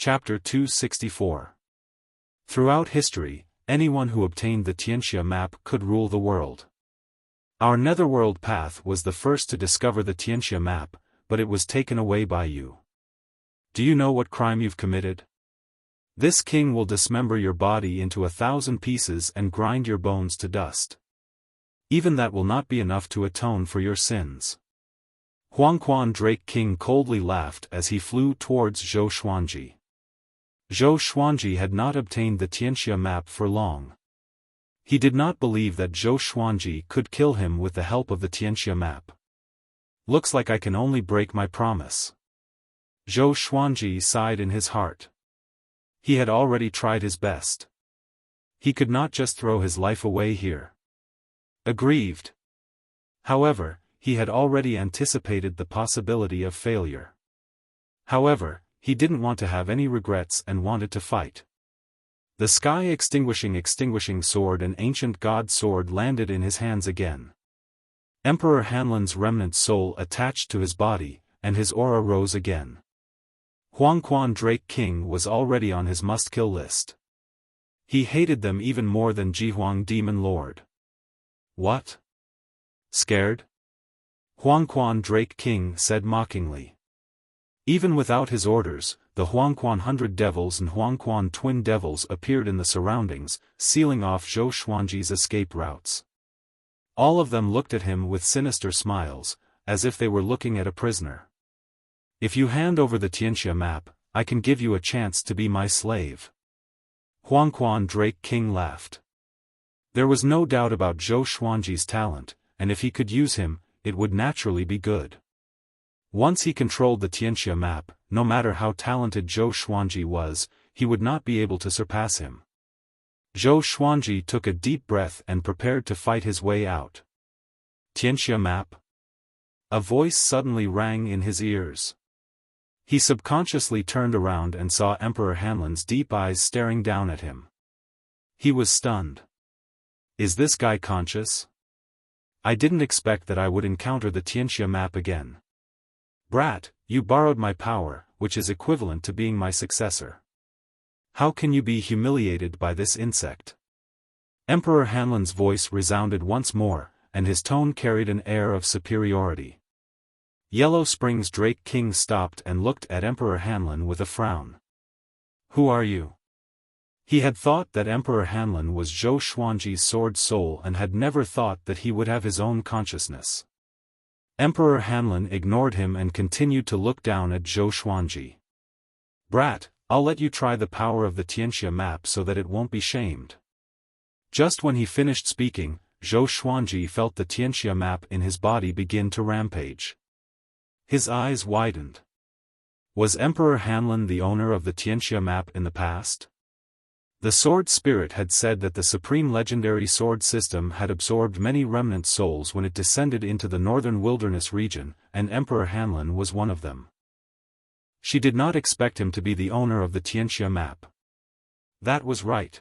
Chapter 264. Throughout history, anyone who obtained the Tianxia map could rule the world. Our netherworld path was the first to discover the Tianxia map, but it was taken away by you. Do you know what crime you've committed? This king will dismember your body into 1,000 pieces and grind your bones to dust. Even that will not be enough to atone for your sins. Huangquan Drake King coldly laughed as he flew towards Zhou Xuanji. Zhou Xuanji had not obtained the Tianxia map for long. He did not believe that Zhou Xuanji could kill him with the help of the Tianxia map. Looks like I can only break my promise. Zhou Xuanji sighed in his heart. He had already tried his best. He could not just throw his life away here. Aggrieved. However, he had already anticipated the possibility of failure. However, he didn't want to have any regrets and wanted to fight. The sky-extinguishing sword and ancient god sword landed in his hands again. Emperor Hanlon's remnant soul attached to his body, and his aura rose again. Huangquan Drake King was already on his must-kill list. He hated them even more than Jihuang Demon Lord. What? Scared? Huangquan Drake King said mockingly. Even without his orders, the Huangquan Hundred Devils and Huangquan Twin Devils appeared in the surroundings, sealing off Zhou Xuanji's escape routes. All of them looked at him with sinister smiles, as if they were looking at a prisoner. If you hand over the Tianxia map, I can give you a chance to be my slave. Huangquan Drake King laughed. There was no doubt about Zhou Xuanji's talent, and if he could use him, it would naturally be good. Once he controlled the Tianxia map, no matter how talented Zhou Xuanji was, he would not be able to surpass him. Zhou Xuanji took a deep breath and prepared to fight his way out. Tianxia map? A voice suddenly rang in his ears. He subconsciously turned around and saw Emperor Hanlon's deep eyes staring down at him. He was stunned. Is this guy conscious? I didn't expect that I would encounter the Tianxia map again. Brat, you borrowed my power, which is equivalent to being my successor. How can you be humiliated by this insect? Emperor Hanlon's voice resounded once more, and his tone carried an air of superiority. Yellow Springs Drake King stopped and looked at Emperor Hanlon with a frown. Who are you? He had thought that Emperor Hanlon was Zhou Xuanji's sword soul and had never thought that he would have his own consciousness. Emperor Hanlon ignored him and continued to look down at Zhou Xuanji. Brat, I'll let you try the power of the Tianxia map so that it won't be shamed. Just when he finished speaking, Zhou Xuanji felt the Tianxia map in his body begin to rampage. His eyes widened. Was Emperor Hanlon the owner of the Tianxia map in the past? The sword spirit had said that the supreme legendary sword system had absorbed many remnant souls when it descended into the northern wilderness region, and Emperor Hanlon was one of them. She did not expect him to be the owner of the Tianxia map. That was right.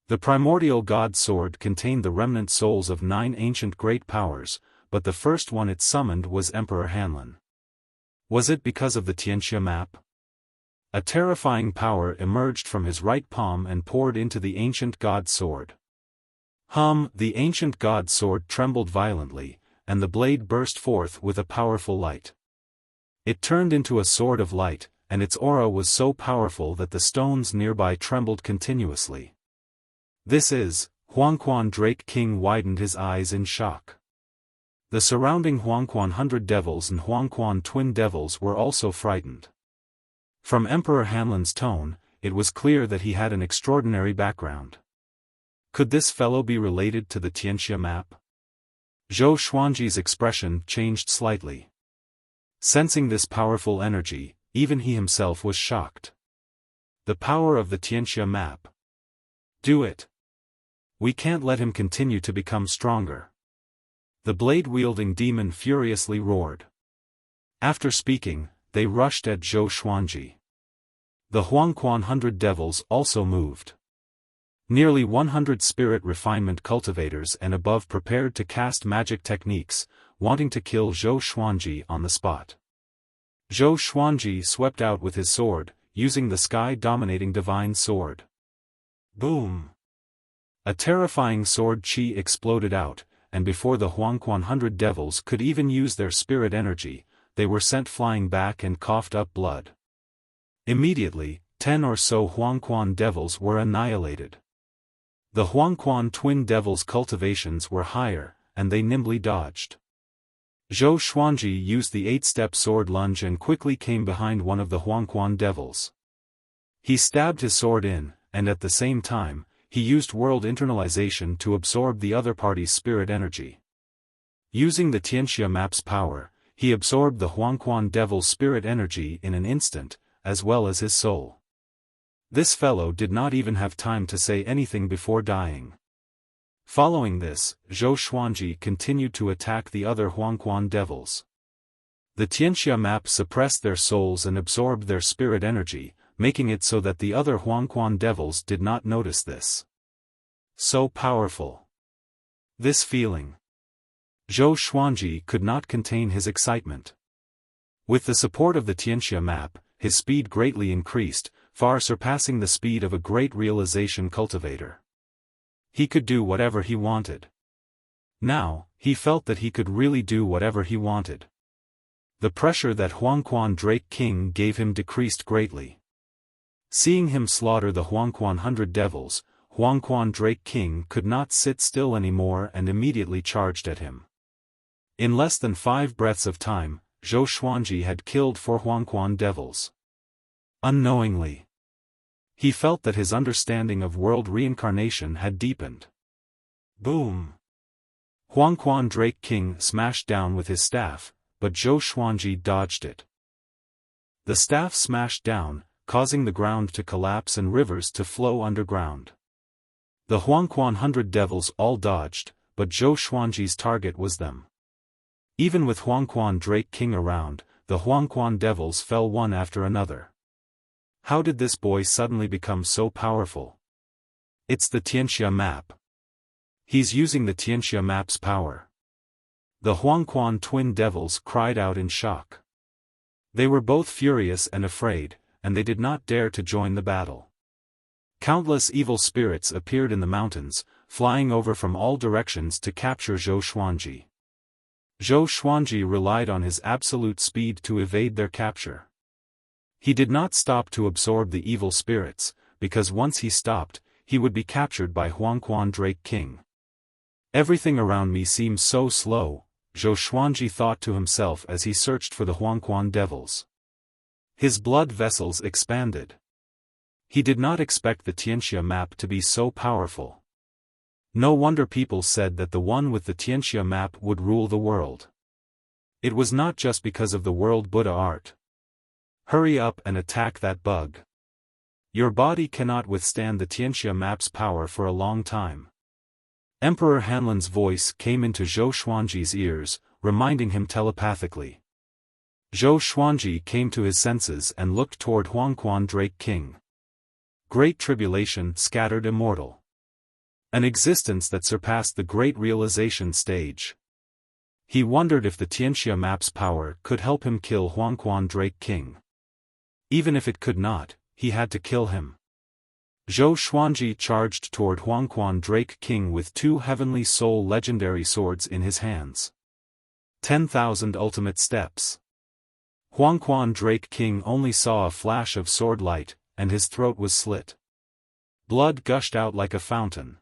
The primordial god sword contained the remnant souls of 9 ancient great powers, but the first one it summoned was Emperor Hanlon. Was it because of the Tianxia map? A terrifying power emerged from his right palm and poured into the ancient god sword. The ancient god sword trembled violently, and the blade burst forth with a powerful light. It turned into a sword of light, and its aura was so powerful that the stones nearby trembled continuously. This is, Huangquan Drake King widened his eyes in shock. The surrounding Huangquan Hundred Devils and Huangquan Twin Devils were also frightened. From Emperor Hanlon's tone, it was clear that he had an extraordinary background. Could this fellow be related to the Tianxia map? Zhou Xuanji's expression changed slightly. Sensing this powerful energy, even he himself was shocked. The power of the Tianxia map. Do it. We can't let him continue to become stronger. The blade-wielding demon furiously roared. After speaking, they rushed at Zhou Xuanji. The Huangquan Hundred Devils also moved. Nearly 100 spirit refinement cultivators and above prepared to cast magic techniques, wanting to kill Zhou Xuanji on the spot. Zhou Xuanji swept out with his sword, using the sky-dominating divine sword. Boom! A terrifying sword chi exploded out, and before the Huangquan 100 devils could even use their spirit energy, they were sent flying back and coughed up blood. Immediately, 10 or so Huangquan devils were annihilated. The Huangquan twin devils' cultivations were higher, and they nimbly dodged. Zhou Xuanji used the 8-step sword lunge and quickly came behind one of the Huangquan devils. He stabbed his sword in, and at the same time, he used world internalization to absorb the other party's spirit energy. Using the Tianxia map's power, he absorbed the Huangquan devil's spirit energy in an instant, as well as his soul. This fellow did not even have time to say anything before dying. Following this, Zhou Xuanji continued to attack the other Huangquan devils. The Tianxia map suppressed their souls and absorbed their spirit energy, making it so that the other Huangquan devils did not notice this. So powerful. This feeling. Zhou Xuanji could not contain his excitement. With the support of the Tianxia map, his speed greatly increased, far surpassing the speed of a great realization cultivator. He could do whatever he wanted. Now, he felt that he could really do whatever he wanted. The pressure that Huangquan Drake King gave him decreased greatly. Seeing him slaughter the Huangquan 100 devils, Huangquan Drake King could not sit still anymore and immediately charged at him. In less than 5 breaths of time, Zhou Xuanji had killed 4 Huangquan devils. Unknowingly, he felt that his understanding of world reincarnation had deepened. Boom! Huangquan Drake King smashed down with his staff, but Zhou Xuanji dodged it. The staff smashed down, causing the ground to collapse and rivers to flow underground. The Huangquan 100 devils all dodged, but Zhou Xuanji's target was them. Even with Huangquan Drake King around, the Huangquan devils fell one after another. How did this boy suddenly become so powerful? It's the Tianxia map. He's using the Tianxia map's power. The Huangquan twin devils cried out in shock. They were both furious and afraid, and they did not dare to join the battle. Countless evil spirits appeared in the mountains, flying over from all directions to capture Zhou Xuanji. Zhou Xuanji relied on his absolute speed to evade their capture. He did not stop to absorb the evil spirits, because once he stopped, he would be captured by Huangquan Drake King. Everything around me seems so slow, Zhou Xuanji thought to himself as he searched for the Huangquan devils. His blood vessels expanded. He did not expect the Tianxia map to be so powerful. No wonder people said that the one with the Tianxia map would rule the world. It was not just because of the world Buddha art. Hurry up and attack that bug. Your body cannot withstand the Tianxia map's power for a long time. Emperor Hanlan's voice came into Zhou Xuanji's ears, reminding him telepathically. Zhou Xuanji came to his senses and looked toward Huangquan Drake King. Great tribulation scattered immortal. An existence that surpassed the great realization stage. He wondered if the Tianxia map's power could help him kill Huangquan Drake King. Even if it could not, he had to kill him. Zhou Xuanji charged toward Huangquan Drake King with 2 heavenly soul legendary swords in his hands. 10,000 ultimate steps. Huangquan Drake King only saw a flash of sword light, and his throat was slit. Blood gushed out like a fountain.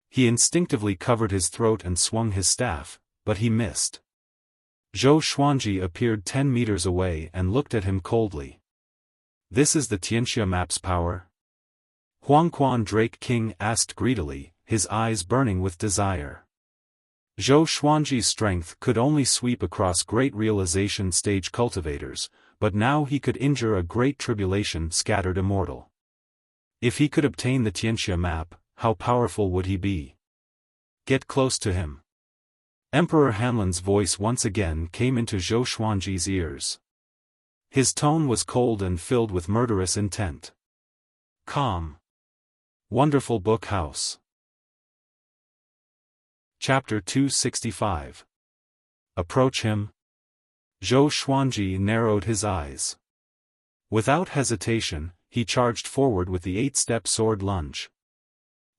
He instinctively covered his throat and swung his staff, but he missed. Zhou Xuanji appeared 10 meters away and looked at him coldly. This is the Tianxia map's power? Huangquan Drake King asked greedily, his eyes burning with desire. Zhou Xuanji's strength could only sweep across great realization stage cultivators, but now he could injure a great tribulation scattered immortal. If he could obtain the Tianxia map, how powerful would he be? Get close to him. Emperor Hanlan's voice once again came into Zhou Xuanji's ears. His tone was cold and filled with murderous intent. Calm. Wonderful Book House. Chapter 265. Approach him. Zhou Xuanji narrowed his eyes. Without hesitation, he charged forward with the 8-step sword lunge.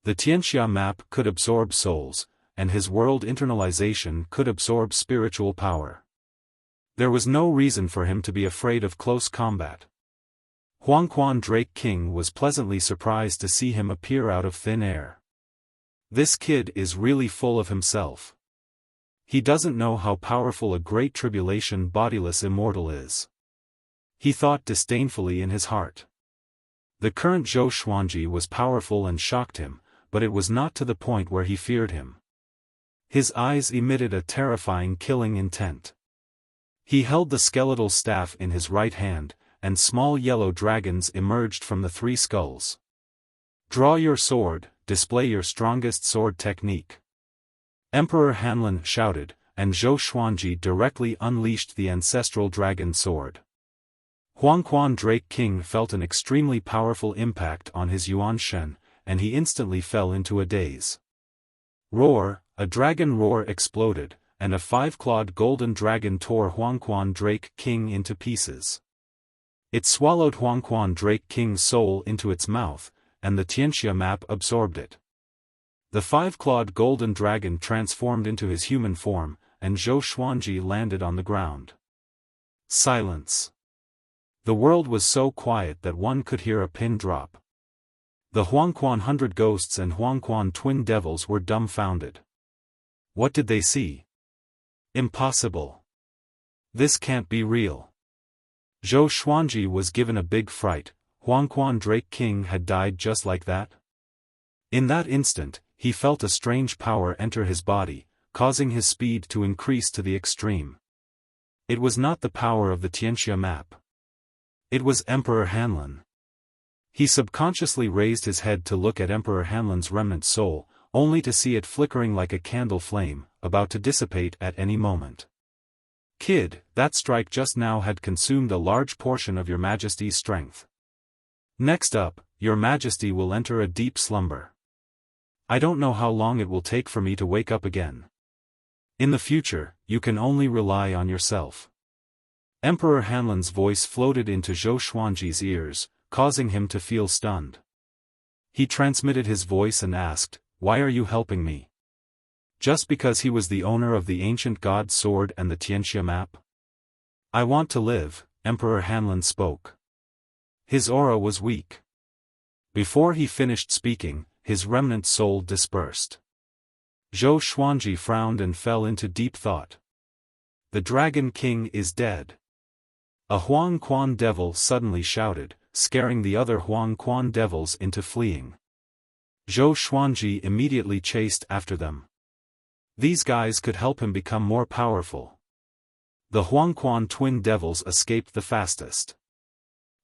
The Tianxia map could absorb souls, and his world internalization could absorb spiritual power. There was no reason for him to be afraid of close combat. Huangquan Drake King was pleasantly surprised to see him appear out of thin air. This kid is really full of himself. He doesn't know how powerful a great tribulation bodiless immortal is. He thought disdainfully in his heart. The current Zhou Xuanji was powerful and shocked him, but it was not to the point where he feared him. His eyes emitted a terrifying killing intent. He held the skeletal staff in his right hand, and small yellow dragons emerged from the 3 skulls. Draw your sword, display your strongest sword technique. Emperor Hanlin shouted, and Zhou Xuanji directly unleashed the ancestral dragon sword. Huangquan Drake King felt an extremely powerful impact on his Yuan Shen, and he instantly fell into a daze. Roar, a dragon roar exploded, and a 5-clawed golden dragon tore Huangquan Drake King into pieces. It swallowed Huangquan Drake King's soul into its mouth, and the Tianxia map absorbed it. The 5-clawed golden dragon transformed into his human form, and Zhou Xuanji landed on the ground. Silence. The world was so quiet that one could hear a pin drop. The Huangquan 100 ghosts and Huangquan twin devils were dumbfounded. What did they see? Impossible. This can't be real. Zhou Xuanji was given a big fright. Huangquan Drake King had died just like that? In that instant, he felt a strange power enter his body, causing his speed to increase to the extreme. It was not the power of the Tianxia map. It was Emperor Hanlin. He subconsciously raised his head to look at Emperor Hanlin's remnant soul, only to see it flickering like a candle flame, about to dissipate at any moment. Kid, that strike just now had consumed a large portion of your Majesty's strength. Next up, your Majesty will enter a deep slumber. I don't know how long it will take for me to wake up again. In the future, you can only rely on yourself. Emperor Hanlin's voice floated into Zhou Xuanji's ears, causing him to feel stunned. He transmitted his voice and asked, "Why are you helping me?" Just because he was the owner of the ancient god sword and the Tianxia map? I want to live, Emperor Hanlin spoke. His aura was weak. Before he finished speaking, his remnant soul dispersed. Zhou Xuanji frowned and fell into deep thought. The Dragon King is dead. A Huangquan devil suddenly shouted, scaring the other Huangquan devils into fleeing. Zhou Xuanji immediately chased after them. These guys could help him become more powerful. The Huangquan twin devils escaped the fastest.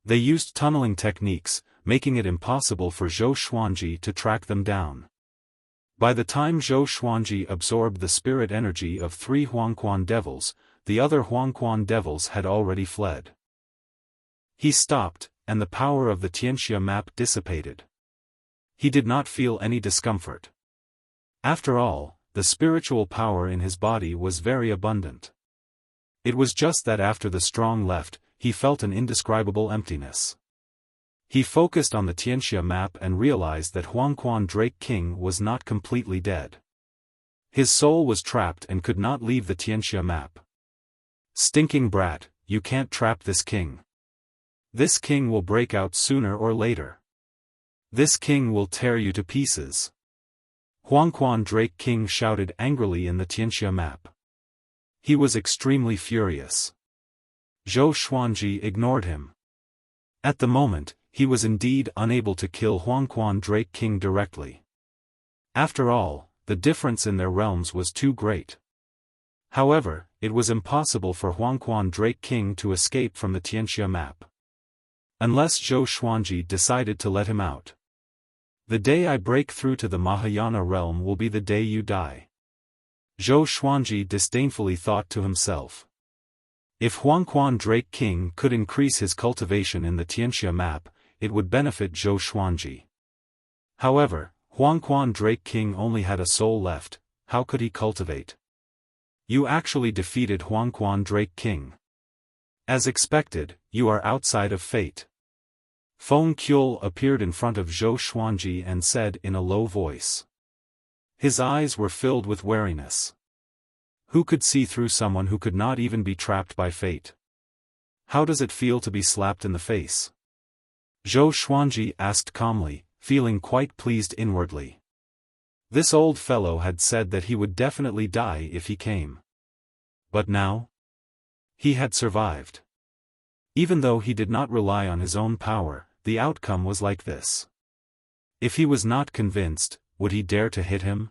They used tunneling techniques, making it impossible for Zhou Xuanji to track them down. By the time Zhou Xuanji absorbed the spirit energy of 3 Huangquan devils, the other Huangquan devils had already fled. He stopped, and the power of the Tianxia map dissipated. He did not feel any discomfort. After all, the spiritual power in his body was very abundant. It was just that after the strong left, he felt an indescribable emptiness. He focused on the Tianxia map and realized that Huangquan Drake King was not completely dead. His soul was trapped and could not leave the Tianxia map. Stinking brat, you can't trap this king. This king will break out sooner or later. This king will tear you to pieces. Huangquan Drake King shouted angrily in the Tianxia map. He was extremely furious. Zhou Xuanji ignored him. At the moment, he was indeed unable to kill Huangquan Drake King directly. After all, the difference in their realms was too great. However, it was impossible for Huangquan Drake King to escape from the Tianxia map. Unless Zhou Xuanji decided to let him out. The day I break through to the Mahayana realm will be the day you die. Zhou Xuanji disdainfully thought to himself. If Huangquan Drake King could increase his cultivation in the Tianxia map, it would benefit Zhou Xuanji. However, Huangquan Drake King only had a soul left, how could he cultivate? You actually defeated Huangquan Drake King. As expected, you are outside of fate. Feng Qiu appeared in front of Zhou Xuanji and said in a low voice. His eyes were filled with wariness. Who could see through someone who could not even be trapped by fate? How does it feel to be slapped in the face? Zhou Xuanji asked calmly, feeling quite pleased inwardly. This old fellow had said that he would definitely die if he came. But now? He had survived. Even though he did not rely on his own power, the outcome was like this. If he was not convinced, would he dare to hit him?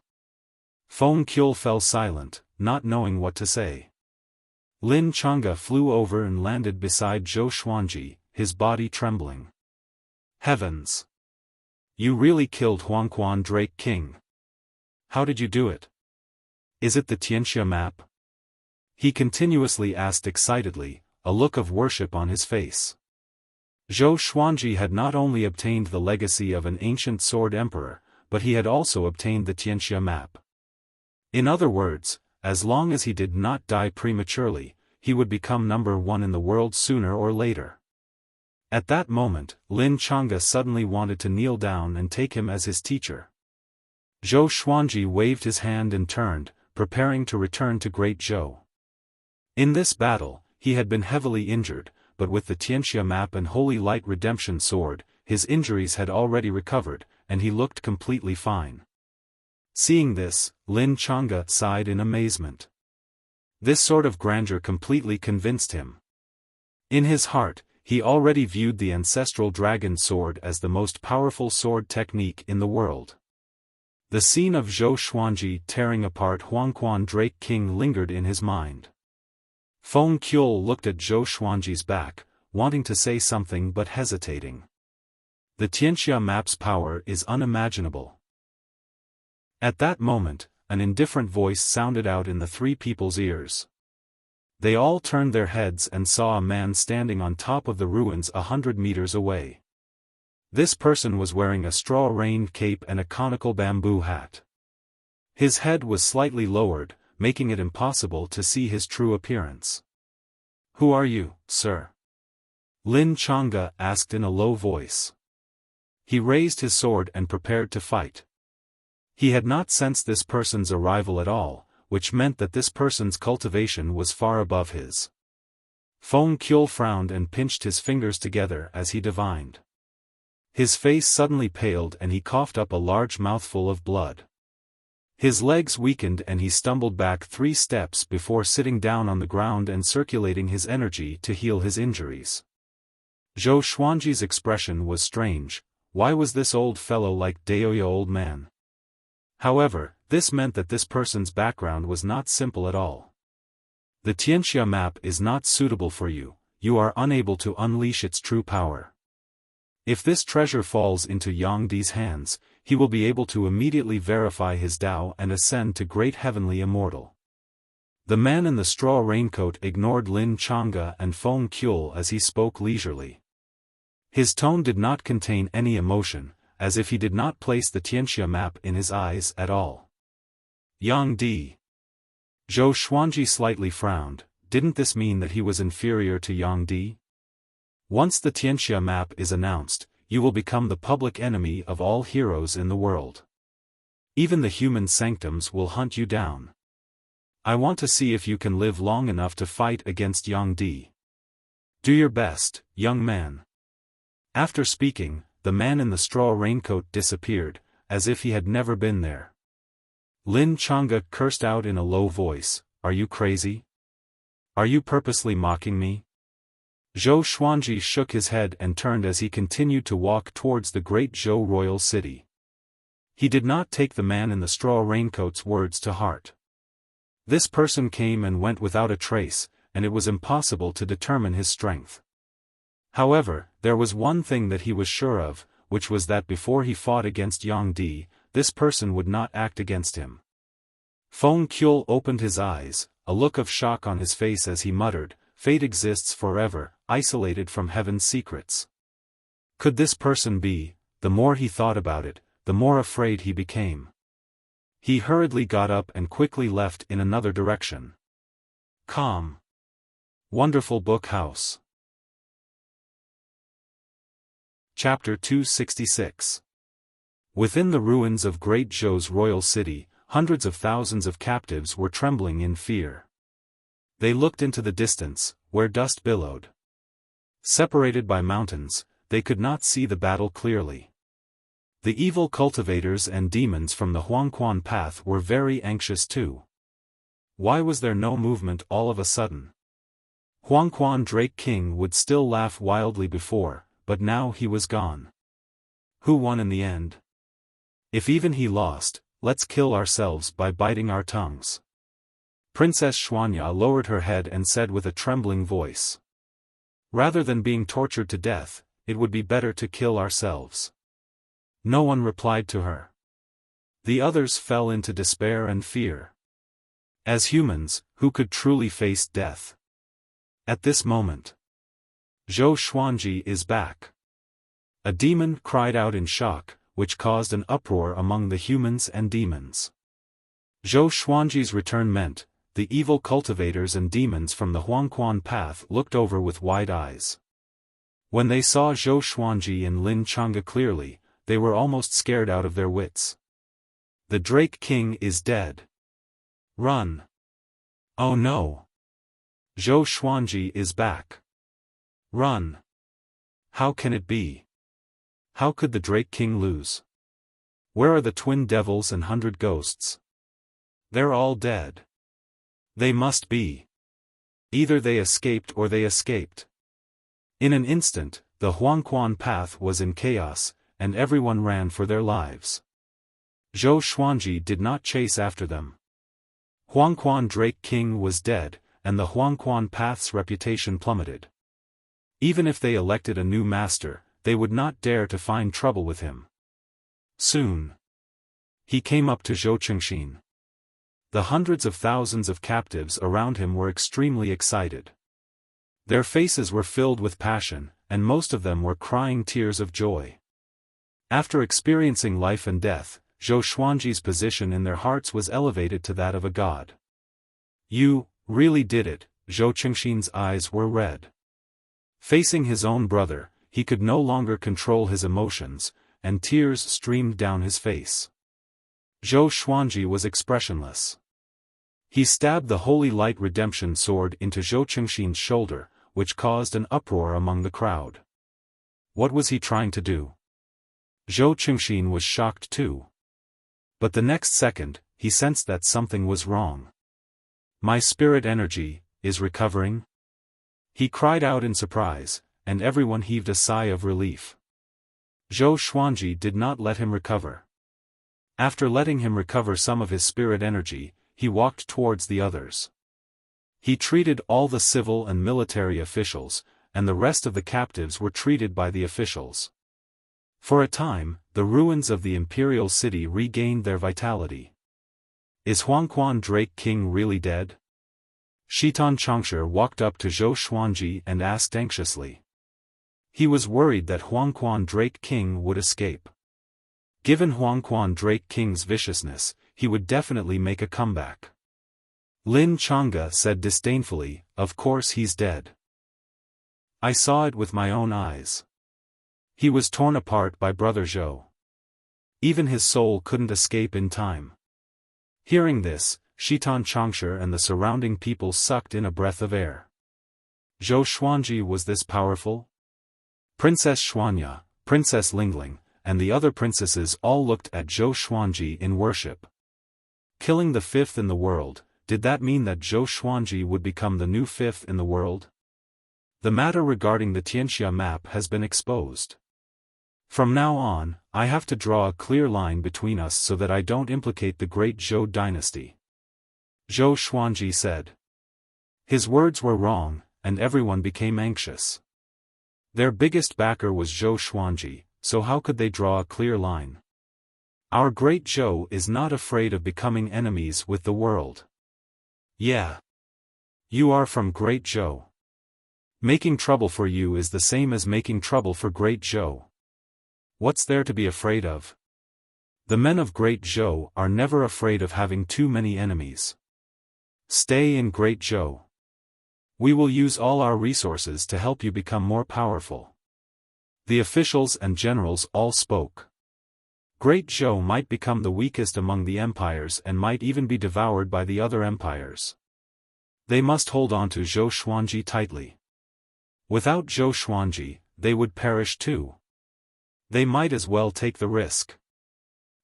Feng Qiu fell silent, not knowing what to say. Lin Chang'e flew over and landed beside Zhou Xuanji, his body trembling. Heavens! You really killed Huangquan Drake King. How did you do it? Is it the Tianxia map? He continuously asked excitedly, a look of worship on his face. Zhou Xuanji had not only obtained the legacy of an ancient sword emperor, but he had also obtained the Tianxia map. In other words, as long as he did not die prematurely, he would become number one in the world sooner or later. At that moment, Lin Chang'e suddenly wanted to kneel down and take him as his teacher. Zhou Xuanji waved his hand and turned, preparing to return to Great Zhou. In this battle, he had been heavily injured, but with the Tianxia map and Holy Light Redemption Sword, his injuries had already recovered, and he looked completely fine. Seeing this, Lin Chang'e sighed in amazement. This sort of grandeur completely convinced him. In his heart, he already viewed the ancestral dragon sword as the most powerful sword technique in the world. The scene of Zhou Xuanji tearing apart Huangquan Drake King lingered in his mind. Feng Qiu looked at Zhou Xuanji's back, wanting to say something but hesitating. The Tianxia map's power is unimaginable. At that moment, an indifferent voice sounded out in the three people's ears. They all turned their heads and saw a man standing on top of the ruins 100 meters away. This person was wearing a straw-rained cape and a conical bamboo hat. His head was slightly lowered, making it impossible to see his true appearance. "Who are you, sir?" Lin Chang'e asked in a low voice. He raised his sword and prepared to fight. He had not sensed this person's arrival at all, which meant that this person's cultivation was far above his. Feng Qiu frowned and pinched his fingers together as he divined. His face suddenly paled and he coughed up a large mouthful of blood. His legs weakened and he stumbled back 3 steps before sitting down on the ground and circulating his energy to heal his injuries. Zhou Xuanji's expression was strange. Why was this old fellow like Daoya old man? However, this meant that this person's background was not simple at all. The Tianxia map is not suitable for you, you are unable to unleash its true power. If this treasure falls into Yang Di's hands, he will be able to immediately verify his Tao and ascend to great heavenly immortal. The man in the straw raincoat ignored Lin Chang'e and Feng Qiu as he spoke leisurely. His tone did not contain any emotion, as if he did not place the Tianxia map in his eyes at all. Yang Di. Zhou Xuanji slightly frowned. Didn't this mean that he was inferior to Yang Di? Once the Tianxia map is announced, you will become the public enemy of all heroes in the world. Even the human sanctums will hunt you down. I want to see if you can live long enough to fight against Yang Di. Do your best, young man. After speaking, the man in the straw raincoat disappeared, as if he had never been there. Lin Chang'e cursed out in a low voice, "Are you crazy? Are you purposely mocking me?" Zhou Xuanji shook his head and turned as he continued to walk towards the great Zhou royal city. He did not take the man in the straw raincoat's words to heart. This person came and went without a trace, and it was impossible to determine his strength. However, there was one thing that he was sure of, which was that before he fought against Yang Di, this person would not act against him. Feng Qiu opened his eyes, a look of shock on his face as he muttered, "Fate exists forever, isolated from heaven's secrets." Could this person be? The more he thought about it, the more afraid he became. He hurriedly got up and quickly left in another direction. Calm. Wonderful Book House. Chapter 266. Within the ruins of Great Zhou's royal city, hundreds of thousands of captives were trembling in fear. They looked into the distance, where dust billowed. Separated by mountains, they could not see the battle clearly. The evil cultivators and demons from the Huangquan path were very anxious too. Why was there no movement all of a sudden? Huangquan Drake King would still laugh wildly before, but now he was gone. Who won in the end? If even he lost, let's kill ourselves by biting our tongues. Princess Xuanya lowered her head and said with a trembling voice. Rather than being tortured to death, it would be better to kill ourselves. No one replied to her. The others fell into despair and fear. As humans, who could truly face death? At this moment, Zhou Xuanji is back. A demon cried out in shock, which caused an uproar among the humans and demons. Zhou Xuanji's return meant, the evil cultivators and demons from the Huangquan path looked over with wide eyes. When they saw Zhou Xuanji and Lin Chang'e clearly, they were almost scared out of their wits. The Drake King is dead. Run! Oh no! Zhou Xuanji is back. Run! How can it be? How could the Drake King lose? Where are the twin devils and 100 ghosts? They're all dead. They must be. Either they escaped or they escaped. In an instant, the Huangquan path was in chaos, and everyone ran for their lives. Zhou Xuanji did not chase after them. Huangquan Drake King was dead, and the Huangquan path's reputation plummeted. Even if they elected a new master, they would not dare to find trouble with him. Soon, he came up to Zhou Chengxin. The hundreds of thousands of captives around him were extremely excited. Their faces were filled with passion, and most of them were crying tears of joy. After experiencing life and death, Zhou Xuanji's position in their hearts was elevated to that of a god. You really did it, Zhou Chengxin's eyes were red. Facing his own brother, he could no longer control his emotions, and tears streamed down his face. Zhou Xuanji was expressionless. He stabbed the holy light redemption sword into Zhou Chengxin's shoulder, which caused an uproar among the crowd. What was he trying to do? Zhou Chengxin was shocked too. But the next second, he sensed that something was wrong. My spirit energy is recovering? He cried out in surprise, and everyone heaved a sigh of relief. Zhou Xuanji did not let him recover. After letting him recover some of his spirit energy, he walked towards the others. He treated all the civil and military officials, and the rest of the captives were treated by the officials. For a time, the ruins of the imperial city regained their vitality. Is Huangquan Drake King really dead? Shitan Changshe walked up to Zhou Xuanji and asked anxiously. He was worried that Huangquan Drake King would escape. Given Huangquan Drake King's viciousness, he would definitely make a comeback. Lin Chang'e said disdainfully, of course he's dead. I saw it with my own eyes. He was torn apart by Brother Zhou. Even his soul couldn't escape in time. Hearing this, Shitan Changshe and the surrounding people sucked in a breath of air. Zhou Xuanji was this powerful? Princess Xuanya, Princess Lingling, and the other princesses all looked at Zhou Xuanji in worship. Killing the fifth in the world, did that mean that Zhou Xuanji would become the new fifth in the world? The matter regarding the Tianxia map has been exposed. From now on, I have to draw a clear line between us so that I don't implicate the great Zhou dynasty. Zhou Xuanji said. His words were wrong, and everyone became anxious. Their biggest backer was Zhou Xuanji, so how could they draw a clear line? Our great Zhou is not afraid of becoming enemies with the world. Yeah. You are from Great Zhou. Making trouble for you is the same as making trouble for Great Zhou. What's there to be afraid of? The men of Great Zhou are never afraid of having too many enemies. Stay in Great Zhou. We will use all our resources to help you become more powerful. The officials and generals all spoke. Great Zhou might become the weakest among the empires and might even be devoured by the other empires. They must hold on to Zhou Xuanji tightly. Without Zhou Xuanji, they would perish too. They might as well take the risk.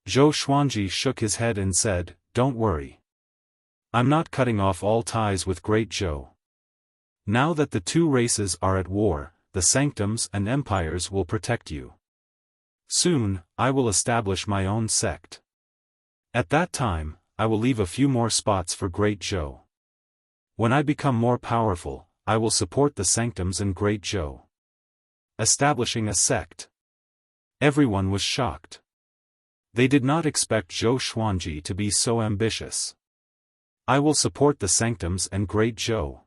Zhou Xuanji shook his head and said, "Don't worry. I'm not cutting off all ties with Great Zhou. Now that the two races are at war, the sanctums and empires will protect you. Soon, I will establish my own sect. At that time, I will leave a few more spots for Great Zhou. When I become more powerful, I will support the sanctums and Great Zhou. Establishing a sect." Everyone was shocked. They did not expect Zhou Xuanji to be so ambitious. "I will support the sanctums and Great Zhou."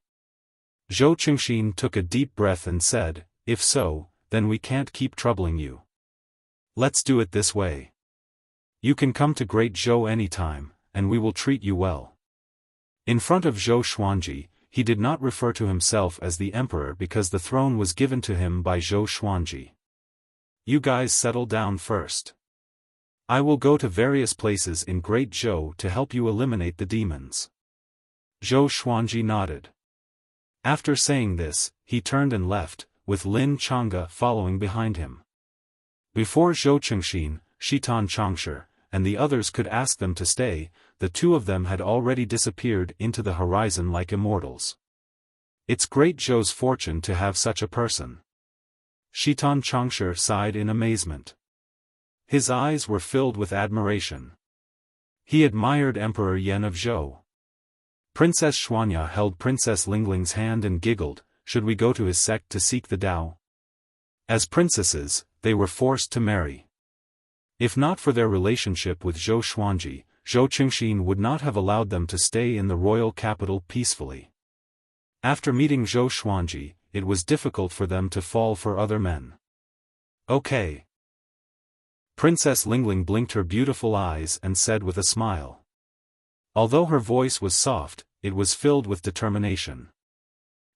Zhou Qingxin took a deep breath and said, "If so, then we can't keep troubling you. Let's do it this way. You can come to Great Zhou anytime, and we will treat you well." In front of Zhou Xuanji, he did not refer to himself as the emperor because the throne was given to him by Zhou Xuanji. "You guys settle down first. I will go to various places in Great Zhou to help you eliminate the demons." Zhou Xuanji nodded. After saying this, he turned and left, with Lin Changge following behind him. Before Zhou Qingxin, Shitan Changshe, and the others could ask them to stay, the two of them had already disappeared into the horizon like immortals. It's Great Zhou's fortune to have such a person. Shitan Changshe sighed in amazement. His eyes were filled with admiration. He admired Emperor Yan of Zhou. Princess Xuanya held Princess Lingling's hand and giggled, "Should we go to his sect to seek the Tao?" As princesses, they were forced to marry. If not for their relationship with Zhou Xuanji, Zhou Qingxin would not have allowed them to stay in the royal capital peacefully. After meeting Zhou Xuanji, it was difficult for them to fall for other men. "Okay." Princess Lingling blinked her beautiful eyes and said with a smile. Although her voice was soft, it was filled with determination.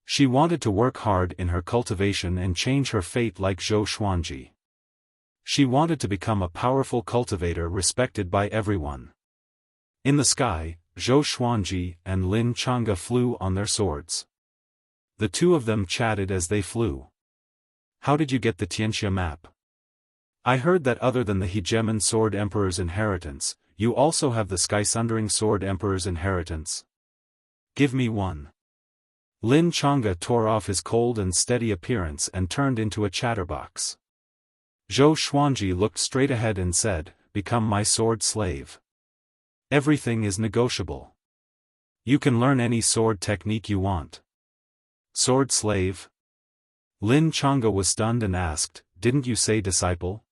She wanted to work hard in her cultivation and change her fate like Zhou Xuanji. She wanted to become a powerful cultivator respected by everyone. In the sky, Zhou Xuanji and Lin Changge flew on their swords. The two of them chatted as they flew. "How did you get the Tianxia map? I heard that other than the Hegemon Sword Emperor's inheritance, you also have the Sky-Sundering Sword Emperor's inheritance. Give me one." Lin Changge tore off his cold and steady appearance and turned into a chatterbox. Zhou Xuanji looked straight ahead and said, "Become my sword slave. Everything is negotiable. You can learn any sword technique you want." "Sword slave?" Lin Changge was stunned and asked, "Didn't you say disciple?"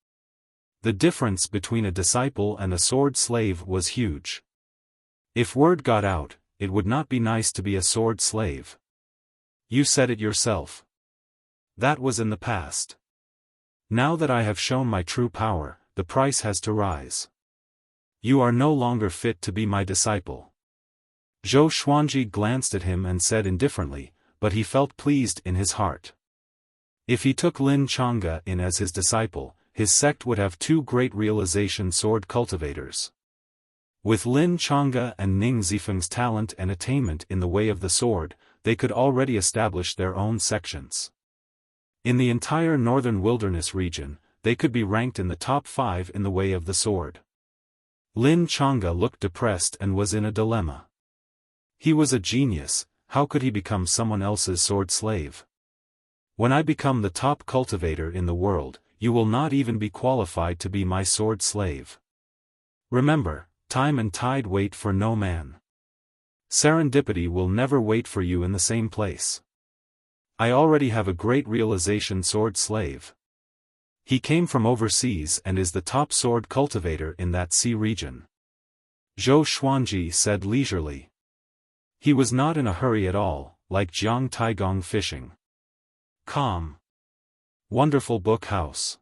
The difference between a disciple and a sword slave was huge. If word got out, it would not be nice to be a sword slave. "You said it yourself. That was in the past. Now that I have shown my true power, the price has to rise. You are no longer fit to be my disciple." Zhou Xuanji glanced at him and said indifferently, but he felt pleased in his heart. If he took Lin Changge in as his disciple, his sect would have two great realization sword cultivators. With Lin Changge and Ning Zifeng's talent and attainment in the way of the sword, they could already establish their own sections. In the entire northern wilderness region, they could be ranked in the top 5 in the way of the sword. Lin Changge looked depressed and was in a dilemma. He was a genius, how could he become someone else's sword slave? "When I become the top cultivator in the world, you will not even be qualified to be my sword slave. Remember, time and tide wait for no man. Serendipity will never wait for you in the same place. I already have a great realization sword slave. He came from overseas and is the top sword cultivator in that sea region." Zhou Xuanji said leisurely. He was not in a hurry at all, like Jiang Taigong fishing. Calm. Wonderful Book House.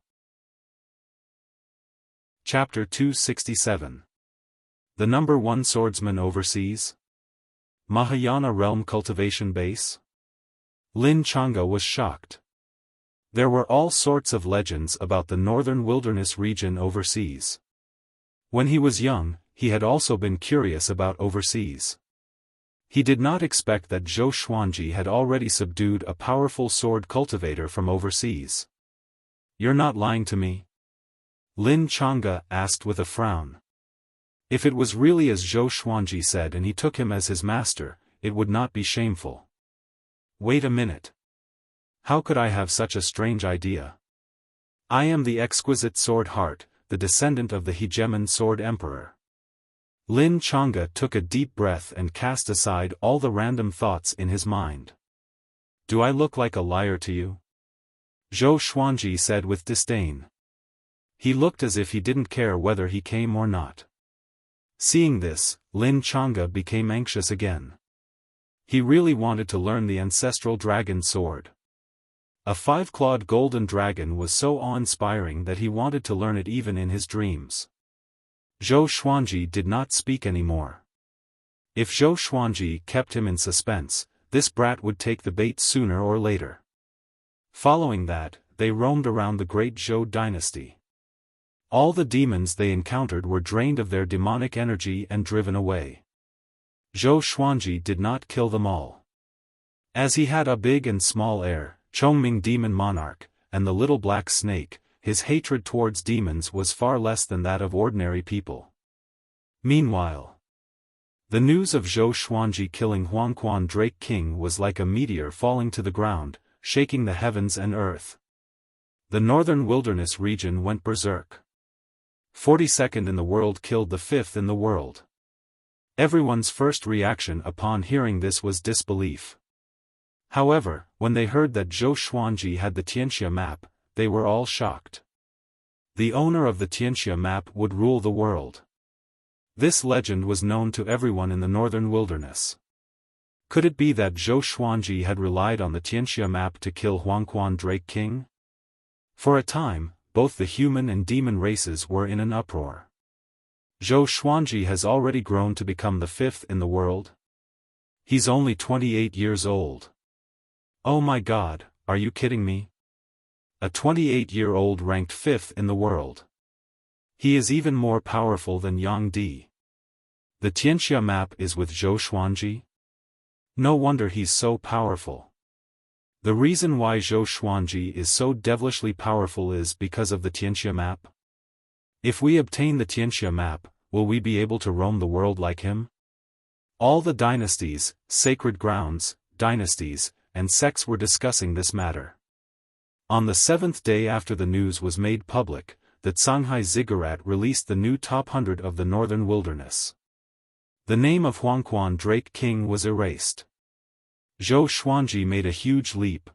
Chapter 267. The number 1 swordsman overseas? Mahayana Realm Cultivation Base? Lin Changa was shocked. There were all sorts of legends about the northern wilderness region overseas. When he was young, he had also been curious about overseas. He did not expect that Zhou Xuanji had already subdued a powerful sword cultivator from overseas. "You're not lying to me?" Lin Changa asked with a frown. If it was really as Zhou Xuanji said and he took him as his master, it would not be shameful. Wait a minute. How could I have such a strange idea? I am the exquisite Sword Heart, the descendant of the hegemon Sword Emperor. Lin Changa took a deep breath and cast aside all the random thoughts in his mind. Do I look like a liar to you? Zhou Xuanji said with disdain. He looked as if he didn't care whether he came or not. Seeing this, Lin Changa became anxious again. He really wanted to learn the ancestral dragon sword. A 5-clawed golden dragon was so awe-inspiring that he wanted to learn it even in his dreams. Zhou Xuanji did not speak anymore. If Zhou Xuanji kept him in suspense, this brat would take the bait sooner or later. Following that, they roamed around the great Zhou dynasty. All the demons they encountered were drained of their demonic energy and driven away. Zhou Xuanji did not kill them all. As he had a big and small heir, Chongming demon monarch, and the little black snake, his hatred towards demons was far less than that of ordinary people. Meanwhile, the news of Zhou Xuanji killing Huangquan Drake King was like a meteor falling to the ground, shaking the heavens and earth. The northern wilderness region went berserk. 42nd in the world killed the 5th in the world. Everyone's first reaction upon hearing this was disbelief. However, when they heard that Zhou Xuanji had the Tianxia map, they were all shocked. The owner of the Tianxia map would rule the world. This legend was known to everyone in the northern wilderness. Could it be that Zhou Xuanji had relied on the Tianxia map to kill Huangquan Drake King? For a time, both the human and demon races were in an uproar. Zhou Xuanji has already grown to become the 5th in the world? He's only 28 years old. Oh my God, are you kidding me? A 28-year-old ranked 5th in the world. He is even more powerful than Yang Di. The Tianxia map is with Zhou Xuanji? No wonder he's so powerful. The reason why Zhou Xuanji is so devilishly powerful is because of the Tianxia map. If we obtain the Tianxia map, will we be able to roam the world like him? All the dynasties, sacred grounds, dynasties, and sects were discussing this matter. On the 7th day after the news was made public, the Shanghai Ziggurat released the new top 100 of the northern wilderness. The name of Huangquan Drake King was erased. Zhou Xuanji made a huge leap.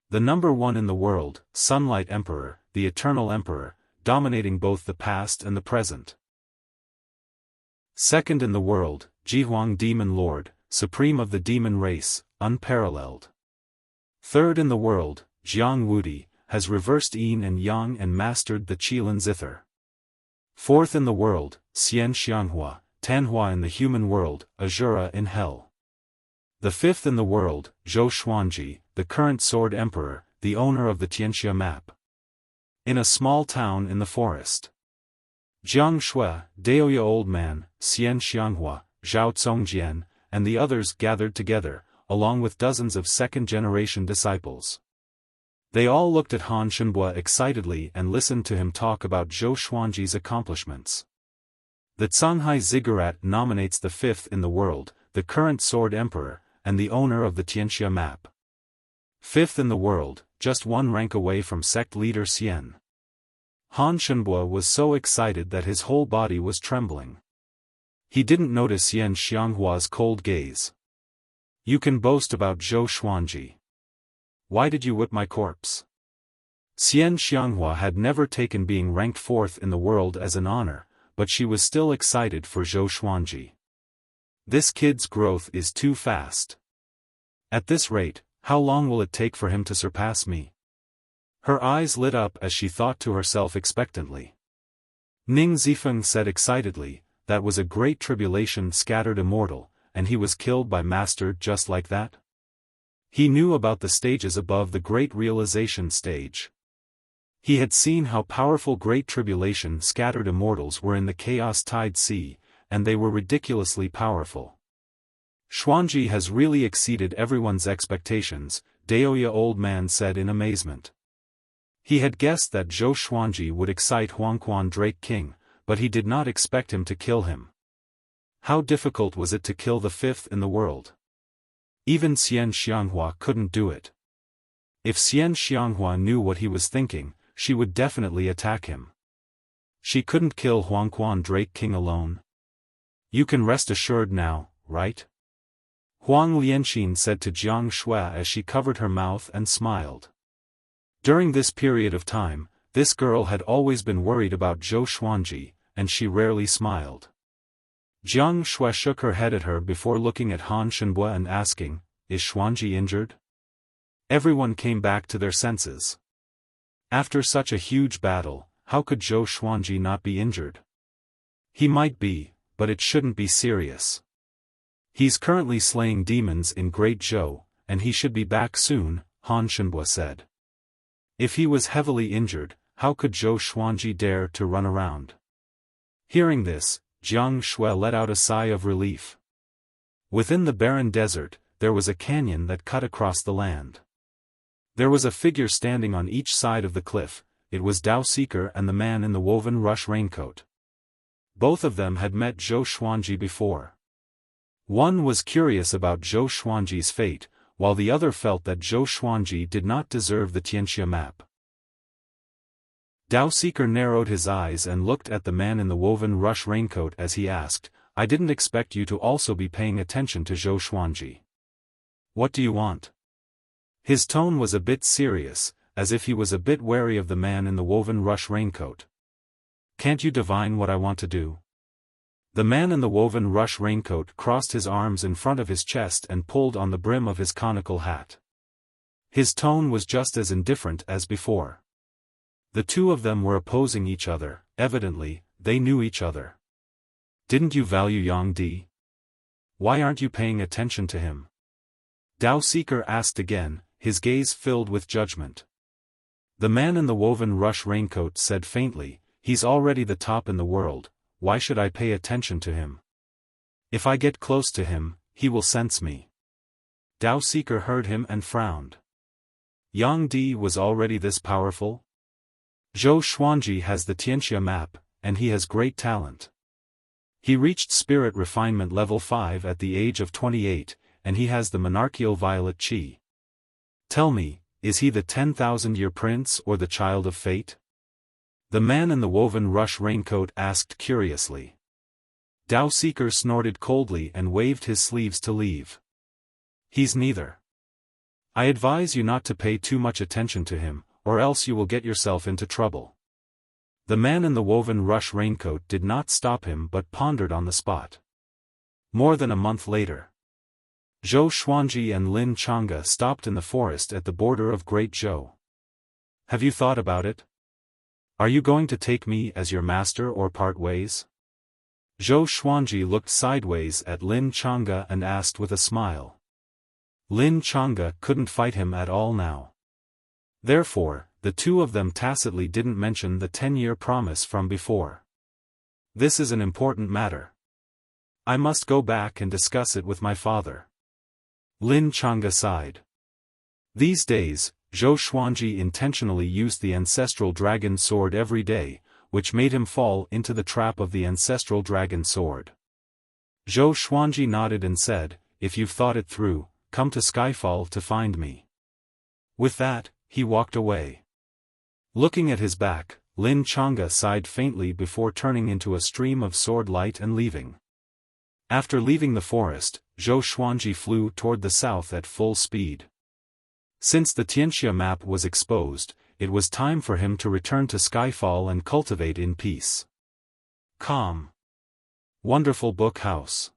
The number 1 in the world, Sunlight Emperor, the Eternal Emperor, dominating both the past and the present. 2nd in the world, Jihuang Demon Lord, supreme of the demon race, unparalleled. 3rd in the world, Jiang Wudi, has reversed yin and yang and mastered the Qilin Zither. 4th in the world, Xian Xianghua, Tanhua in the human world, Azura in hell. The 5th in the world, Zhou Xuanji, the current Sword Emperor, the owner of the Tianxia map. In a small town in the forest. Jiang Shui, Daoya Old Man, Xian Xianghua, Zhao Congjian, and the others gathered together, along with dozens of second-generation disciples. They all looked at Han Shenbua excitedly and listened to him talk about Zhou Xuanji's accomplishments. The Shanghai Ziggurat nominates the 5th in the world, the current Sword Emperor, and the owner of the Tianxia map. 5th in the world, just one rank away from sect leader Xian. Han Shenbua was so excited that his whole body was trembling. He didn't notice Xian Xianghua's cold gaze. You can boast about Zhou Xuanji. Why did you whip my corpse? Xian Xianghua had never taken being ranked 4th in the world as an honor, but she was still excited for Zhou Xuanji. This kid's growth is too fast. At this rate, how long will it take for him to surpass me? Her eyes lit up as she thought to herself expectantly. Ning Zifeng said excitedly, that was a great tribulation scattered immortal, and he was killed by Master just like that? He knew about the stages above the Great Realization stage. He had seen how powerful Great Tribulation scattered immortals were in the Chaos Tide Sea, and they were ridiculously powerful. Xuanji has really exceeded everyone's expectations, Daoya old man said in amazement. He had guessed that Zhou Xuanji would excite Huangquan Drake King, but he did not expect him to kill him. How difficult was it to kill the fifth in the world? Even Xian Xianghua couldn't do it. If Xian Xianghua knew what he was thinking, she would definitely attack him. She couldn't kill Huangquan Drake King alone. You can rest assured now, right? Huang Lianxin said to Jiang Shui as she covered her mouth and smiled. During this period of time, this girl had always been worried about Zhou Xuanji, and she rarely smiled. Jiang Shui shook her head at her before looking at Han Shenbua and asking, "Is Xuanji injured?" Everyone came back to their senses. After such a huge battle, how could Zhou Xuanji not be injured? He might be, but it shouldn't be serious. He's currently slaying demons in Great Zhou, and he should be back soon, Han Shenbua said. If he was heavily injured, how could Zhou Xuanji dare to run around? Hearing this, Jiang Shui let out a sigh of relief. Within the barren desert, there was a canyon that cut across the land. There was a figure standing on each side of the cliff. It was Dao Seeker and the man in the woven rush raincoat. Both of them had met Zhou Xuanji before. One was curious about Zhou Xuanji's fate, while the other felt that Zhou Xuanji did not deserve the Tianxia map. Dao Seeker narrowed his eyes and looked at the man in the woven rush raincoat as he asked, "I didn't expect you to also be paying attention to Zhou Xuanji. What do you want?" His tone was a bit serious, as if he was a bit wary of the man in the woven rush raincoat. "Can't you divine what I want to do?" The man in the woven rush raincoat crossed his arms in front of his chest and pulled on the brim of his conical hat. His tone was just as indifferent as before. The two of them were opposing each other. Evidently, they knew each other. "Didn't you value Yang Di? Why aren't you paying attention to him?" Dao Seeker asked again, his gaze filled with judgment. The man in the woven rush raincoat said faintly, "He's already the top in the world, why should I pay attention to him? If I get close to him, he will sense me." Dao Seeker heard him and frowned. Yang Di was already this powerful? Zhou Xuanji has the Tianxia map, and he has great talent. He reached spirit refinement level 5 at the age of 28, and he has the monarchical violet qi. Tell me, is he the 10,000-year prince or the child of fate? The man in the woven rush raincoat asked curiously. Dao Seeker snorted coldly and waved his sleeves to leave. "He's neither. I advise you not to pay too much attention to him, or else you will get yourself into trouble." The man in the woven rush raincoat did not stop him but pondered on the spot. More than a month later, Zhou Xuanji and Lin Chang'e stopped in the forest at the border of Great Zhou. "Have you thought about it? Are you going to take me as your master or part ways?" Zhou Xuanji looked sideways at Lin Chang'e and asked with a smile. Lin Chang'e couldn't fight him at all now. Therefore, the two of them tacitly didn't mention the 10-year promise from before. "This is an important matter. I must go back and discuss it with my father." Lin Chang'e sighed. These days, Zhou Xuanji intentionally used the ancestral dragon sword every day, which made him fall into the trap of the ancestral dragon sword. Zhou Xuanji nodded and said, "If you've thought it through, come to Skyfall to find me." With that, he walked away. Looking at his back, Lin Chang'e sighed faintly before turning into a stream of sword light and leaving. After leaving the forest, Zhou Xuanji flew toward the south at full speed. Since the Tianxia map was exposed, it was time for him to return to Skyfall and cultivate in peace. Calm. Wonderful Book House.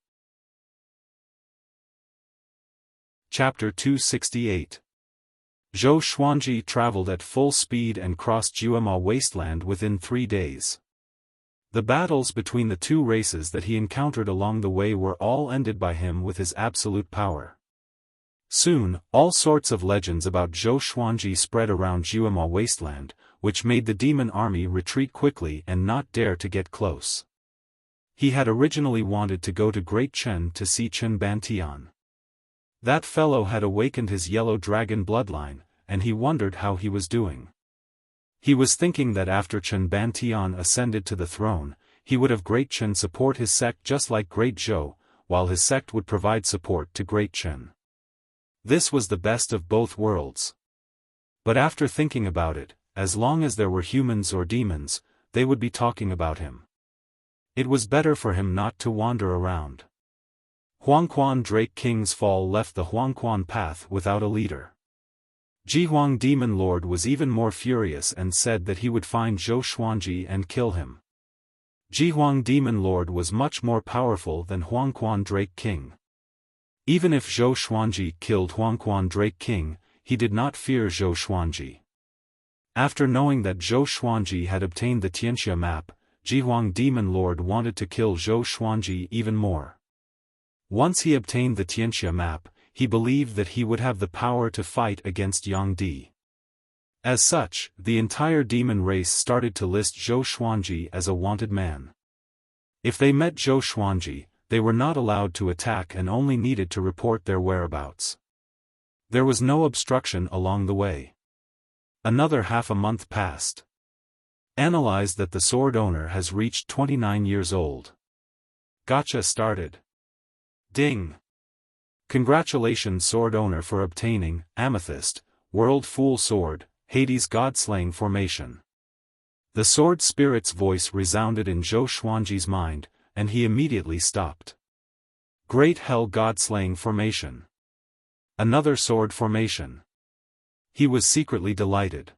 Chapter 268. Zhou Xuanji traveled at full speed and crossed Juema wasteland within 3 days. The battles between the two races that he encountered along the way were all ended by him with his absolute power. Soon, all sorts of legends about Zhou Xuanji spread around Jiuema wasteland, which made the demon army retreat quickly and not dare to get close. He had originally wanted to go to Great Chen to see Chen Bantian. That fellow had awakened his yellow dragon bloodline, and he wondered how he was doing. He was thinking that after Chen Bantian ascended to the throne, he would have Great Chen support his sect just like Great Zhou, while his sect would provide support to Great Chen. This was the best of both worlds. But after thinking about it, as long as there were humans or demons, they would be talking about him. It was better for him not to wander around. Huangquan Drake King's fall left the Huangquan path without a leader. Jihuang Demon Lord was even more furious and said that he would find Zhou Xuanji and kill him. Jihuang Demon Lord was much more powerful than Huangquan Drake King. Even if Zhou Xuanji killed Huangquan Drake King, he did not fear Zhou Xuanji. After knowing that Zhou Xuanji had obtained the Tianxia map, Jihuang Demon Lord wanted to kill Zhou Xuanji even more. Once he obtained the Tianxia map, he believed that he would have the power to fight against Yang Di. As such, the entire demon race started to list Zhou Xuanji as a wanted man. If they met Zhou Xuanji, they were not allowed to attack and only needed to report their whereabouts. There was no obstruction along the way. Another half a month passed. Analyze that the sword owner has reached 29 years old. Gotcha started. Ding! Congratulations sword owner for obtaining Amethyst, World Fool Sword, Hades God-slaying formation. The sword spirit's voice resounded in Zhou Xuanji's mind, and he immediately stopped. Great Hell God-slaying formation. Another sword formation. He was secretly delighted.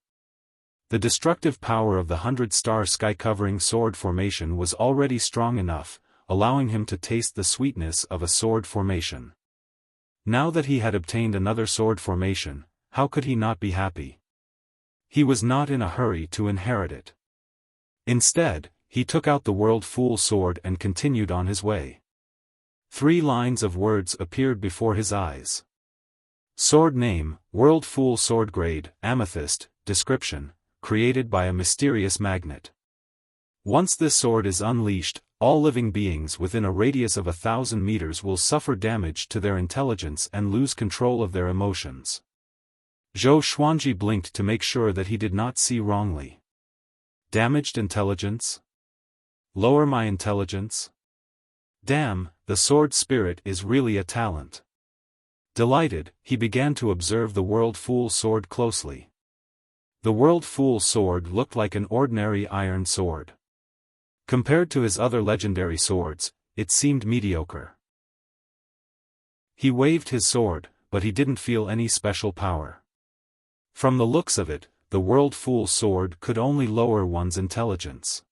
The destructive power of the 100-star sky-covering sword formation was already strong enough, allowing him to taste the sweetness of a sword formation. Now that he had obtained another sword formation, how could he not be happy? He was not in a hurry to inherit it. Instead, he took out the World Fool Sword and continued on his way. 3 lines of words appeared before his eyes. Sword name, World Fool Sword grade, Amethyst, description, created by a mysterious magnet. Once this sword is unleashed, all living beings within a radius of 1,000 meters will suffer damage to their intelligence and lose control of their emotions. Zhou Xuanji blinked to make sure that he did not see wrongly. Damaged intelligence? Lower my intelligence? Damn, the sword spirit is really a talent. Delighted, he began to observe the World Fool Sword closely. The World Fool Sword looked like an ordinary iron sword. Compared to his other legendary swords, it seemed mediocre. He waved his sword, but he didn't feel any special power. From the looks of it, the World Fool Sword could only lower one's intelligence.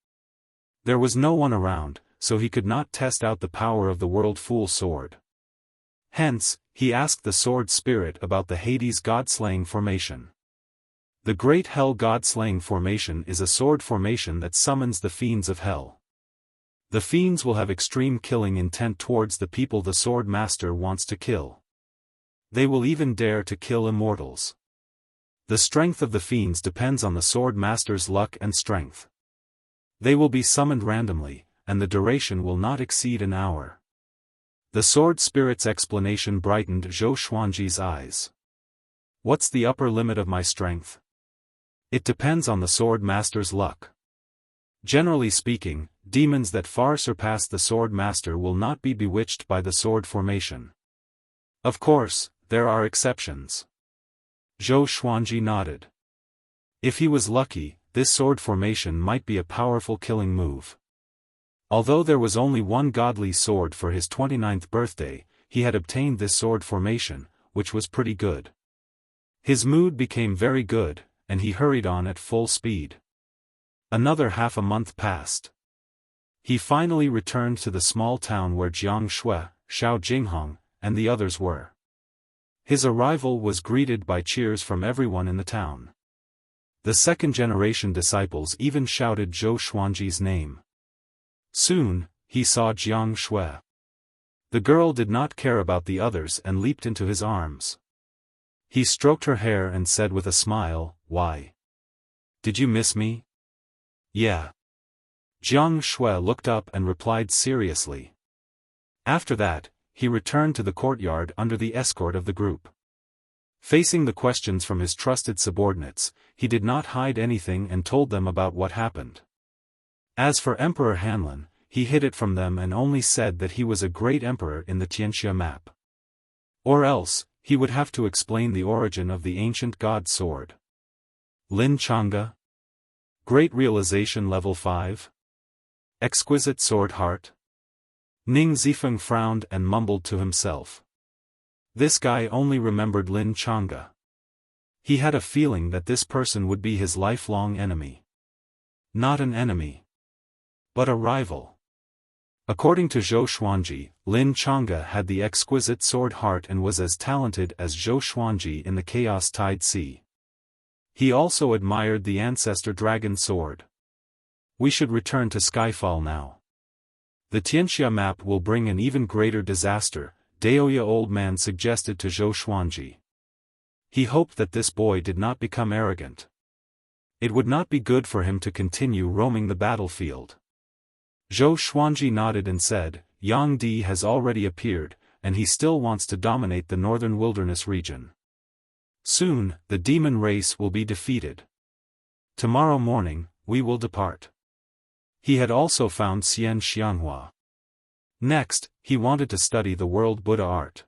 There was no one around, so he could not test out the power of the World Fool Sword. Hence, he asked the sword spirit about the Hades God-slaying formation. The Great Hell God-slaying formation is a sword formation that summons the fiends of hell. The fiends will have extreme killing intent towards the people the sword master wants to kill. They will even dare to kill immortals. The strength of the fiends depends on the sword master's luck and strength. They will be summoned randomly, and the duration will not exceed an hour. The sword spirit's explanation brightened Zhou Xuanji's eyes. What's the upper limit of my strength? It depends on the sword master's luck. Generally speaking, demons that far surpass the sword master will not be bewitched by the sword formation. Of course, there are exceptions. Zhou Xuanji nodded. If he was lucky, this sword formation might be a powerful killing move. Although there was only one godly sword for his 29th birthday, he had obtained this sword formation, which was pretty good. His mood became very good, and he hurried on at full speed. Another half a month passed. He finally returned to the small town where Jiang Shui, Xiao Jinghong, and the others were. His arrival was greeted by cheers from everyone in the town. The second-generation disciples even shouted Zhou Xuanji's name. Soon, he saw Jiang Shui. The girl did not care about the others and leaped into his arms. He stroked her hair and said with a smile, "Why? Did you miss me?" "Yeah." Jiang Shui looked up and replied seriously. After that, he returned to the courtyard under the escort of the group. Facing the questions from his trusted subordinates, he did not hide anything and told them about what happened. As for Emperor Hanlin, he hid it from them and only said that he was a great emperor in the Tianxia map. Or else, he would have to explain the origin of the ancient god sword. Lin Chang'e? Great Realization Level 5? Exquisite Sword Heart? Ning Zifeng frowned and mumbled to himself. This guy only remembered Lin Chang'e. He had a feeling that this person would be his lifelong enemy. Not an enemy, but a rival. According to Zhou Xuanji, Lin Chang'e had the exquisite sword heart and was as talented as Zhou Xuanji in the Chaos Tide Sea. He also admired the ancestor dragon sword. We should return to Skyfall now. The Tianxia map will bring an even greater disaster, Daoya old man suggested to Zhou Xuanji. He hoped that this boy did not become arrogant. It would not be good for him to continue roaming the battlefield. Zhou Xuanji nodded and said, Yang Di has already appeared, and he still wants to dominate the northern wilderness region. Soon, the demon race will be defeated. Tomorrow morning, we will depart. He had also found Xian Xianghua. Next, he wanted to study the world Buddha art.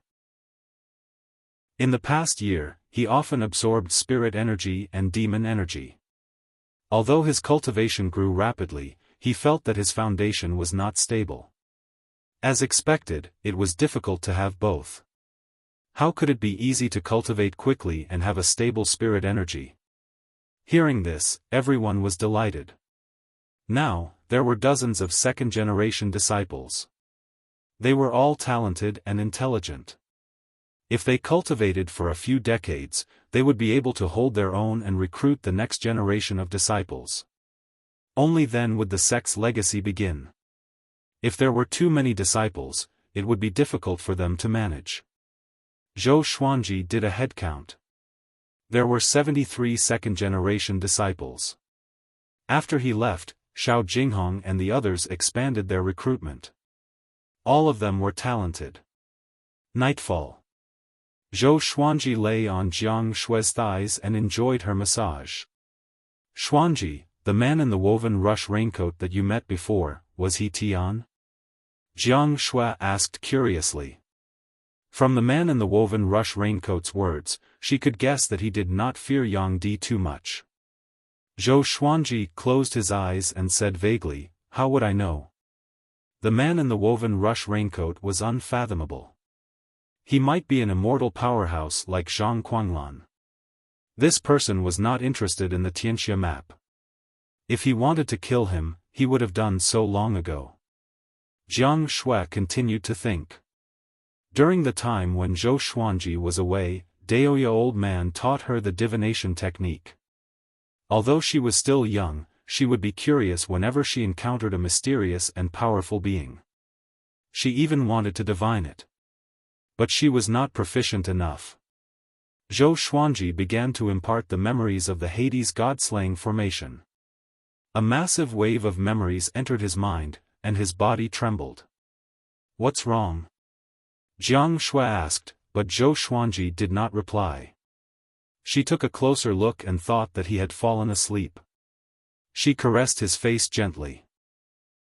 In the past year, he often absorbed spirit energy and demon energy. Although his cultivation grew rapidly, he felt that his foundation was not stable. As expected, it was difficult to have both. How could it be easy to cultivate quickly and have a stable spirit energy? Hearing this, everyone was delighted. Now, there were dozens of second-generation disciples. They were all talented and intelligent. If they cultivated for a few decades, they would be able to hold their own and recruit the next generation of disciples. Only then would the sect's legacy begin. If there were too many disciples, it would be difficult for them to manage. Zhou Xuanji did a head count. There were 73 second-generation disciples. After he left, Xiao Jinghong and the others expanded their recruitment. All of them were talented. Nightfall. Zhou Xuanji lay on Jiang Shui's thighs and enjoyed her massage. Xuanji, the man in the woven rush raincoat that you met before, was he Tian? Jiang Shui asked curiously. From the man in the woven rush raincoat's words, she could guess that he did not fear Yang Di too much. Zhou Xuanji closed his eyes and said vaguely, how would I know? The man in the woven rush raincoat was unfathomable. He might be an immortal powerhouse like Zhang Quanglan. This person was not interested in the Tianxia map. If he wanted to kill him, he would have done so long ago. Jiang Shui continued to think. During the time when Zhou Xuanji was away, Daoya old man taught her the divination technique. Although she was still young, she would be curious whenever she encountered a mysterious and powerful being. She even wanted to divine it. But she was not proficient enough. Zhou Xuanji began to impart the memories of the Hades god-slaying formation. A massive wave of memories entered his mind, and his body trembled. What's wrong? Jiang Shui asked, but Zhou Xuanji did not reply. She took a closer look and thought that he had fallen asleep. She caressed his face gently.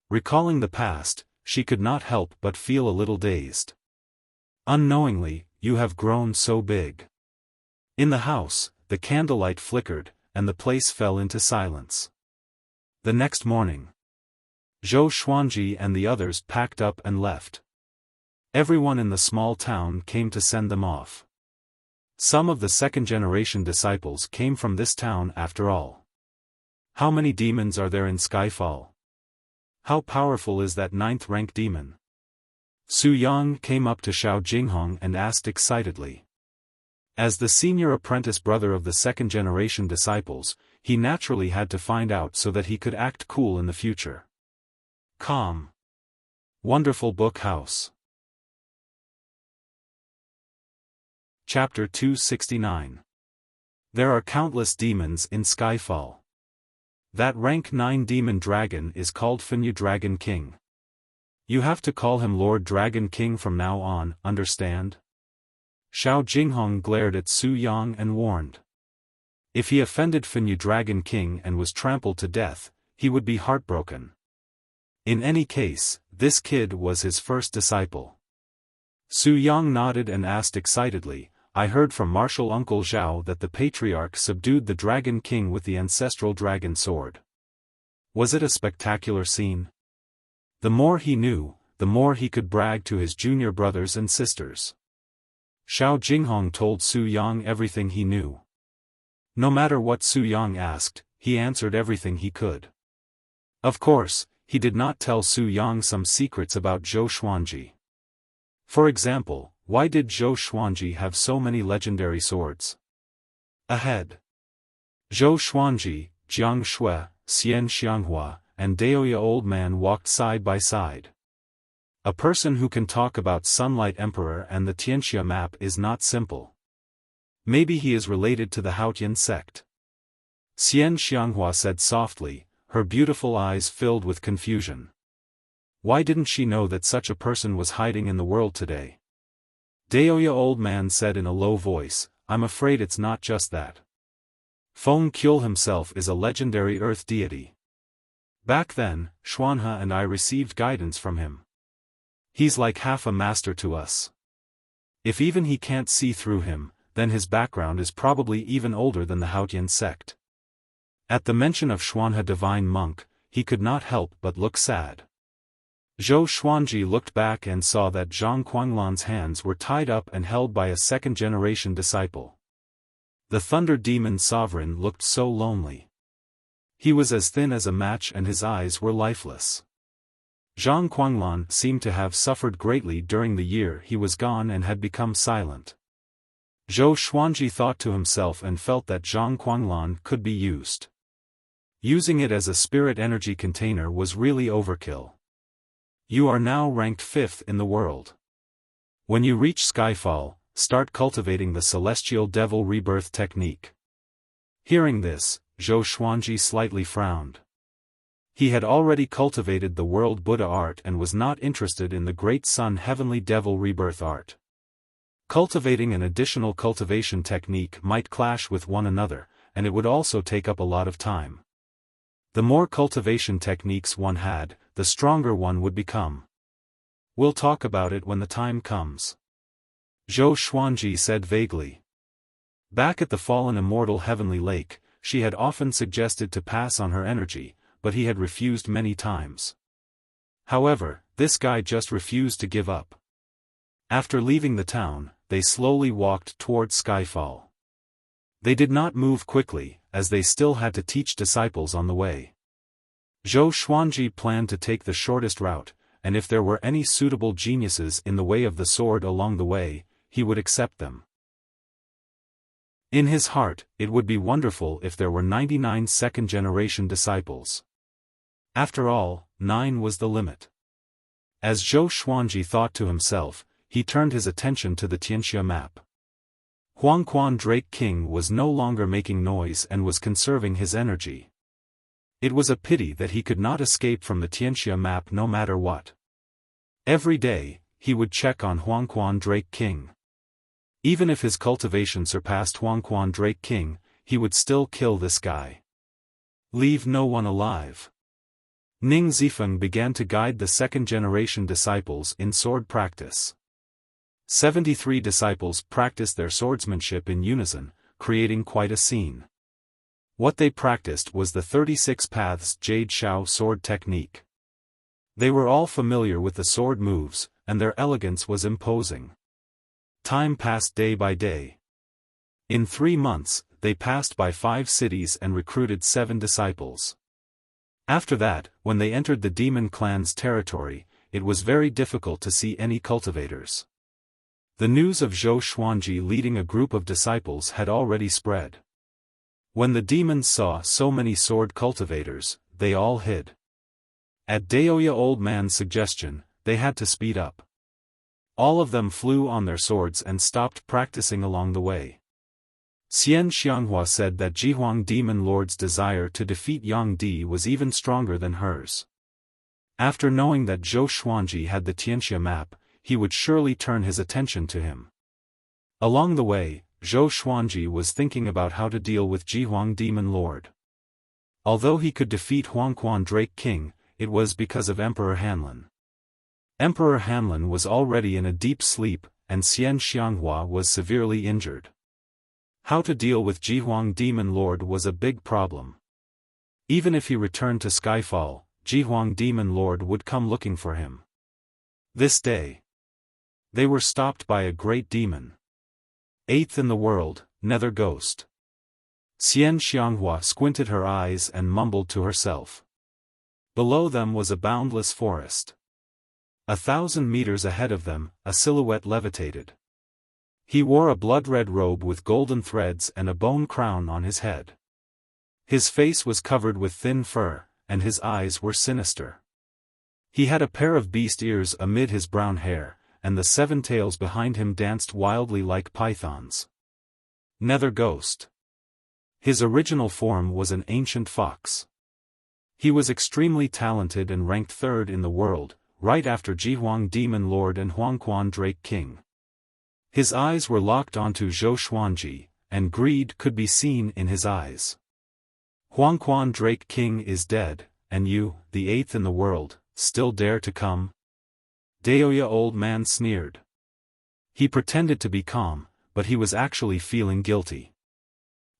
Recalling the past, she could not help but feel a little dazed. Unknowingly, you have grown so big. In the house, the candlelight flickered, and the place fell into silence. The next morning, Zhou Xuanji and the others packed up and left. Everyone in the small town came to send them off. Some of the second-generation disciples came from this town after all. How many demons are there in Skyfall? How powerful is that 9th-rank demon? Su Yang came up to Xiao Jinghong and asked excitedly. As the senior apprentice brother of the second-generation disciples, he naturally had to find out so that he could act cool in the future. Calm. Wonderful book house. Chapter 269. There are countless demons in Skyfall. That rank 9 demon dragon is called Fenyu Dragon King. You have to call him Lord Dragon King from now on, understand? Xiao Jinghong glared at Su Yang and warned. If he offended Fenyu Dragon King and was trampled to death, he would be heartbroken. In any case, this kid was his first disciple. Su Yang nodded and asked excitedly, I heard from Martial Uncle Zhao that the Patriarch subdued the Dragon King with the ancestral dragon sword. Was it a spectacular scene? The more he knew, the more he could brag to his junior brothers and sisters. Xiao Jinghong told Su Yang everything he knew. No matter what Su Yang asked, he answered everything he could. Of course, he did not tell Su Yang some secrets about Zhou Xuanji. For example, why did Zhou Xuanji have so many legendary swords? Ahead. Zhou Xuanji, Jiang Shui, Xian Xianghua, and Daoya Old Man walked side by side. A person who can talk about Sunlight Emperor and the Tianxia map is not simple. Maybe he is related to the Haotian sect. Xian Xianghua said softly, her beautiful eyes filled with confusion. Why didn't she know that such a person was hiding in the world today? Daoya Old Man said in a low voice, I'm afraid it's not just that. Feng Kyul himself is a legendary earth deity. Back then, Xuanhe and I received guidance from him. He's like half a master to us. If even he can't see through him, then his background is probably even older than the Haotian sect. At the mention of Xuanhe divine monk, he could not help but look sad. Zhou Xuanji looked back and saw that Zhang Quanglan's hands were tied up and held by a second-generation disciple. The Thunder Demon Sovereign looked so lonely. He was as thin as a match and his eyes were lifeless. Zhang Quanglan seemed to have suffered greatly during the year he was gone and had become silent. Zhou Xuanji thought to himself and felt that Zhang Quanglan could be used. Using it as a spirit energy container was really overkill. You are now ranked 5th in the world. When you reach Skyfall, start cultivating the Celestial Devil Rebirth technique. Hearing this, Zhou Xuanji slightly frowned. He had already cultivated the World Buddha art and was not interested in the Great Sun Heavenly Devil Rebirth art. Cultivating an additional cultivation technique might clash with one another, and it would also take up a lot of time. The more cultivation techniques one had, the stronger one would become. We'll talk about it when the time comes. Zhou Xuanji said vaguely. Back at the fallen immortal heavenly lake, she had often suggested to pass on her energy, but he had refused many times. However, this guy just refused to give up. After leaving the town, they slowly walked toward Skyfall. They did not move quickly, as they still had to teach disciples on the way. Zhou Xuanji planned to take the shortest route, and if there were any suitable geniuses in the way of the sword along the way, he would accept them. In his heart, it would be wonderful if there were 99 second-generation disciples. After all, 9 was the limit. As Zhou Xuanji thought to himself, he turned his attention to the Tianxia map. Huangquan Drake King was no longer making noise and was conserving his energy. It was a pity that he could not escape from the Tianxia map no matter what. Every day, he would check on Huangquan Drake King. Even if his cultivation surpassed Huangquan Drake King, he would still kill this guy. Leave no one alive. Ning Zifeng began to guide the second-generation disciples in sword practice. 73 disciples practiced their swordsmanship in unison, creating quite a scene. What they practiced was the 36 Paths Jade Shao sword technique. They were all familiar with the sword moves, and their elegance was imposing. Time passed day by day. In 3 months, they passed by 5 cities and recruited 7 disciples. After that, when they entered the demon clan's territory, it was very difficult to see any cultivators. The news of Zhou Xuanji leading a group of disciples had already spread. When the demons saw so many sword cultivators, they all hid. At Daoya Old Man's suggestion, they had to speed up. All of them flew on their swords and stopped practicing along the way. Xian Xianghua said that Jihuang Demon Lord's desire to defeat Yang Di was even stronger than hers. After knowing that Zhou Xuanji had the Tianxia map, he would surely turn his attention to him. Along the way, Zhou Xuanji was thinking about how to deal with Jihuang Demon Lord. Although he could defeat Huangquan Drake King, it was because of Emperor Hanlin. Emperor Hanlin was already in a deep sleep, and Xian Xianghua was severely injured. How to deal with Jihuang Demon Lord was a big problem. Even if he returned to Skyfall, Jihuang Demon Lord would come looking for him. This day, they were stopped by a great demon. Eighth in the world, Nether Ghost. Xian Xianghua squinted her eyes and mumbled to herself. Below them was a boundless forest. 1,000 meters ahead of them, a silhouette levitated. He wore a blood-red robe with golden threads and a bone crown on his head. His face was covered with thin fur, and his eyes were sinister. He had a pair of beast ears amid his brown hair, and the 7 tails behind him danced wildly like pythons. Nether Ghost. His original form was an ancient fox. He was extremely talented and ranked 3rd in the world, right after Jihuang Demon Lord and Huangquan Drake King. His eyes were locked onto Zhou Xuanji, and greed could be seen in his eyes. Huangquan Drake King is dead, and you, the 8th in the world, still dare to come? Daoya Old Man sneered. He pretended to be calm, but he was actually feeling guilty.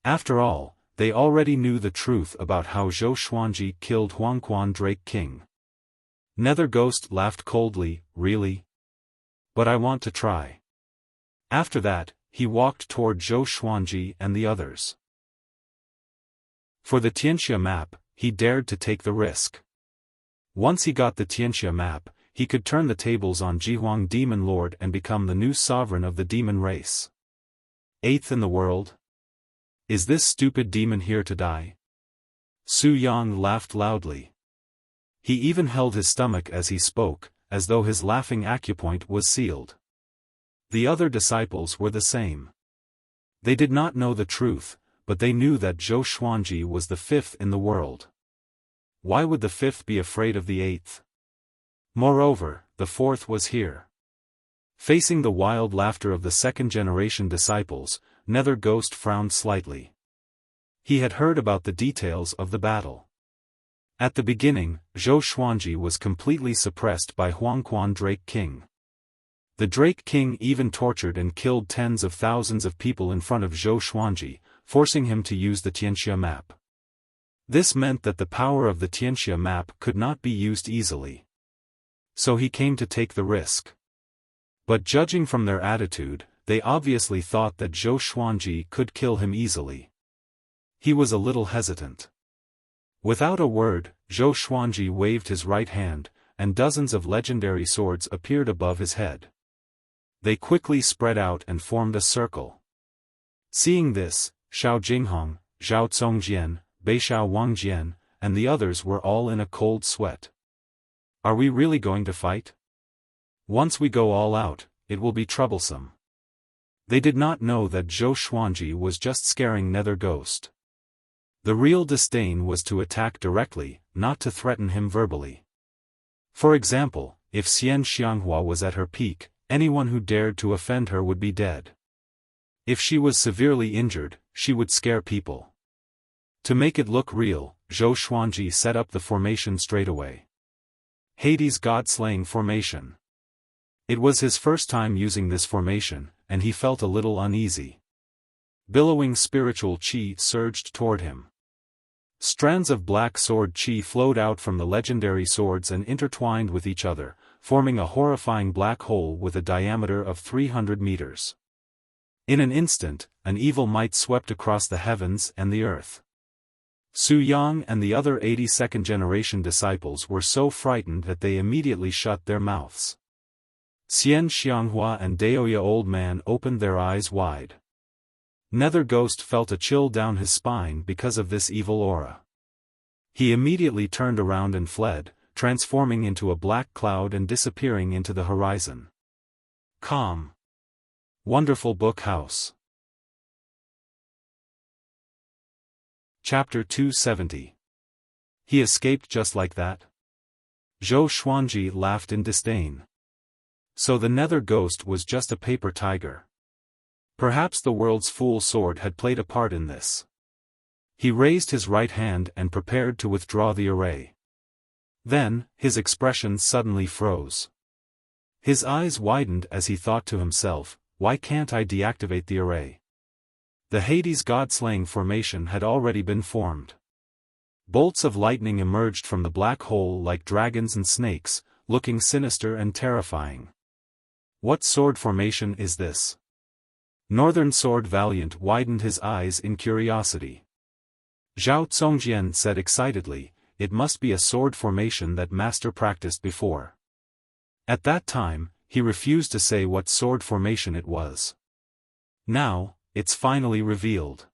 After all, they already knew the truth about how Zhou Xuanji killed Huangquan Drake King. Nether Ghost laughed coldly, really? But I want to try. After that, he walked toward Zhou Xuanji and the others. For the Tianxia map, he dared to take the risk. Once he got the Tianxia map, he could turn the tables on Jihuang Demon Lord and become the new sovereign of the demon race. 8th in the world? Is this stupid demon here to die? Su Yang laughed loudly. He even held his stomach as he spoke, as though his laughing acupoint was sealed. The other disciples were the same. They did not know the truth, but they knew that Zhou Xuanji was the 5th in the world. Why would the 5th be afraid of the 8th? Moreover, the 4th was here. Facing the wild laughter of the 2nd-generation disciples, Nether Ghost frowned slightly. He had heard about the details of the battle. At the beginning, Zhou Xuanji was completely suppressed by Huangquan Drake King. The Drake King even tortured and killed tens of thousands of people in front of Zhou Xuanji, forcing him to use the Tianxia map. This meant that the power of the Tianxia map could not be used easily. So he came to take the risk. But judging from their attitude, they obviously thought that Zhou Xuanji could kill him easily. He was a little hesitant. Without a word, Zhou Xuanji waved his right hand, and dozens of legendary swords appeared above his head. They quickly spread out and formed a circle. Seeing this, Xiao Jinghong, Zhao Congjian, Beixiao Wangjian, and the others were all in a cold sweat. Are we really going to fight? Once we go all out, it will be troublesome. They did not know that Zhou Xuanji was just scaring Nether Ghost. The real disdain was to attack directly, not to threaten him verbally. For example, if Xian Xianghua was at her peak, anyone who dared to offend her would be dead. If she was severely injured, she would scare people. To make it look real, Zhou Xuanji set up the formation straight away. Hades God-slaying formation. It was his first time using this formation, and he felt a little uneasy. Billowing spiritual chi surged toward him. Strands of black sword chi flowed out from the legendary swords and intertwined with each other, forming a horrifying black hole with a diameter of 300 meters. In an instant, an evil might swept across the heavens and the earth. Su Yang and the other 82nd-generation disciples were so frightened that they immediately shut their mouths. Xian Xianghua and Daoya Old Man opened their eyes wide. Nether Ghost felt a chill down his spine because of this evil aura. He immediately turned around and fled, transforming into a black cloud and disappearing into the horizon. Calm. Wonderful Book House. Chapter 270. He escaped just like that? Zhou Xuanji laughed in disdain. So the nether ghost was just a paper tiger. Perhaps the world's fool sword had played a part in this. He raised his right hand and prepared to withdraw the array. Then, his expression suddenly froze. His eyes widened as he thought to himself, why can't I deactivate the array? The Hades god-slaying formation had already been formed. Bolts of lightning emerged from the black hole like dragons and snakes, looking sinister and terrifying. What sword formation is this? Northern Sword Valiant widened his eyes in curiosity. Zhao Zongjian said excitedly, it must be a sword formation that Master practiced before. At that time, he refused to say what sword formation it was. Now, it's finally revealed.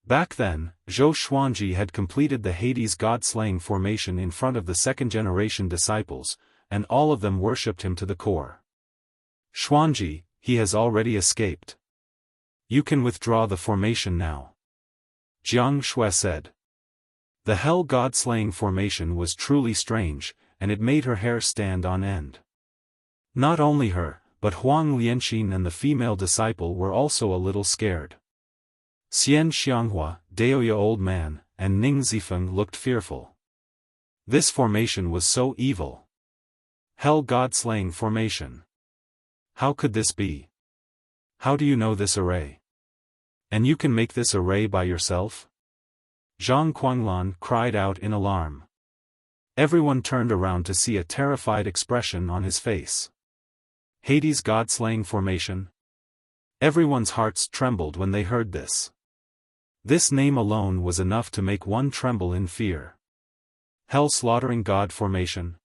Back then, Zhou Xuanji had completed the Hades god-slaying formation in front of the second-generation disciples, and all of them worshipped him to the core. Xuanji, he has already escaped. You can withdraw the formation now. Jiang Shui said. The hell god-slaying formation was truly strange, and it made her hair stand on end. Not only her, but Huang Lianxin and the female disciple were also a little scared. Xian Xianghua, Daoya old man, and Ning Zifeng looked fearful. This formation was so evil. Hell god-slaying formation. How could this be? How do you know this array? And you can make this array by yourself? Zhang Guanglan cried out in alarm. Everyone turned around to see a terrified expression on his face. Hades god-slaying formation? Everyone's hearts trembled when they heard this. This name alone was enough to make one tremble in fear. Hell slaughtering god formation?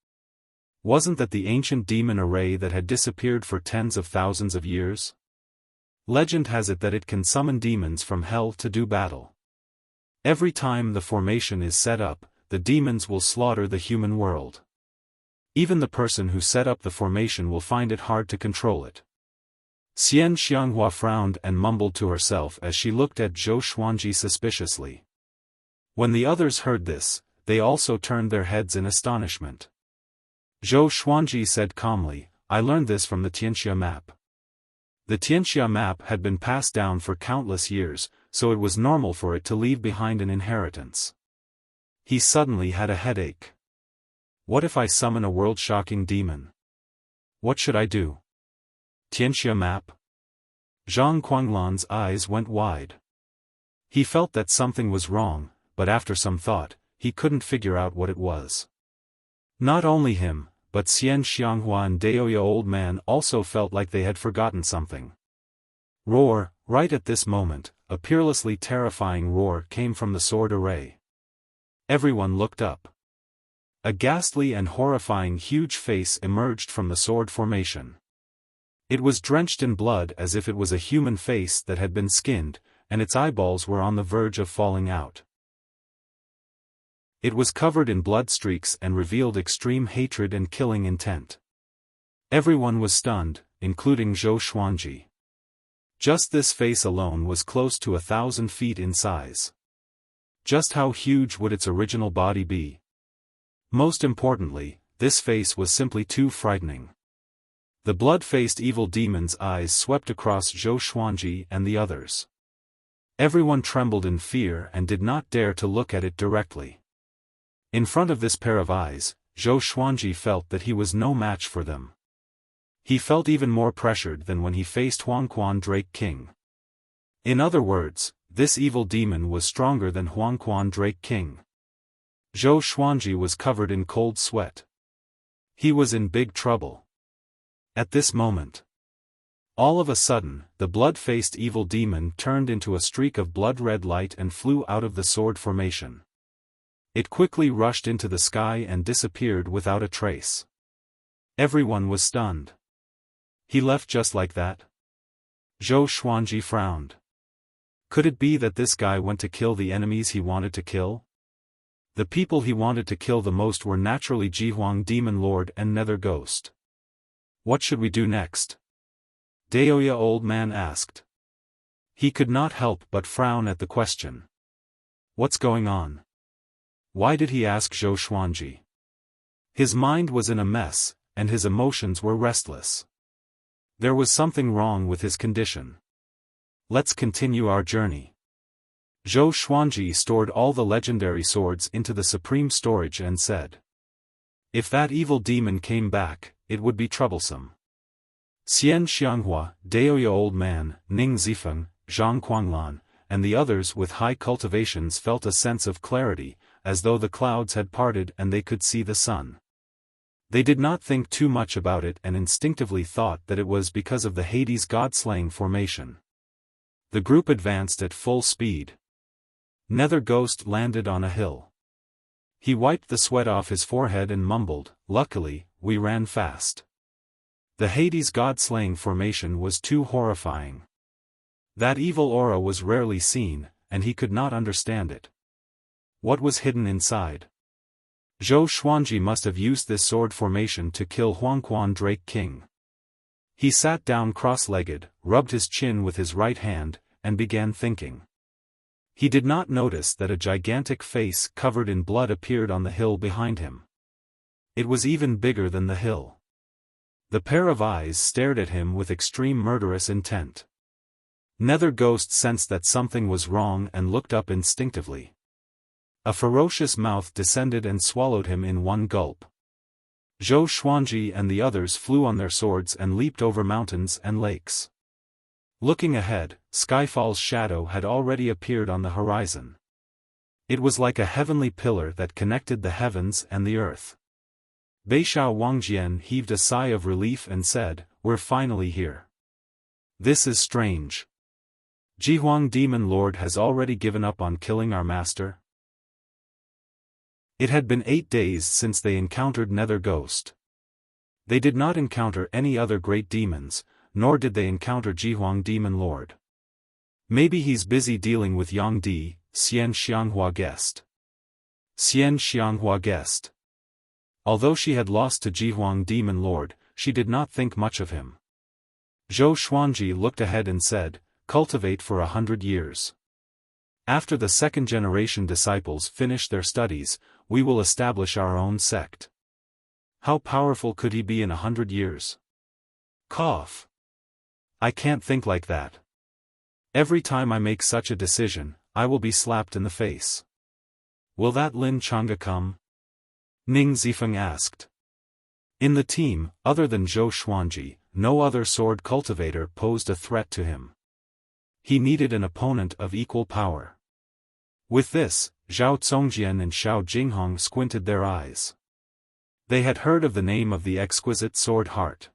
Wasn't that the ancient demon array that had disappeared for tens of thousands of years? Legend has it that it can summon demons from hell to do battle. Every time the formation is set up, the demons will slaughter the human world. Even the person who set up the formation will find it hard to control it. Xian Xianghua frowned and mumbled to herself as she looked at Zhou Xuanji suspiciously. When the others heard this, they also turned their heads in astonishment. Zhou Xuanji said calmly, I learned this from the Tianxia map. The Tianxia map had been passed down for countless years, so it was normal for it to leave behind an inheritance. He suddenly had a headache. What if I summon a world-shocking demon? What should I do? Tianxia map? Zhang Guanglan's eyes went wide. He felt that something was wrong, but after some thought, he couldn't figure out what it was. Not only him, but Xian Xianghua and Daoya old man also felt like they had forgotten something. Roar, right at this moment, a peerlessly terrifying roar came from the sword array. Everyone looked up. A ghastly and horrifying huge face emerged from the sword formation. It was drenched in blood as if it was a human face that had been skinned, and its eyeballs were on the verge of falling out. It was covered in blood streaks and revealed extreme hatred and killing intent. Everyone was stunned, including Zhou Xuanji. Just this face alone was close to 1,000 feet in size. Just how huge would its original body be? Most importantly, this face was simply too frightening. The blood-faced evil demon's eyes swept across Zhou Xuanji and the others. Everyone trembled in fear and did not dare to look at it directly. In front of this pair of eyes, Zhou Xuanji felt that he was no match for them. He felt even more pressured than when he faced Huangquan Drake King. In other words, this evil demon was stronger than Huangquan Drake King. Zhou Xuanji was covered in cold sweat. He was in big trouble. At this moment, all of a sudden, the blood-faced evil demon turned into a streak of blood-red light and flew out of the sword formation. It quickly rushed into the sky and disappeared without a trace. Everyone was stunned. He left just like that? Zhou Xuanji frowned. Could it be that this guy went to kill the enemies he wanted to kill? The people he wanted to kill the most were naturally Jihuang Demon Lord and Nether Ghost. What should we do next? Daoya old man asked. He could not help but frown at the question. What's going on? Why did he ask Zhou Xuanji? His mind was in a mess, and his emotions were restless. There was something wrong with his condition. Let's continue our journey. Zhou Xuanji stored all the legendary swords into the supreme storage and said. If that evil demon came back, it would be troublesome. Xian Xianghua, Daoya old man, Ning Zifeng, Zhang Kuanglan, and the others with high cultivations felt a sense of clarity, as though the clouds had parted and they could see the sun. They did not think too much about it and instinctively thought that it was because of the Hades god-slaying formation. The group advanced at full speed. Nether Ghost landed on a hill. He wiped the sweat off his forehead and mumbled, "Luckily, we ran fast." The Hades god-slaying formation was too horrifying. That evil aura was rarely seen, and he could not understand it. What was hidden inside? Zhou Xuanji must have used this sword formation to kill Huangquan Drake King. He sat down cross-legged, rubbed his chin with his right hand, and began thinking. He did not notice that a gigantic face covered in blood appeared on the hill behind him. It was even bigger than the hill. The pair of eyes stared at him with extreme murderous intent. Nether Ghost sensed that something was wrong and looked up instinctively. A ferocious mouth descended and swallowed him in one gulp. Zhou Xuanji and the others flew on their swords and leaped over mountains and lakes. Looking ahead, Skyfall's shadow had already appeared on the horizon. It was like a heavenly pillar that connected the heavens and the earth. Beishao Wangjian heaved a sigh of relief and said, "We're finally here. This is strange. Jihuang Demon Lord has already given up on killing our master?" It had been 8 days since they encountered Nether Ghost. They did not encounter any other great demons, nor did they encounter Jihuang Demon Lord. Maybe he's busy dealing with Yang Di, Xian Xianghua guessed. Xian Xianghua guessed. Although she had lost to Jihuang Demon Lord, she did not think much of him. Zhou Xuanji looked ahead and said, "Cultivate for 100 years. After the second-generation disciples finish their studies, we will establish our own sect." How powerful could he be in 100 years? Cough. I can't think like that. Every time I make such a decision, I will be slapped in the face. Will that Lin Chang'e come? Ning Zifeng asked. In the team, other than Zhou Xuanji, no other sword cultivator posed a threat to him. He needed an opponent of equal power. With this, Zhao Congjian and Xiao Jinghong squinted their eyes. They had heard of the name of the exquisite sword heart.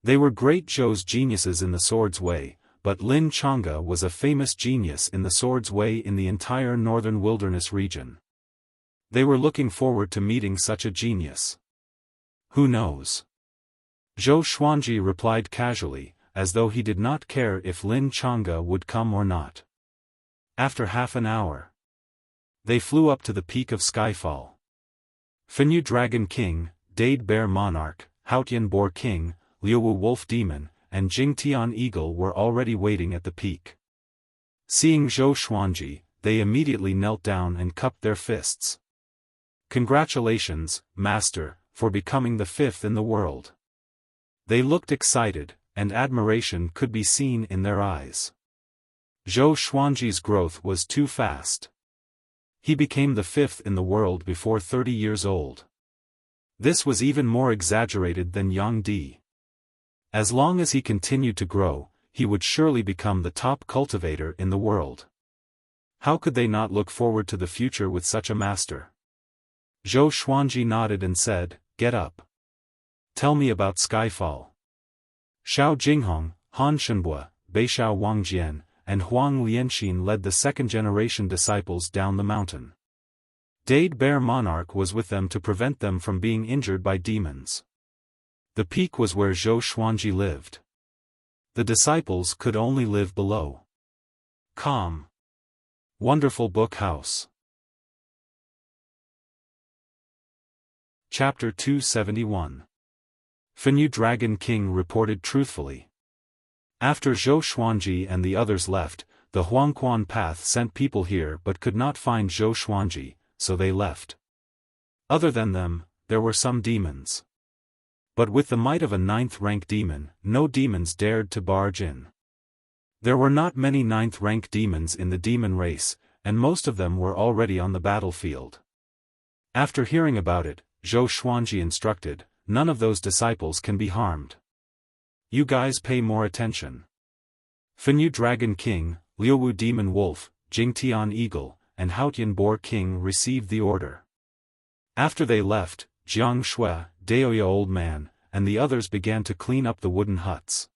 They were great Zhou's geniuses in the sword's way, but Lin Chang'e was a famous genius in the sword's way in the entire northern wilderness region. They were looking forward to meeting such a genius. Who knows? Zhou Xuanji replied casually, as though he did not care if Lin Chang'e would come or not. After half an hour, they flew up to the peak of Skyfall. Fenyu Dragon King, Dade Bear Monarch, Haotian Boar King, Liuwu Wolf Demon, and Jingtian Eagle were already waiting at the peak. Seeing Zhou Xuanji, they immediately knelt down and cupped their fists. "Congratulations, Master, for becoming the 5th in the world." They looked excited, and admiration could be seen in their eyes. Zhou Xuanji's growth was too fast. He became the 5th in the world before 30 years old. This was even more exaggerated than Yang Di. As long as he continued to grow, he would surely become the top cultivator in the world. How could they not look forward to the future with such a master? Zhou Xuanji nodded and said, "Get up. Tell me about Skyfall." Xiao Jinghong, Han Shenbua, Beishao Wangjian, and Huang Lianxin led the second-generation disciples down the mountain. Dade Bear Monarch was with them to prevent them from being injured by demons. The peak was where Zhou Xuanji lived. The disciples could only live below. Calm. Wonderful Book House. Chapter 271. Fenyu Dragon King reported truthfully. After Zhou Xuanji and the others left, the Huangquan path sent people here but could not find Zhou Xuanji, so they left. Other than them, there were some demons. But with the might of a 9th-rank demon, no demons dared to barge in. There were not many 9th-rank demons in the demon race, and most of them were already on the battlefield. After hearing about it, Zhou Xuanji instructed, "None of those disciples can be harmed. You guys pay more attention." Fenyu Dragon King, Liuwu Demon Wolf, Jingtian Eagle, and Haotian Boar King received the order. After they left, Jiang Shui, Daoya Old Man, and the others began to clean up the wooden huts.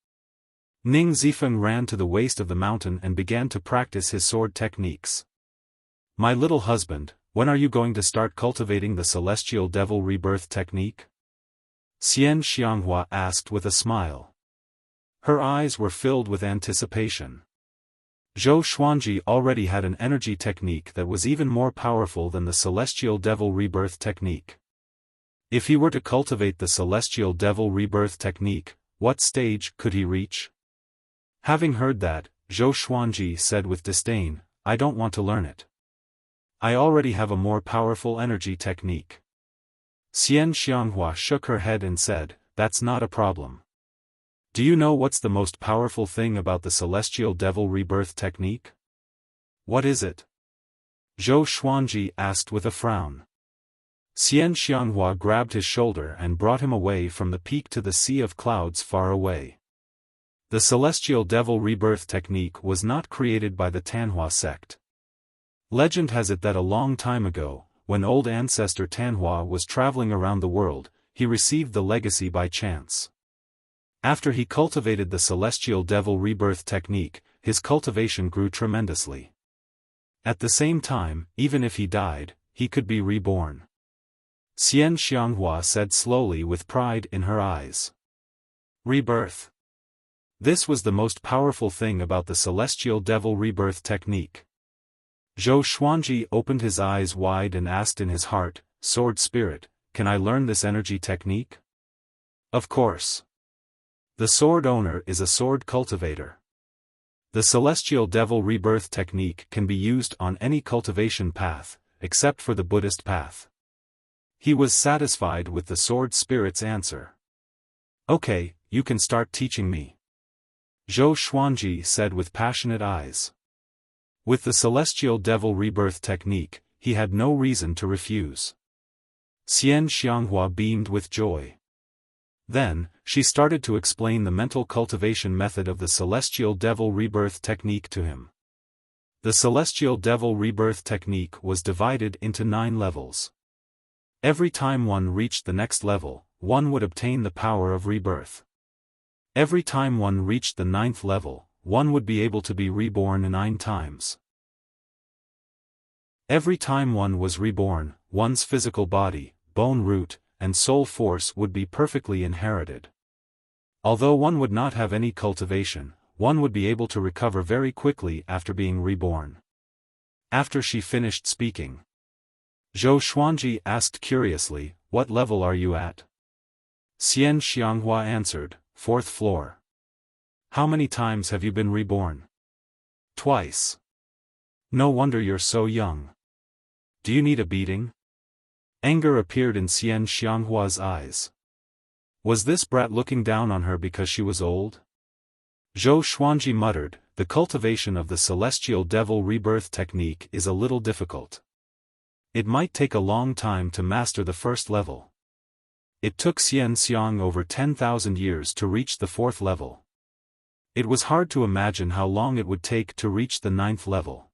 Ning Zifeng ran to the waist of the mountain and began to practice his sword techniques. "My little husband, when are you going to start cultivating the celestial devil rebirth technique?" Xian Xianghua asked with a smile. Her eyes were filled with anticipation. Zhou Xuanji already had an energy technique that was even more powerful than the celestial devil rebirth technique. If he were to cultivate the celestial devil rebirth technique, what stage could he reach? Having heard that, Zhou Xuanji said with disdain, "I don't want to learn it. I already have a more powerful energy technique." Xian Xianghua shook her head and said, "That's not a problem. Do you know what's the most powerful thing about the celestial devil rebirth technique?" "What is it?" Zhou Xuanji asked with a frown. Xian Xianghua grabbed his shoulder and brought him away from the peak to the sea of clouds far away. The celestial devil rebirth technique was not created by the Tanhua sect. Legend has it that a long time ago, when old ancestor Tanhua was traveling around the world, he received the legacy by chance. After he cultivated the celestial devil rebirth technique, his cultivation grew tremendously. At the same time, even if he died, he could be reborn. Xian Xianghua said slowly with pride in her eyes. Rebirth. This was the most powerful thing about the celestial devil rebirth technique. Zhou Xuanji opened his eyes wide and asked in his heart, "Sword Spirit, can I learn this energy technique?" "Of course. The sword owner is a sword cultivator. The celestial devil rebirth technique can be used on any cultivation path, except for the Buddhist path." He was satisfied with the sword spirit's answer. "Okay, you can start teaching me," Zhou Xuanji said with passionate eyes. With the celestial devil rebirth technique, he had no reason to refuse. Xian Xianghua beamed with joy. Then, she started to explain the mental cultivation method of the celestial devil rebirth technique to him. The celestial devil rebirth technique was divided into 9 levels. Every time one reached the next level, one would obtain the power of rebirth. Every time one reached the 9th level, one would be able to be reborn 9 times. Every time one was reborn, one's physical body, bone root, and soul force would be perfectly inherited. Although one would not have any cultivation, one would be able to recover very quickly after being reborn. After she finished speaking, Zhou Xuanji asked curiously, "What level are you at?" Xian Xianghua answered, "4th floor." "How many times have you been reborn?" "Twice." "No wonder you're so young. Do you need a beating?" Anger appeared in Xian Xianghua's eyes. Was this brat looking down on her because she was old? Zhou Xuanji muttered, "The cultivation of the celestial devil rebirth technique is a little difficult. It might take a long time to master the 1st level. It took Xian Xiang over 10,000 years to reach the 4th level. It was hard to imagine how long it would take to reach the 9th level."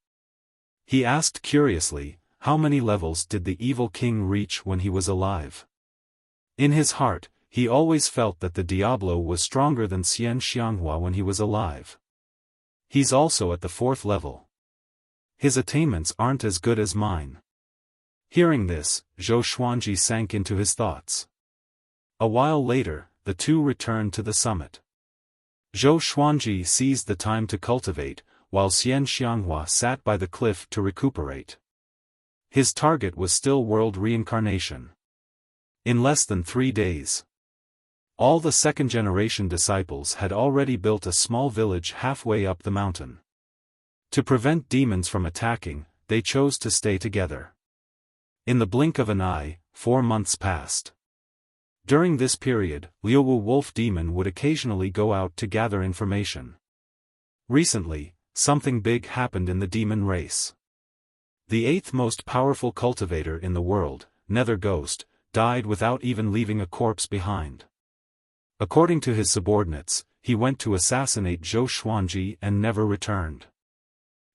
He asked curiously, how many levels did the evil king reach when he was alive? In his heart, he always felt that the Diablo was stronger than Xian Xianghua when he was alive. He's also at the 4th level. His attainments aren't as good as mine. Hearing this, Zhou Xuanji sank into his thoughts. A while later, the two returned to the summit. Zhou Xuanji seized the time to cultivate, while Xian Xianghua sat by the cliff to recuperate. His target was still world reincarnation. In less than 3 days. All the second-generation disciples had already built a small village halfway up the mountain. To prevent demons from attacking, they chose to stay together. In the blink of an eye, 4 months passed. During this period, Liuwu Wolf Demon would occasionally go out to gather information. Recently, something big happened in the demon race. The 8th most powerful cultivator in the world, Nether Ghost, died without even leaving a corpse behind. According to his subordinates, he went to assassinate Zhou Xuanji and never returned.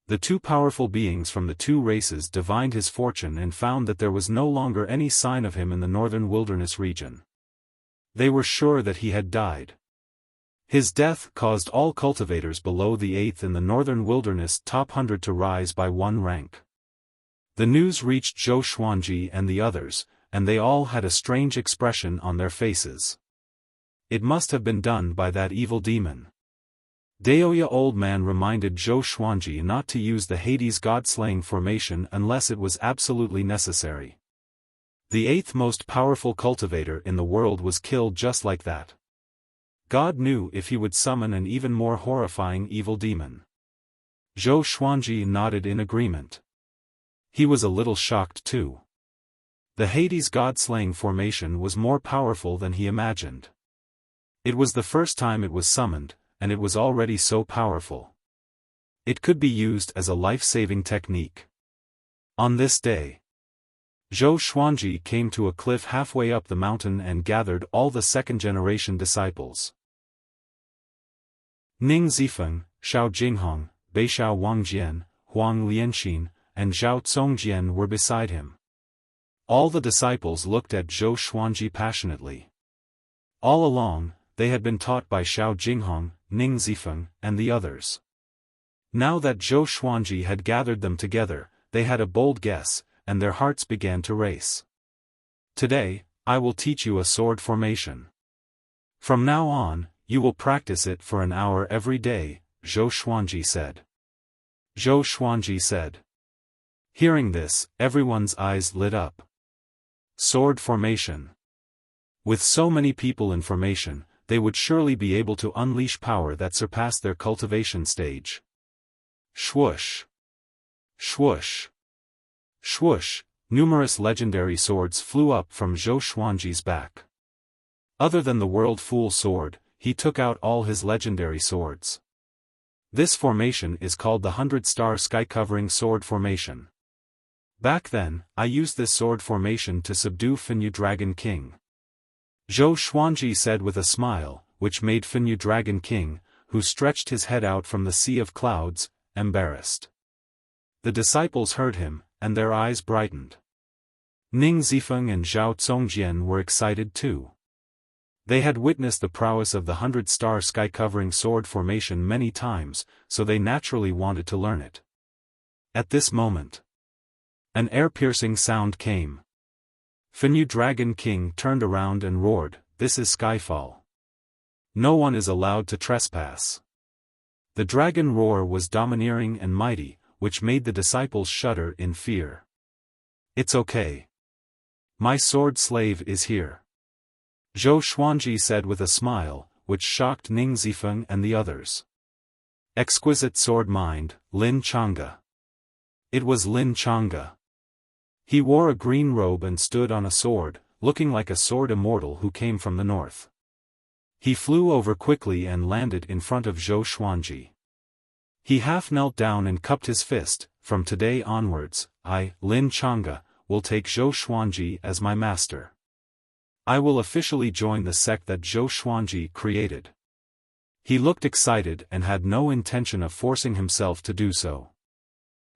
The 2 powerful beings from the 2 races divined his fortune and found that there was no longer any sign of him in the northern wilderness region. They were sure that he had died. His death caused all cultivators below the 8th in the northern wilderness top 100 to rise by 1 rank. The news reached Zhou Xuanji and the others, and they all had a strange expression on their faces. It must have been done by that evil demon. Daoya Old Man reminded Zhou Xuanji not to use the Hades god-slaying formation unless it was absolutely necessary. The 8th most powerful cultivator in the world was killed just like that. God knew if he would summon an even more horrifying evil demon. Zhou Xuanji nodded in agreement. He was a little shocked too. The Hades god-slaying formation was more powerful than he imagined. It was the first time it was summoned, and it was already so powerful. It could be used as a life-saving technique. On this day, Zhou Xuanji came to a cliff halfway up the mountain and gathered all the second-generation disciples. Ning Zifeng, Xiao Jinghong, Beixiao Wangjian, Huang Lianxin, and Zhao Congjian were beside him. All the disciples looked at Zhou Xuanji passionately. All along, they had been taught by Xiao Jinghong, Ning Zifeng, and the others. Now that Zhou Xuanji had gathered them together, they had a bold guess, and their hearts began to race. Today, I will teach you a sword formation. From now on, you will practice it for an hour every day, Zhou Xuanji said. Zhou Xuanji said. Hearing this, everyone's eyes lit up. Sword formation. With so many people in formation, they would surely be able to unleash power that surpassed their cultivation stage. Swoosh! Swoosh! Swoosh! Numerous legendary swords flew up from Zhou Xuanji's back. Other than the World Fool sword, he took out all his legendary swords. This formation is called the 100-star sky-covering sword formation. Back then, I used this sword formation to subdue Finyu Dragon King. Zhou Xuanji said with a smile, which made Finyu Dragon King, who stretched his head out from the sea of clouds, embarrassed. The disciples heard him, and their eyes brightened. Ning Zifeng and Zhao Congjian were excited too. They had witnessed the prowess of the 100-star sky-covering sword formation many times, so they naturally wanted to learn it. At this moment, an ear-piercing sound came. Finyu Dragon King turned around and roared, "This is Skyfall. No one is allowed to trespass." The dragon roar was domineering and mighty, which made the disciples shudder in fear. "It's okay. My sword slave is here," Zhou Xuanji said with a smile, which shocked Ning Zifeng and the others. Exquisite sword mind, Lin Chang'e. It was Lin Chang'e. He wore a green robe and stood on a sword, looking like a sword immortal who came from the north. He flew over quickly and landed in front of Zhou Xuanji. He half knelt down and cupped his fist. "From today onwards, I, Lin Chang'e, will take Zhou Xuanji as my master. I will officially join the sect that Zhou Xuanji created." He looked excited and had no intention of forcing himself to do so.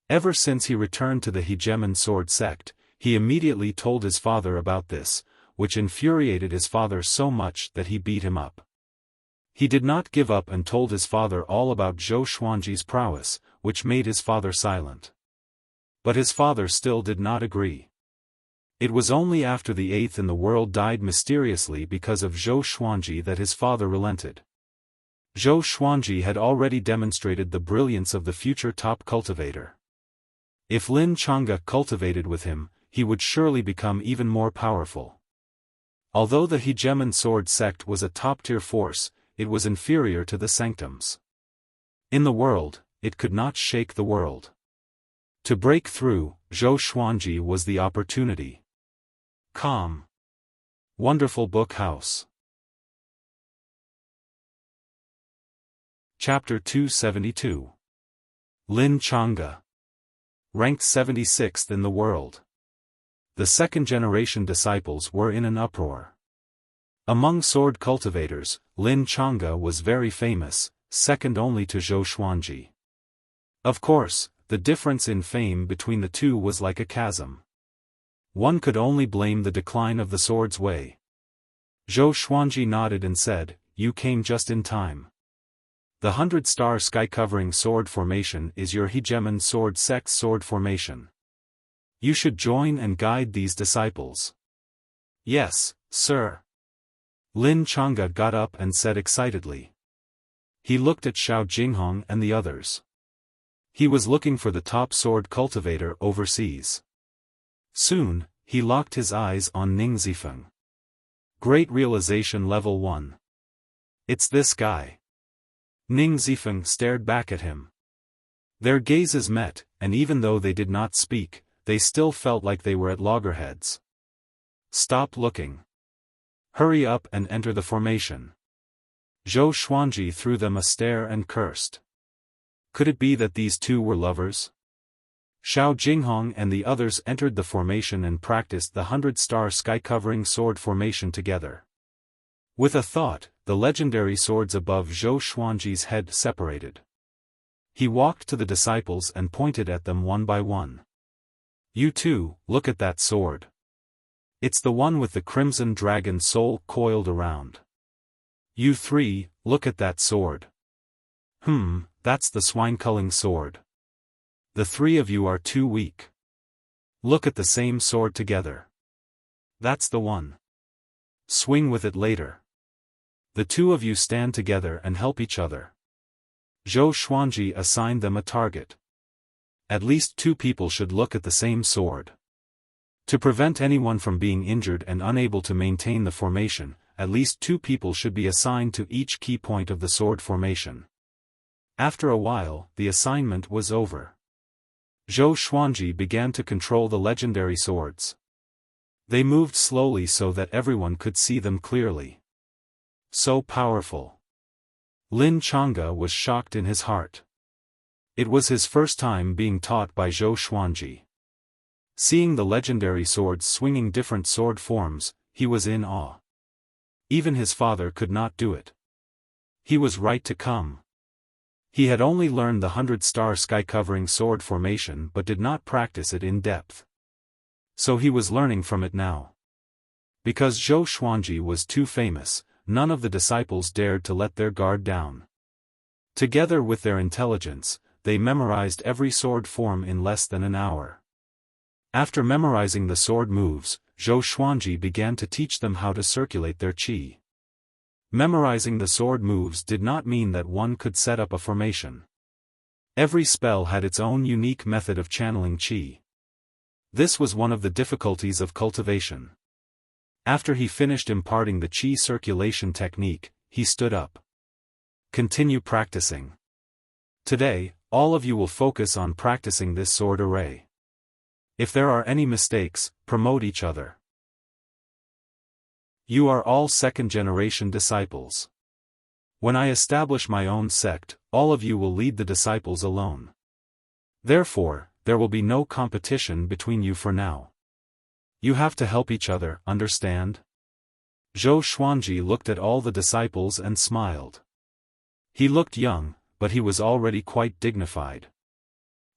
Ever since he returned to the Hegemon sword sect, he immediately told his father about this, which infuriated his father so much that he beat him up. He did not give up and told his father all about Zhou Xuanji's prowess, which made his father silent. But his father still did not agree. It was only after the 8th in the world died mysteriously because of Zhou Xuanji that his father relented. Zhou Xuanji had already demonstrated the brilliance of the future top cultivator. If Lin Chang'e cultivated with him, he would surely become even more powerful. Although the hegemon sword sect was a top-tier force, it was inferior to the sanctums. In the world, it could not shake the world. To break through, Zhou Xuanji was the opportunity. Calm. Wonderful Book House. Chapter 272. Lin Changge. Ranked 76th in the world. The second-generation disciples were in an uproar. Among sword cultivators, Lin Changge was very famous, second only to Zhou Xuanji. Of course, the difference in fame between the two was like a chasm. One could only blame the decline of the sword's way. Zhou Xuanji nodded and said, "You came just in time. The 100-star sky-covering sword formation is your hegemon sword sect's sword formation. You should join and guide these disciples." "Yes, sir." Lin Changge got up and said excitedly. He looked at Xiao Jinghong and the others. He was looking for the top sword cultivator overseas. Soon, he locked his eyes on Ning Zifeng. Great realization level 1. It's this guy. Ning Zifeng stared back at him. Their gazes met, and even though they did not speak, they still felt like they were at loggerheads. "Stop looking. Hurry up and enter the formation." Zhou Xuanji threw them a stare and cursed. Could it be that these two were lovers? Xiao Jinghong and the others entered the formation and practiced the 100-star sky-covering sword formation together. With a thought, the legendary swords above Zhou Xuanji's head separated. He walked to the disciples and pointed at them one by one. "You two, look at that sword. It's the one with the crimson dragon soul coiled around. You three, look at that sword. That's the swine-culling sword. The three of you are too weak. Look at the same sword together. That's the one. Swing with it later. The two of you stand together and help each other." Zhou Xuanji assigned them a target. At least 2 people should look at the same sword. To prevent anyone from being injured and unable to maintain the formation, at least 2 people should be assigned to each key point of the sword formation. After a while, the assignment was over. Zhou Xuanji began to control the legendary swords. They moved slowly so that everyone could see them clearly. So powerful. Lin Changge was shocked in his heart. It was his first time being taught by Zhou Xuanji. Seeing the legendary swords swinging different sword forms, he was in awe. Even his father could not do it. He was right to come. He had only learned the 100-star sky-covering sword formation but did not practice it in depth. So he was learning from it now. Because Zhou Xuanji was too famous, none of the disciples dared to let their guard down. Together with their intelligence, they memorized every sword form in less than an hour. After memorizing the sword moves, Zhou Xuanji began to teach them how to circulate their qi. Memorizing the sword moves did not mean that one could set up a formation. Every spell had its own unique method of channeling qi. This was one of the difficulties of cultivation. After he finished imparting the qi circulation technique, he stood up. "Continue practicing. Today, all of you will focus on practicing this sword array. If there are any mistakes, promote each other. You are all second-generation disciples. When I establish my own sect, all of you will lead the disciples alone. Therefore, there will be no competition between you for now. You have to help each other, understand?" Zhou Xuanji looked at all the disciples and smiled. He looked young, but he was already quite dignified.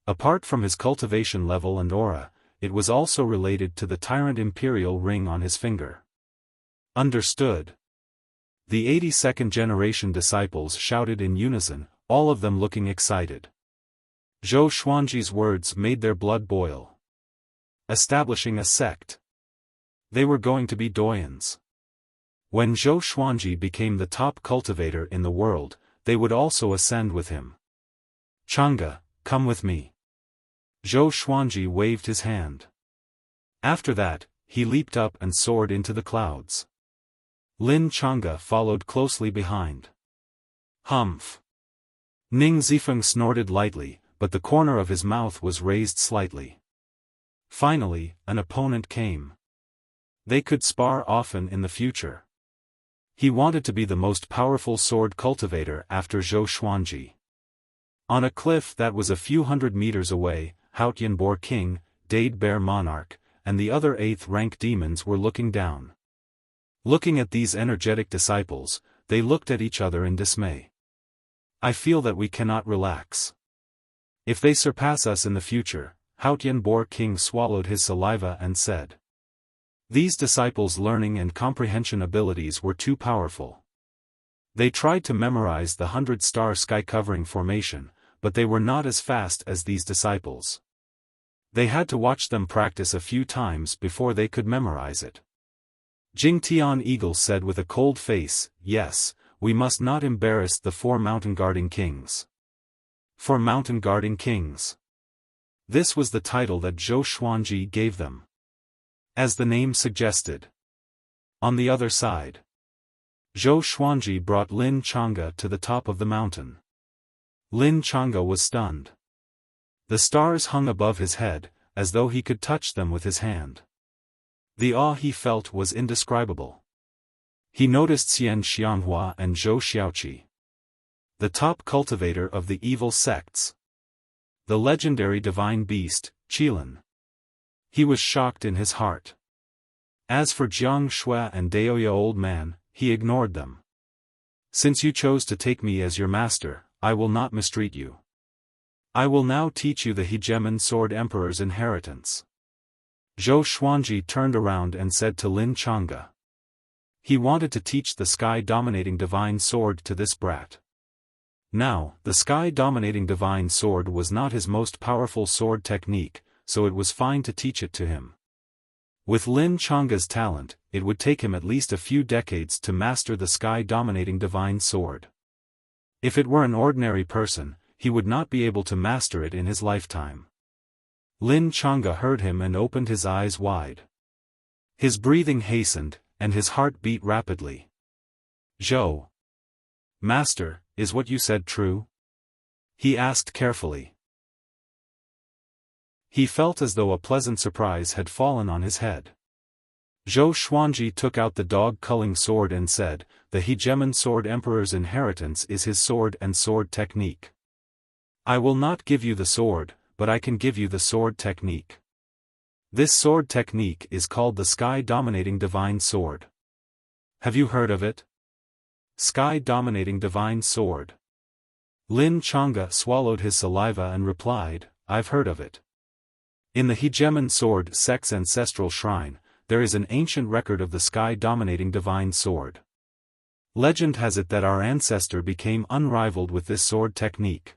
Apart from his cultivation level and aura, it was also related to the Tyrant Imperial ring on his finger. "Understood." The 82nd generation disciples shouted in unison, all of them looking excited. Zhou Xuanji's words made their blood boil. Establishing a sect. They were going to be doyens. When Zhou Xuanji became the top cultivator in the world, they would also ascend with him. "Changge, come with me." Zhou Xuanji waved his hand. After that, he leaped up and soared into the clouds. Lin Chang'e followed closely behind. Humph! Ning Zifeng snorted lightly, but the corner of his mouth was raised slightly. Finally, an opponent came. They could spar often in the future. He wanted to be the most powerful sword cultivator after Zhou Xuanji. On a cliff that was a few hundred meters away, Haotian Boar King, Dade Bear Monarch, and the other 8th-rank demons were looking down. Looking at these energetic disciples, they looked at each other in dismay. I feel that we cannot relax. If they surpass us in the future, Haotian Boar King swallowed his saliva and said. These disciples' learning and comprehension abilities were too powerful. They tried to memorize the 100-star sky-covering formation, but they were not as fast as these disciples. They had to watch them practice a few times before they could memorize it. Jing Tian Eagle said with a cold face, yes, we must not embarrass the 4 mountain-guarding kings. 4 mountain-guarding kings. This was the title that Zhou Xuanji gave them. As the name suggested. On the other side. Zhou Xuanji brought Lin Chang'e to the top of the mountain. Lin Chang'e was stunned. The stars hung above his head, as though he could touch them with his hand. The awe he felt was indescribable. He noticed Xian Xianghua and Zhou Xiaoqi. The top cultivator of the evil sects. The legendary divine beast, Qilin. He was shocked in his heart. As for Jiang Shui and Daoya Old Man, he ignored them. Since you chose to take me as your master, I will not mistreat you. I will now teach you the Hegemon Sword Emperor's inheritance. Zhou Xuanji turned around and said to Lin Chang'e. He wanted to teach the sky-dominating divine sword to this brat. Now, the sky-dominating divine sword was not his most powerful sword technique, so it was fine to teach it to him. With Lin Chang'e's talent, it would take him at least a few decades to master the sky-dominating divine sword. If it were an ordinary person, he would not be able to master it in his lifetime. Lin Chang'e heard him and opened his eyes wide. His breathing hastened, and his heart beat rapidly. Zhou. Master, is what you said true? He asked carefully. He felt as though a pleasant surprise had fallen on his head. Zhou Xuanji took out the dog-culling sword and said, the Hegemon Sword Emperor's inheritance is his sword and sword technique. I will not give you the sword, but I can give you the sword technique. This sword technique is called the Sky-Dominating Divine Sword. Have you heard of it? Sky-Dominating Divine Sword. Lin Chang'e swallowed his saliva and replied, I've heard of it. In the Hegemon Sword Sect's ancestral shrine, there is an ancient record of the sky-dominating divine sword. Legend has it that our ancestor became unrivaled with this sword technique.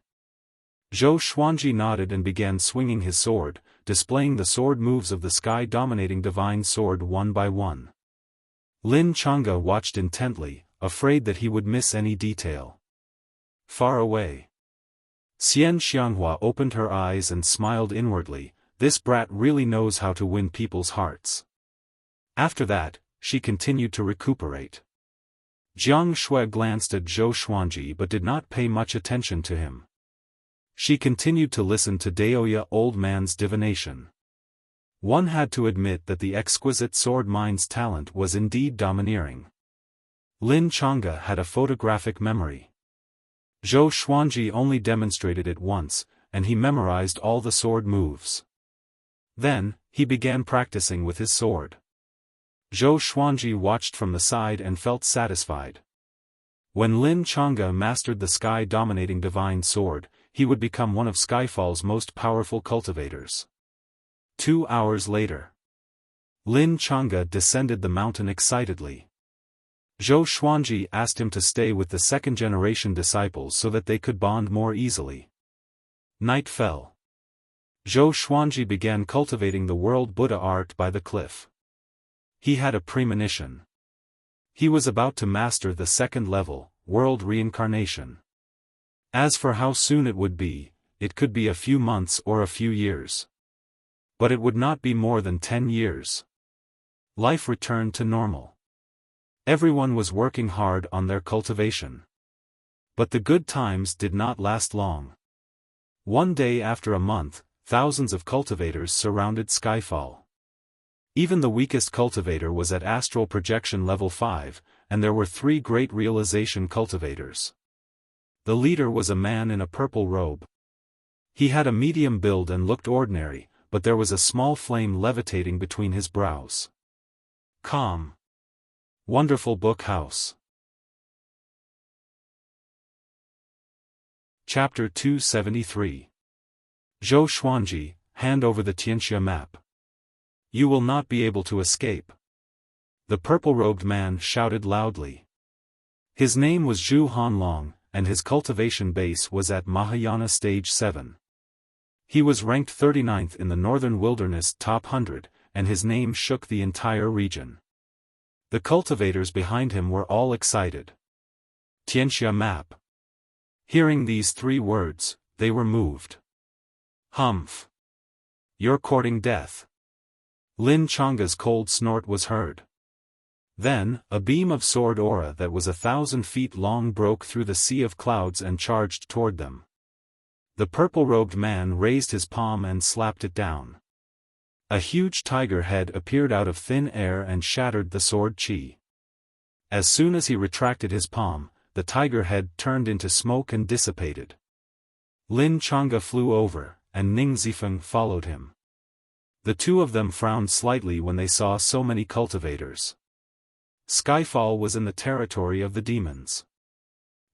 Zhou Xuanji nodded and began swinging his sword, displaying the sword moves of the sky-dominating divine sword one by one. Lin Chang'e watched intently, afraid that he would miss any detail. Far away. Xian Xianghua opened her eyes and smiled inwardly, this brat really knows how to win people's hearts. After that, she continued to recuperate. Jiang Shui glanced at Zhou Xuanji but did not pay much attention to him. She continued to listen to Daoya Old Man's divination. One had to admit that the exquisite sword mind's talent was indeed domineering. Lin Chang'e had a photographic memory. Zhou Xuanji only demonstrated it once, and he memorized all the sword moves. Then, he began practicing with his sword. Zhou Xuanji watched from the side and felt satisfied. When Lin Chang'e mastered the sky-dominating divine sword, he would become one of Skyfall's most powerful cultivators. 2 hours later. Lin Chang'e descended the mountain excitedly. Zhou Xuanji asked him to stay with the second-generation disciples so that they could bond more easily. Night fell. Zhou Xuanji began cultivating the world Buddha art by the cliff. He had a premonition. He was about to master the second level, world reincarnation. As for how soon it would be, it could be a few months or a few years. But it would not be more than 10 years. Life returned to normal. Everyone was working hard on their cultivation. But the good times did not last long. One day after a month, thousands of cultivators surrounded Skyfall. Even the weakest cultivator was at astral projection level 5, and there were 3 great realization cultivators. The leader was a man in a purple robe. He had a medium build and looked ordinary, but there was a small flame levitating between his brows. Calm. Wonderful Book House. Chapter 273. Zhou Xuanji, hand over the Tianxia map. You will not be able to escape. The purple-robed man shouted loudly. His name was Zhu Hanlong, and his cultivation base was at Mahayana Stage 7. He was ranked 39th in the Northern Wilderness Top 100, and his name shook the entire region. The cultivators behind him were all excited. Tianxia map. Hearing these 3 words, they were moved. Humph. You're courting death. Lin Changa's cold snort was heard. Then, a beam of sword aura that was 1,000 feet long broke through the sea of clouds and charged toward them. The purple-robed man raised his palm and slapped it down. A huge tiger head appeared out of thin air and shattered the sword chi. As soon as he retracted his palm, the tiger head turned into smoke and dissipated. Lin Changa flew over, and Ning Zifeng followed him. The 2 of them frowned slightly when they saw so many cultivators. Skyfall was in the territory of the demons.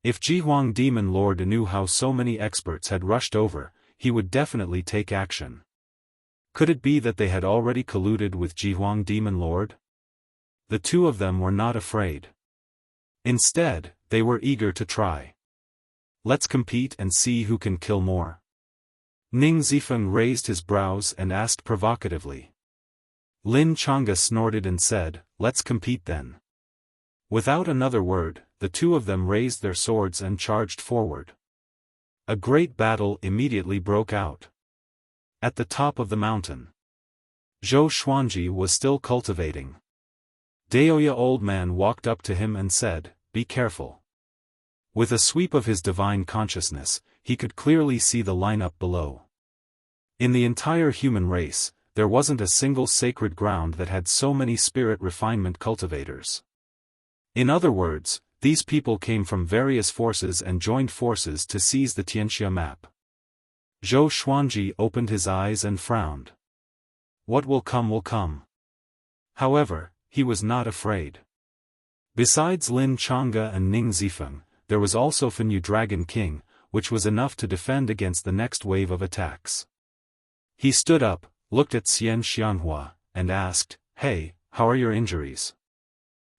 If Jihuang Demon Lord knew how so many experts had rushed over, he would definitely take action. Could it be that they had already colluded with Jihuang Demon Lord? The 2 of them were not afraid. Instead, they were eager to try. Let's compete and see who can kill more. Ning Zifeng raised his brows and asked provocatively. Lin Changa snorted and said, let's compete then. Without another word, the 2 of them raised their swords and charged forward. A great battle immediately broke out. At the top of the mountain, Zhou Xuanji was still cultivating. Daoya Old Man walked up to him and said, be careful. With a sweep of his divine consciousness, he could clearly see the lineup below. In the entire human race, there wasn't a single sacred ground that had so many spirit refinement cultivators. In other words, these people came from various forces and joined forces to seize the Tianxia map. Zhou Xuanji opened his eyes and frowned. What will come will come. However, he was not afraid. Besides Lin Changa and Ning Zifeng, there was also Fenyu Dragon King, which was enough to defend against the next wave of attacks. He stood up, looked at Xian Xianhua, and asked, hey, how are your injuries?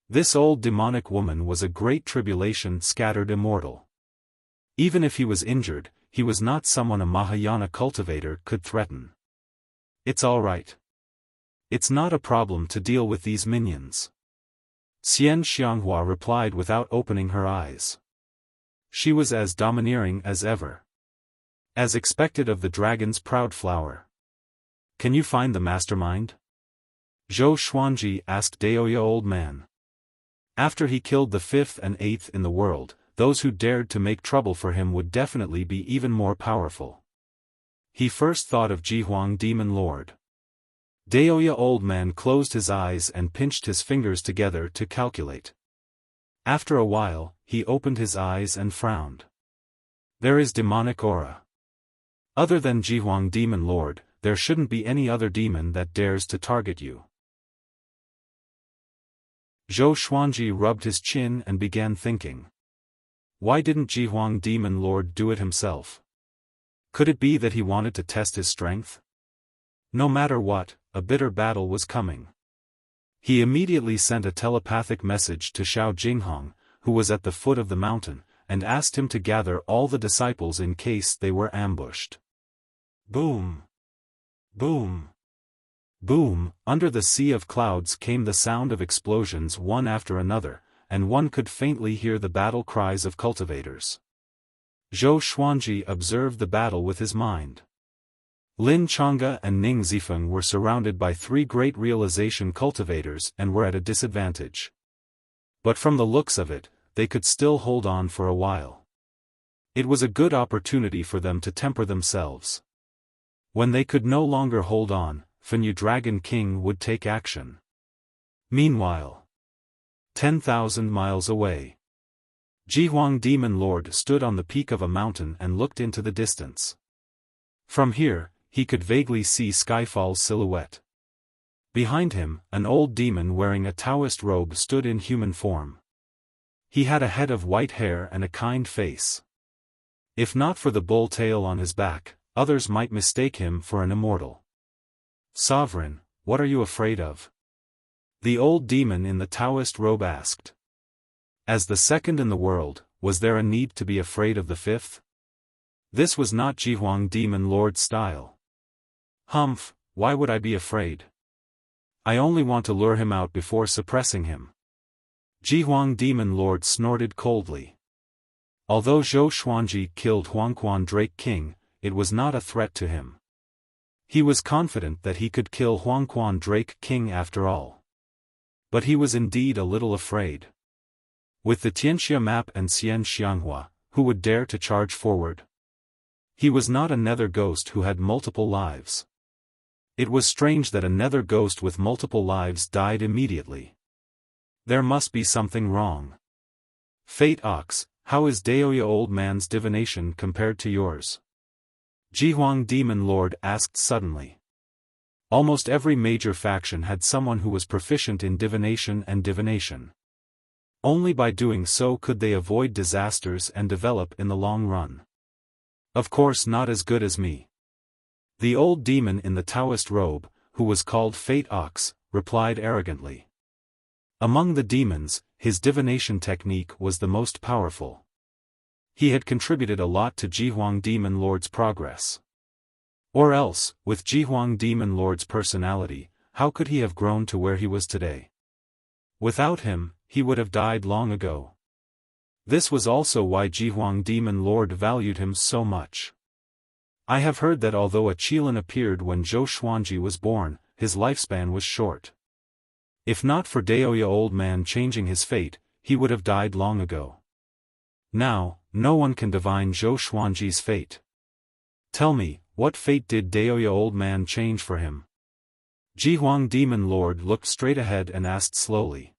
This old demonic woman was a great tribulation scattered immortal. Even if he was injured, he was not someone a Mahayana cultivator could threaten. It's all right. It's not a problem to deal with these minions. Xian Xianhua replied without opening her eyes. She was as domineering as ever. As expected of the dragon's proud flower. Can you find the mastermind? Zhou Xuanji asked Daoya Old Man. After he killed the 5th and 8th in the world, those who dared to make trouble for him would definitely be even more powerful. He first thought of Jihuang Demon Lord. Daoya Old Man closed his eyes and pinched his fingers together to calculate. After a while, he opened his eyes and frowned. There is demonic aura. Other than Jihuang Demon Lord, there shouldn't be any other demon that dares to target you. Zhou Xuanji rubbed his chin and began thinking. Why didn't Jihuang Demon Lord do it himself? Could it be that he wanted to test his strength? No matter what, a bitter battle was coming. He immediately sent a telepathic message to Xiao Jinghong, who was at the foot of the mountain, and asked him to gather all the disciples in case they were ambushed. Boom! Boom! Boom! Under the sea of clouds came the sound of explosions one after another, and one could faintly hear the battle cries of cultivators. Zhou Xuanji observed the battle with his mind. Lin Changa and Ning Zifeng were surrounded by 3 great realization cultivators and were at a disadvantage. But from the looks of it, they could still hold on for a while. It was a good opportunity for them to temper themselves. When they could no longer hold on, Fenyu Dragon King would take action. Meanwhile, 10,000 miles away, Jihuang Demon Lord stood on the peak of a mountain and looked into the distance. From here, he could vaguely see Skyfall's silhouette. Behind him, an old demon wearing a Taoist robe stood in human form. He had a head of white hair and a kind face. If not for the bull tail on his back, others might mistake him for an immortal. "Sovereign, what are you afraid of?" the old demon in the Taoist robe asked. As the second in the world, was there a need to be afraid of the fifth? This was not Jihuang Demon Lord's style. "Humph, why would I be afraid? I only want to lure him out before suppressing him." Jihuang Demon Lord snorted coldly. Although Zhou Xuanji killed Huangquan Drake King, it was not a threat to him. He was confident that he could kill Huangquan Drake King after all. But he was indeed a little afraid. With the Tianxia map and Xian Xianghua, who would dare to charge forward? He was not a nether ghost who had multiple lives. It was strange that a nether ghost with multiple lives died immediately. There must be something wrong. "Fate Ox, how is Daoya Old Man's divination compared to yours?" Jihuang Demon Lord asked suddenly. Almost every major faction had someone who was proficient in divination and divination. Only by doing so could they avoid disasters and develop in the long run. "Of course not as good as me." The old demon in the Taoist robe, who was called Fate Ox, replied arrogantly. Among the demons, his divination technique was the most powerful. He had contributed a lot to Jihuang Demon Lord's progress. Or else, with Jihuang Demon Lord's personality, how could he have grown to where he was today? Without him, he would have died long ago. This was also why Jihuang Demon Lord valued him so much. "I have heard that although a Qilin appeared when Zhou Xuanji was born, his lifespan was short. If not for Daoya Old Man changing his fate, he would have died long ago. Now, no one can divine Zhou Xuanji's fate. Tell me, what fate did Daoya Old Man change for him?" Jihuang Demon Lord looked straight ahead and asked slowly.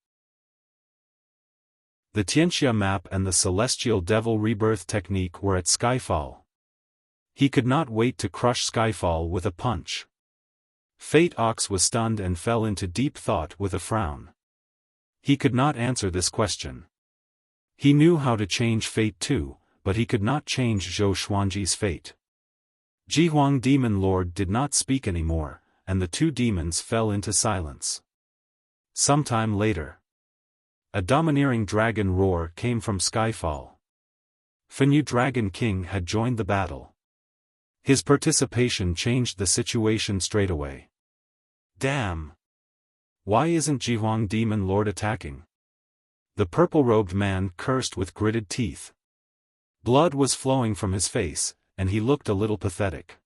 The Tianxia map and the Celestial Devil Rebirth technique were at Skyfall. He could not wait to crush Skyfall with a punch. Fate Ox was stunned and fell into deep thought with a frown. He could not answer this question. He knew how to change fate too, but he could not change Zhou Xuanji's fate. Jihuang Demon Lord did not speak anymore, and the two demons fell into silence. Sometime later, a domineering dragon roar came from Skyfall. Fenyu Dragon King had joined the battle. His participation changed the situation straight away. "Damn! Why isn't Jihuang Demon Lord attacking?" The purple-robed man cursed with gritted teeth. Blood was flowing from his face, and he looked a little pathetic.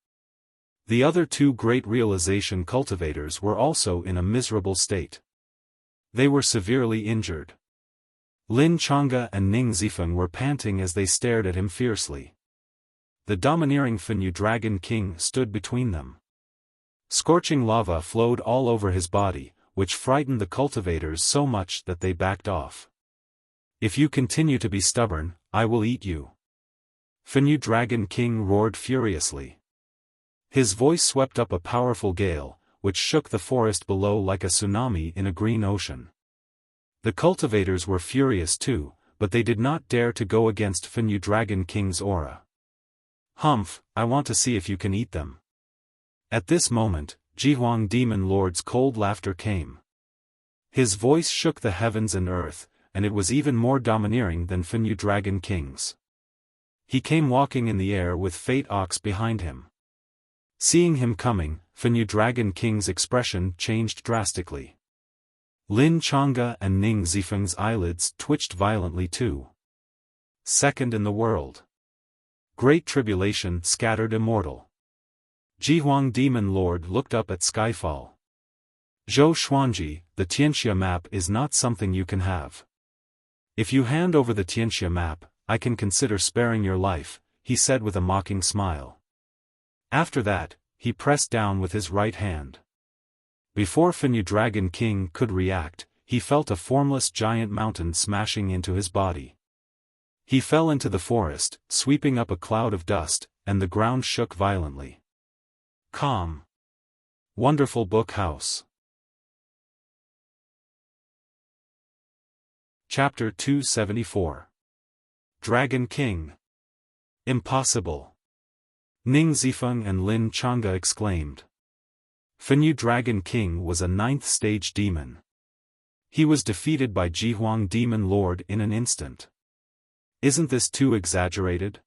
The other two great realization cultivators were also in a miserable state. They were severely injured. Lin Chang'e and Ning Zifeng were panting as they stared at him fiercely. The domineering Fenyu Dragon King stood between them. Scorching lava flowed all over his body, which frightened the cultivators so much that they backed off. "If you continue to be stubborn, I will eat you." Fenyu Dragon King roared furiously. His voice swept up a powerful gale, which shook the forest below like a tsunami in a green ocean. The cultivators were furious too, but they did not dare to go against Fenyu Dragon King's aura. "Humph, I want to see if you can eat them." At this moment, Jihuang Demon Lord's cold laughter came. His voice shook the heavens and earth, and it was even more domineering than Fenyu Dragon King's. He came walking in the air with Fate Ox behind him. Seeing him coming, Fenyu Dragon King's expression changed drastically. Lin Chang'e and Ning Zifeng's eyelids twitched violently too. Second in the world. Great tribulation scattered immortal. Jihuang Demon Lord looked up at Skyfall. "Zhou Xuanji, the Tianxia map is not something you can have. If you hand over the Tianxia map, I can consider sparing your life, he said with a mocking smile. After that, he pressed down with his right hand. Before Fenyu Dragon King could react, he felt a formless giant mountain smashing into his body. He fell into the forest, sweeping up a cloud of dust, and the ground shook violently. Calm. Wonderful Book House. Chapter 274. Dragon King. Impossible. Ning Zifeng and Lin Changge exclaimed. Fenyu Dragon King was a 9th-stage demon. He was defeated by Jihuang Demon Lord in an instant. Isn't this too exaggerated?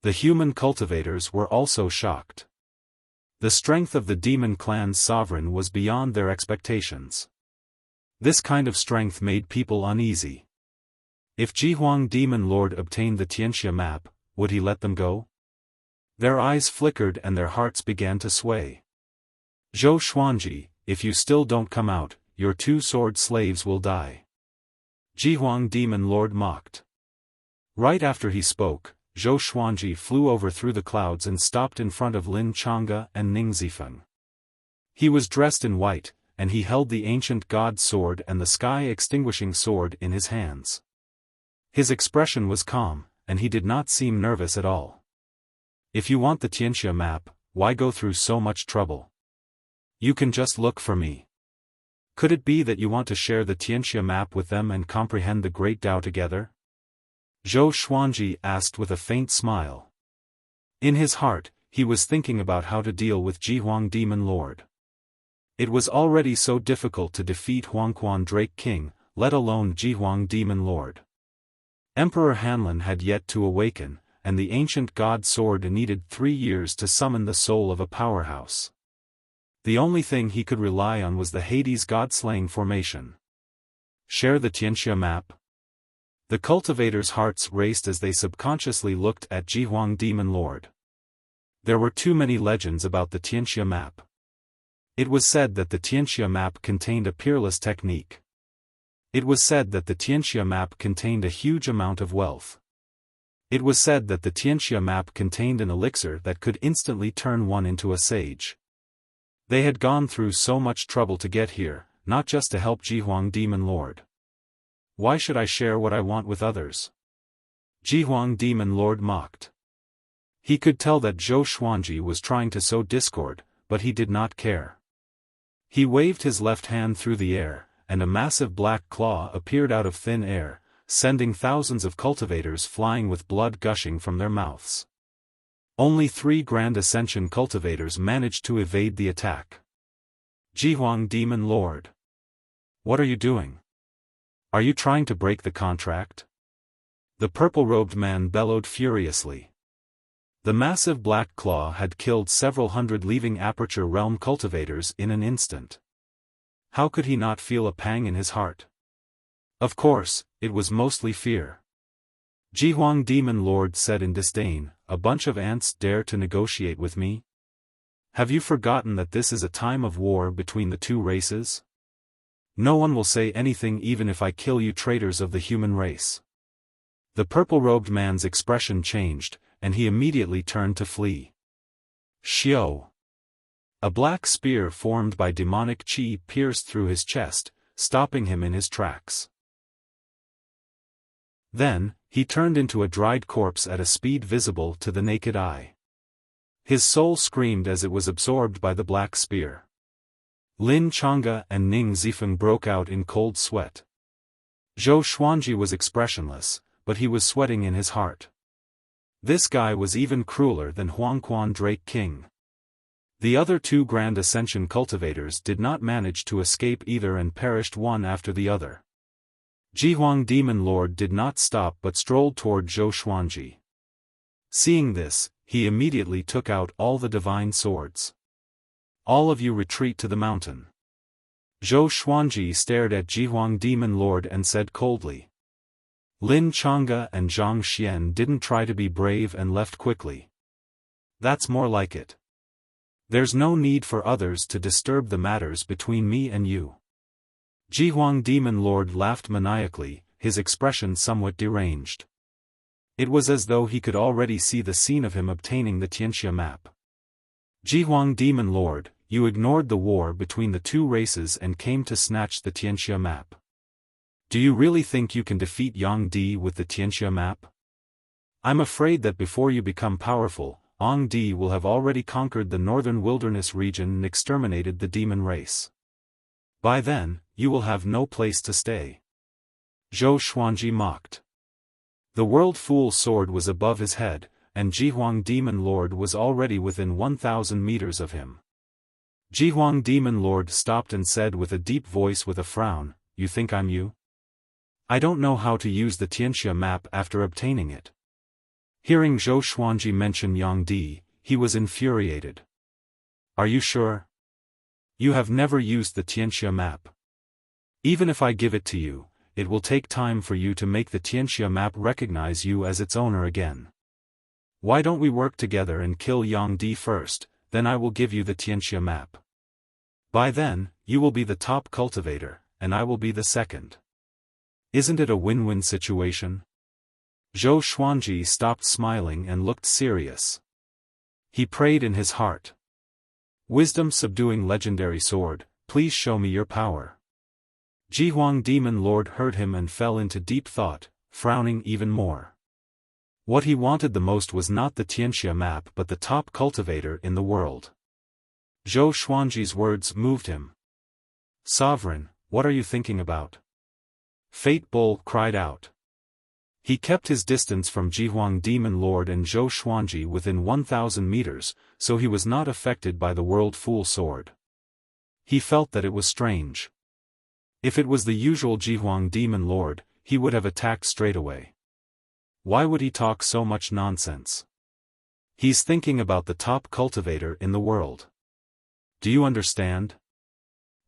The human cultivators were also shocked. The strength of the demon clan's sovereign was beyond their expectations. This kind of strength made people uneasy. If Jihuang Demon Lord obtained the Tianxia map, would he let them go? Their eyes flickered and their hearts began to sway. Zhou Xuanji, if you still don't come out, your 2 sword slaves will die. Jihuang Demon Lord mocked. Right after he spoke, Zhou Xuanji flew over through the clouds and stopped in front of Lin Changge and Ning Zifeng. He was dressed in white, and he held the ancient god sword and the sky-extinguishing sword in his hands. His expression was calm, and he did not seem nervous at all. If you want the Tianxia map, why go through so much trouble? You can just look for me. Could it be that you want to share the Tianxia map with them and comprehend the Great Tao together? Zhou Xuanji asked with a faint smile. In his heart, he was thinking about how to deal with Jihuang Demon Lord. It was already so difficult to defeat Huangquan Drake King, let alone Jihuang Demon Lord. Emperor Hanlin had yet to awaken, and the ancient god sword needed 3 years to summon the soul of a powerhouse. The only thing he could rely on was the Hades god-slaying formation. Share the Tianxia map? The cultivators' hearts raced as they subconsciously looked at Jihuang Demon Lord. There were too many legends about the Tianxia map. It was said that the Tianxia map contained a peerless technique. It was said that the Tianxia map contained a huge amount of wealth. It was said that the Tianxia map contained an elixir that could instantly turn one into a sage. They had gone through so much trouble to get here, not just to help Jihuang Demon Lord. Why should I share what I want with others? Jihuang Demon Lord mocked. He could tell that Zhou Xuanji was trying to sow discord, but he did not care. He waved his left hand through the air, and a massive black claw appeared out of thin air, sending thousands of cultivators flying with blood gushing from their mouths. Only 3 Grand Ascension cultivators managed to evade the attack. Jihuang Demon Lord. What are you doing? Are you trying to break the contract? The purple-robed man bellowed furiously. The massive black claw had killed several hundred leaving Aperture Realm cultivators in an instant. How could he not feel a pang in his heart? Of course, it was mostly fear. Jihuang Demon Lord said in disdain, "A bunch of ants dare to negotiate with me? Have you forgotten that this is a time of war between the 2 races? No one will say anything even if I kill you traitors of the human race." The purple-robed man's expression changed, and he immediately turned to flee. Xiao. A black spear formed by demonic chi pierced through his chest, stopping him in his tracks. Then, he turned into a dried corpse at a speed visible to the naked eye. His soul screamed as it was absorbed by the black spear. Lin Changge and Ning Zifeng broke out in cold sweat. Zhou Xuanji was expressionless, but he was sweating in his heart. This guy was even crueler than Huangquan Drake King. The other 2 Grand Ascension cultivators did not manage to escape either and perished one after the other. Jihuang Demon Lord did not stop but strolled toward Zhou Xuanji. Seeing this, he immediately took out all the divine swords. All of you retreat to the mountain. Zhou Xuanji stared at Jihuang Demon Lord and said coldly. Lin Changge and Zhang Xian didn't try to be brave and left quickly. That's more like it. There's no need for others to disturb the matters between me and you. Jihuang Demon Lord laughed maniacally, his expression somewhat deranged. It was as though he could already see the scene of him obtaining the Tianxia map. Jihuang Demon Lord, you ignored the war between the two races and came to snatch the Tianxia map. Do you really think you can defeat Yang Di with the Tianxia map? I'm afraid that before you become powerful, Yang Di will have already conquered the northern wilderness region and exterminated the demon race. By then, you will have no place to stay. Zhou Xuanji mocked. The World Fool sword was above his head, and Jihuang Demon Lord was already within 1,000 meters of him. Jihuang Demon Lord stopped and said with a deep voice with a frown, "You think I'm you? I don't know how to use the Tianxia map after obtaining it." Hearing Zhou Xuanji mention Yang Di, he was infuriated. "Are you sure? You have never used the Tianxia map. Even if I give it to you, it will take time for you to make the Tianxia map recognize you as its owner again. Why don't we work together and kill Yang Di first, then I will give you the Tianxia map. By then, you will be the top cultivator, and I will be the second. Isn't it a win-win situation?" Zhou Xuanji stopped smiling and looked serious. He prayed in his heart. "Wisdom subduing legendary sword, please show me your power." Jihuang Demon Lord heard him and fell into deep thought, frowning even more. What he wanted the most was not the Tianxia map but the top cultivator in the world. Zhou Xuanji's words moved him. "Sovereign, what are you thinking about?" Fate Bull cried out. He kept his distance from Jihuang Demon Lord and Zhou Xuanji within 1,000 meters, so he was not affected by the World Fool sword. He felt that it was strange. If it was the usual Jihuang Demon Lord, he would have attacked straight away. Why would he talk so much nonsense? He's thinking about the top cultivator in the world. Do you understand?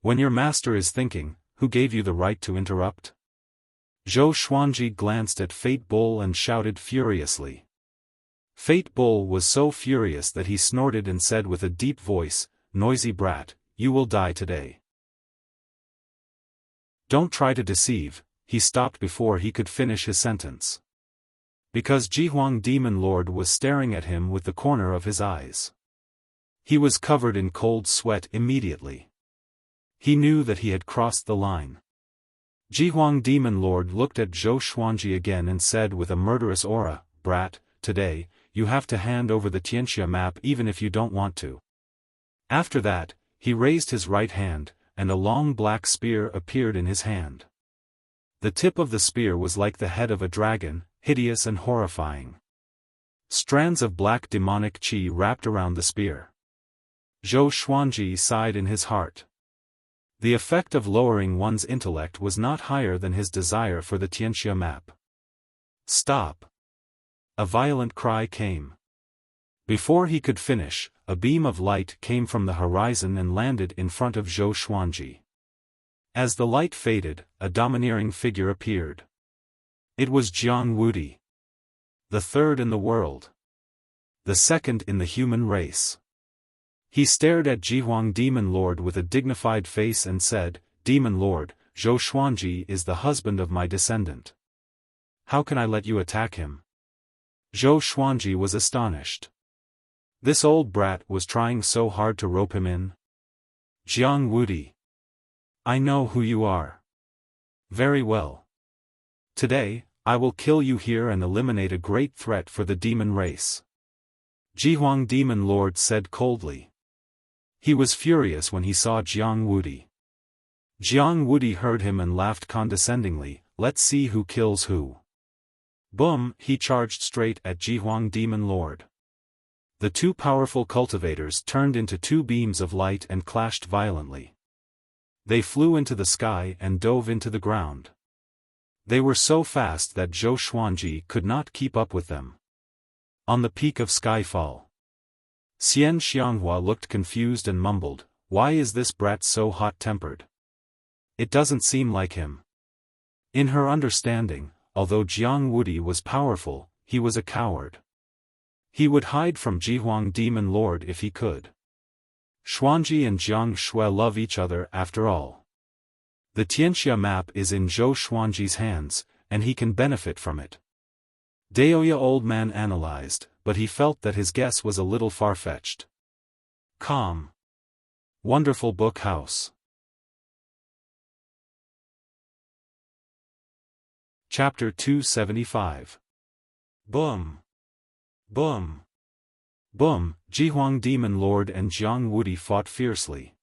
When your master is thinking, who gave you the right to interrupt? Zhou Xuanji glanced at Fate Bull and shouted furiously. Fate Bull was so furious that he snorted and said with a deep voice, "Noisy brat, you will die today." Don't try to deceive, he stopped before he could finish his sentence. Because Jihuang Demon Lord was staring at him with the corner of his eyes. He was covered in cold sweat immediately. He knew that he had crossed the line. Jihuang Demon Lord looked at Zhou Xuanji again and said with a murderous aura, "Brat, today, you have to hand over the Tianxia map even if you don't want to." After that, he raised his right hand, and a long black spear appeared in his hand. The tip of the spear was like the head of a dragon, hideous and horrifying. Strands of black demonic qi wrapped around the spear. Zhou Xuanji sighed in his heart. The effect of lowering one's intellect was not higher than his desire for the Tianxia map. "Stop!" A violent cry came. Before he could finish, a beam of light came from the horizon and landed in front of Zhou Xuanji. As the light faded, a domineering figure appeared. It was Jiang Wudi. The third in the world. The second in the human race. He stared at Jihuang Demon Lord with a dignified face and said, "Demon Lord, Zhou Xuanji is the husband of my descendant. How can I let you attack him?" Zhou Xuanji was astonished. This old brat was trying so hard to rope him in. "Jiang Wudi. I know who you are. Very well. Today, I will kill you here and eliminate a great threat for the demon race." Jihuang Demon Lord said coldly. He was furious when he saw Jiang Wudi. Jiang Wudi heard him and laughed condescendingly, "Let's see who kills who." Boom! He charged straight at Jihuang Demon Lord. The two powerful cultivators turned into two beams of light and clashed violently. They flew into the sky and dove into the ground. They were so fast that Zhou Xuanji could not keep up with them. On the peak of Skyfall, Xian Xianghua looked confused and mumbled, "Why is this brat so hot-tempered? It doesn't seem like him." In her understanding, although Jiang Wudi was powerful, he was a coward. He would hide from Jihuang Demon Lord if he could. Xuanji and Jiang Shui love each other after all. The Tianxia map is in Zhou Xuanji's hands, and he can benefit from it. Daoya old man analyzed, but he felt that his guess was a little far-fetched. Calm. Wonderful book house. Chapter 275. Boom. Boom. Boom. Jihuang Demon Lord and Jiang Wudi fought fiercely.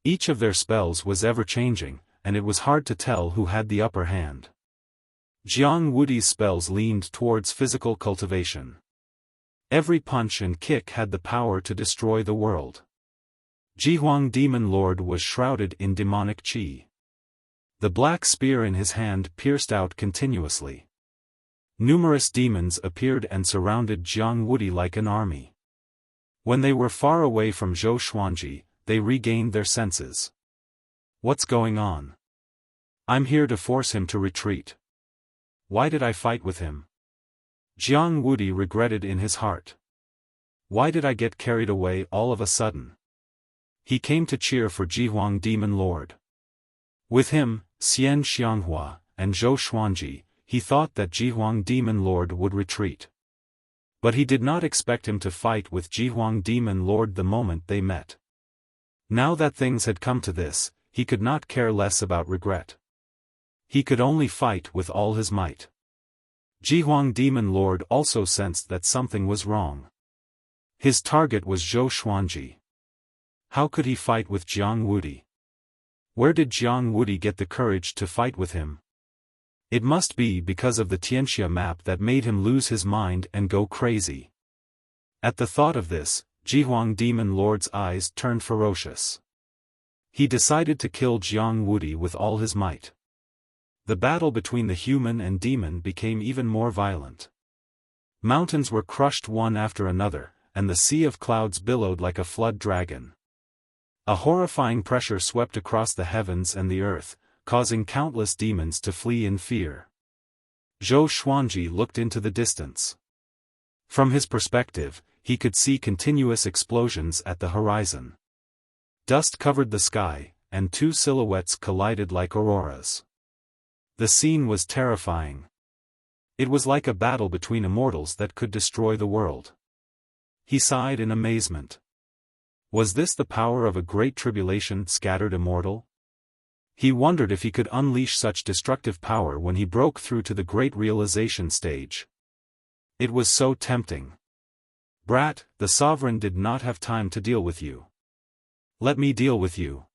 Each of their spells was ever-changing, and it was hard to tell who had the upper hand. Jiang Wudi's spells leaned towards physical cultivation. Every punch and kick had the power to destroy the world. Jihuang Demon Lord was shrouded in demonic qi. The black spear in his hand pierced out continuously. Numerous demons appeared and surrounded Jiang Wudi like an army. When they were far away from Zhou Xuanji, they regained their senses. What's going on? I'm here to force him to retreat. Why did I fight with him? Jiang Wudi regretted in his heart. Why did I get carried away all of a sudden? He came to cheer for Jihuang Demon Lord. With him, Xian Xianghua, and Zhou Xuanji, he thought that Jihuang Demon Lord would retreat. But he did not expect him to fight with Jihuang Demon Lord the moment they met. Now that things had come to this, he could not care less about regret. He could only fight with all his might. Jihuang Demon Lord also sensed that something was wrong. His target was Zhou Xuanji. How could he fight with Jiang Wudi? Where did Jiang Wudi get the courage to fight with him? It must be because of the Tianxia map that made him lose his mind and go crazy. At the thought of this, Jihuang Demon Lord's eyes turned ferocious. He decided to kill Jiang Wudi with all his might. The battle between the human and demon became even more violent. Mountains were crushed one after another, and the sea of clouds billowed like a flood dragon. A horrifying pressure swept across the heavens and the earth, causing countless demons to flee in fear. Zhou Xuanji looked into the distance. From his perspective, he could see continuous explosions at the horizon. Dust covered the sky, and two silhouettes collided like auroras. The scene was terrifying. It was like a battle between immortals that could destroy the world. He sighed in amazement. Was this the power of a great tribulation scattered immortal? He wondered if he could unleash such destructive power when he broke through to the great realization stage. It was so tempting. Brat, the sovereign did not have time to deal with you. Let me deal with you.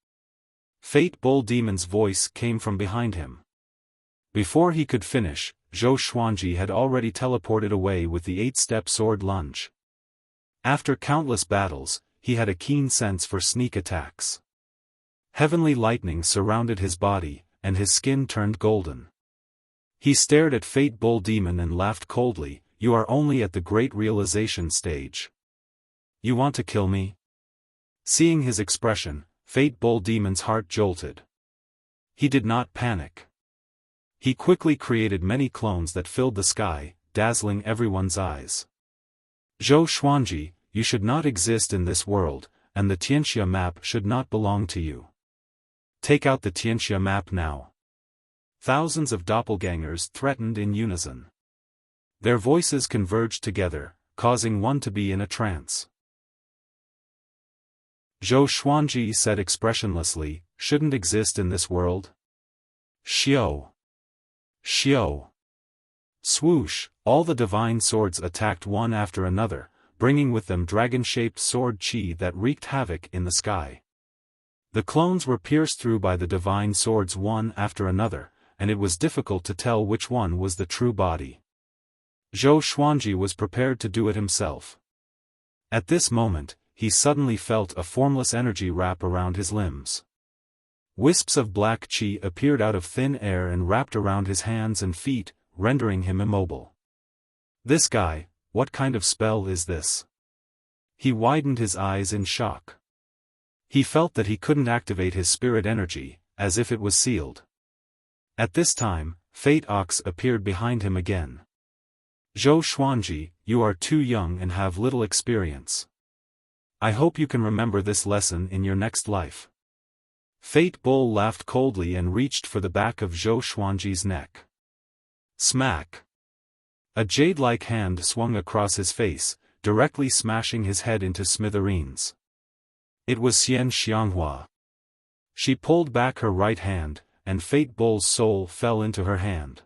Fate Bull Demon's voice came from behind him. Before he could finish, Zhou Xuanji had already teleported away with the 8-step sword lunge. After countless battles, he had a keen sense for sneak attacks. Heavenly lightning surrounded his body, and his skin turned golden. He stared at Fate Bull Demon and laughed coldly. You are only at the great realization stage. You want to kill me? Seeing his expression, Fate Bull Demon's heart jolted. He did not panic. He quickly created many clones that filled the sky, dazzling everyone's eyes. Zhou Xuanji, you should not exist in this world, and the Tianxia map should not belong to you. Take out the Tianxia map now. Thousands of doppelgangers threatened in unison. Their voices converged together, causing one to be in a trance. Zhou Xuanji said expressionlessly, shouldn't exist in this world? Xiao. Xiao. Swoosh, all the divine swords attacked one after another, bringing with them dragon-shaped sword qi that wreaked havoc in the sky. The clones were pierced through by the divine swords one after another, and it was difficult to tell which one was the true body. Zhou Xuanji was prepared to do it himself. At this moment, he suddenly felt a formless energy wrap around his limbs. Wisps of black qi appeared out of thin air and wrapped around his hands and feet, rendering him immobile. This guy, what kind of spell is this? He widened his eyes in shock. He felt that he couldn't activate his spirit energy, as if it was sealed. At this time, Fate Ox appeared behind him again. Zhou Xuanji, you are too young and have little experience. I hope you can remember this lesson in your next life. Fate Bull laughed coldly and reached for the back of Zhou Xuanji's neck. Smack! A jade-like hand swung across his face, directly smashing his head into smithereens. It was Xian Xianghua. She pulled back her right hand, and Fate Bull's soul fell into her hand.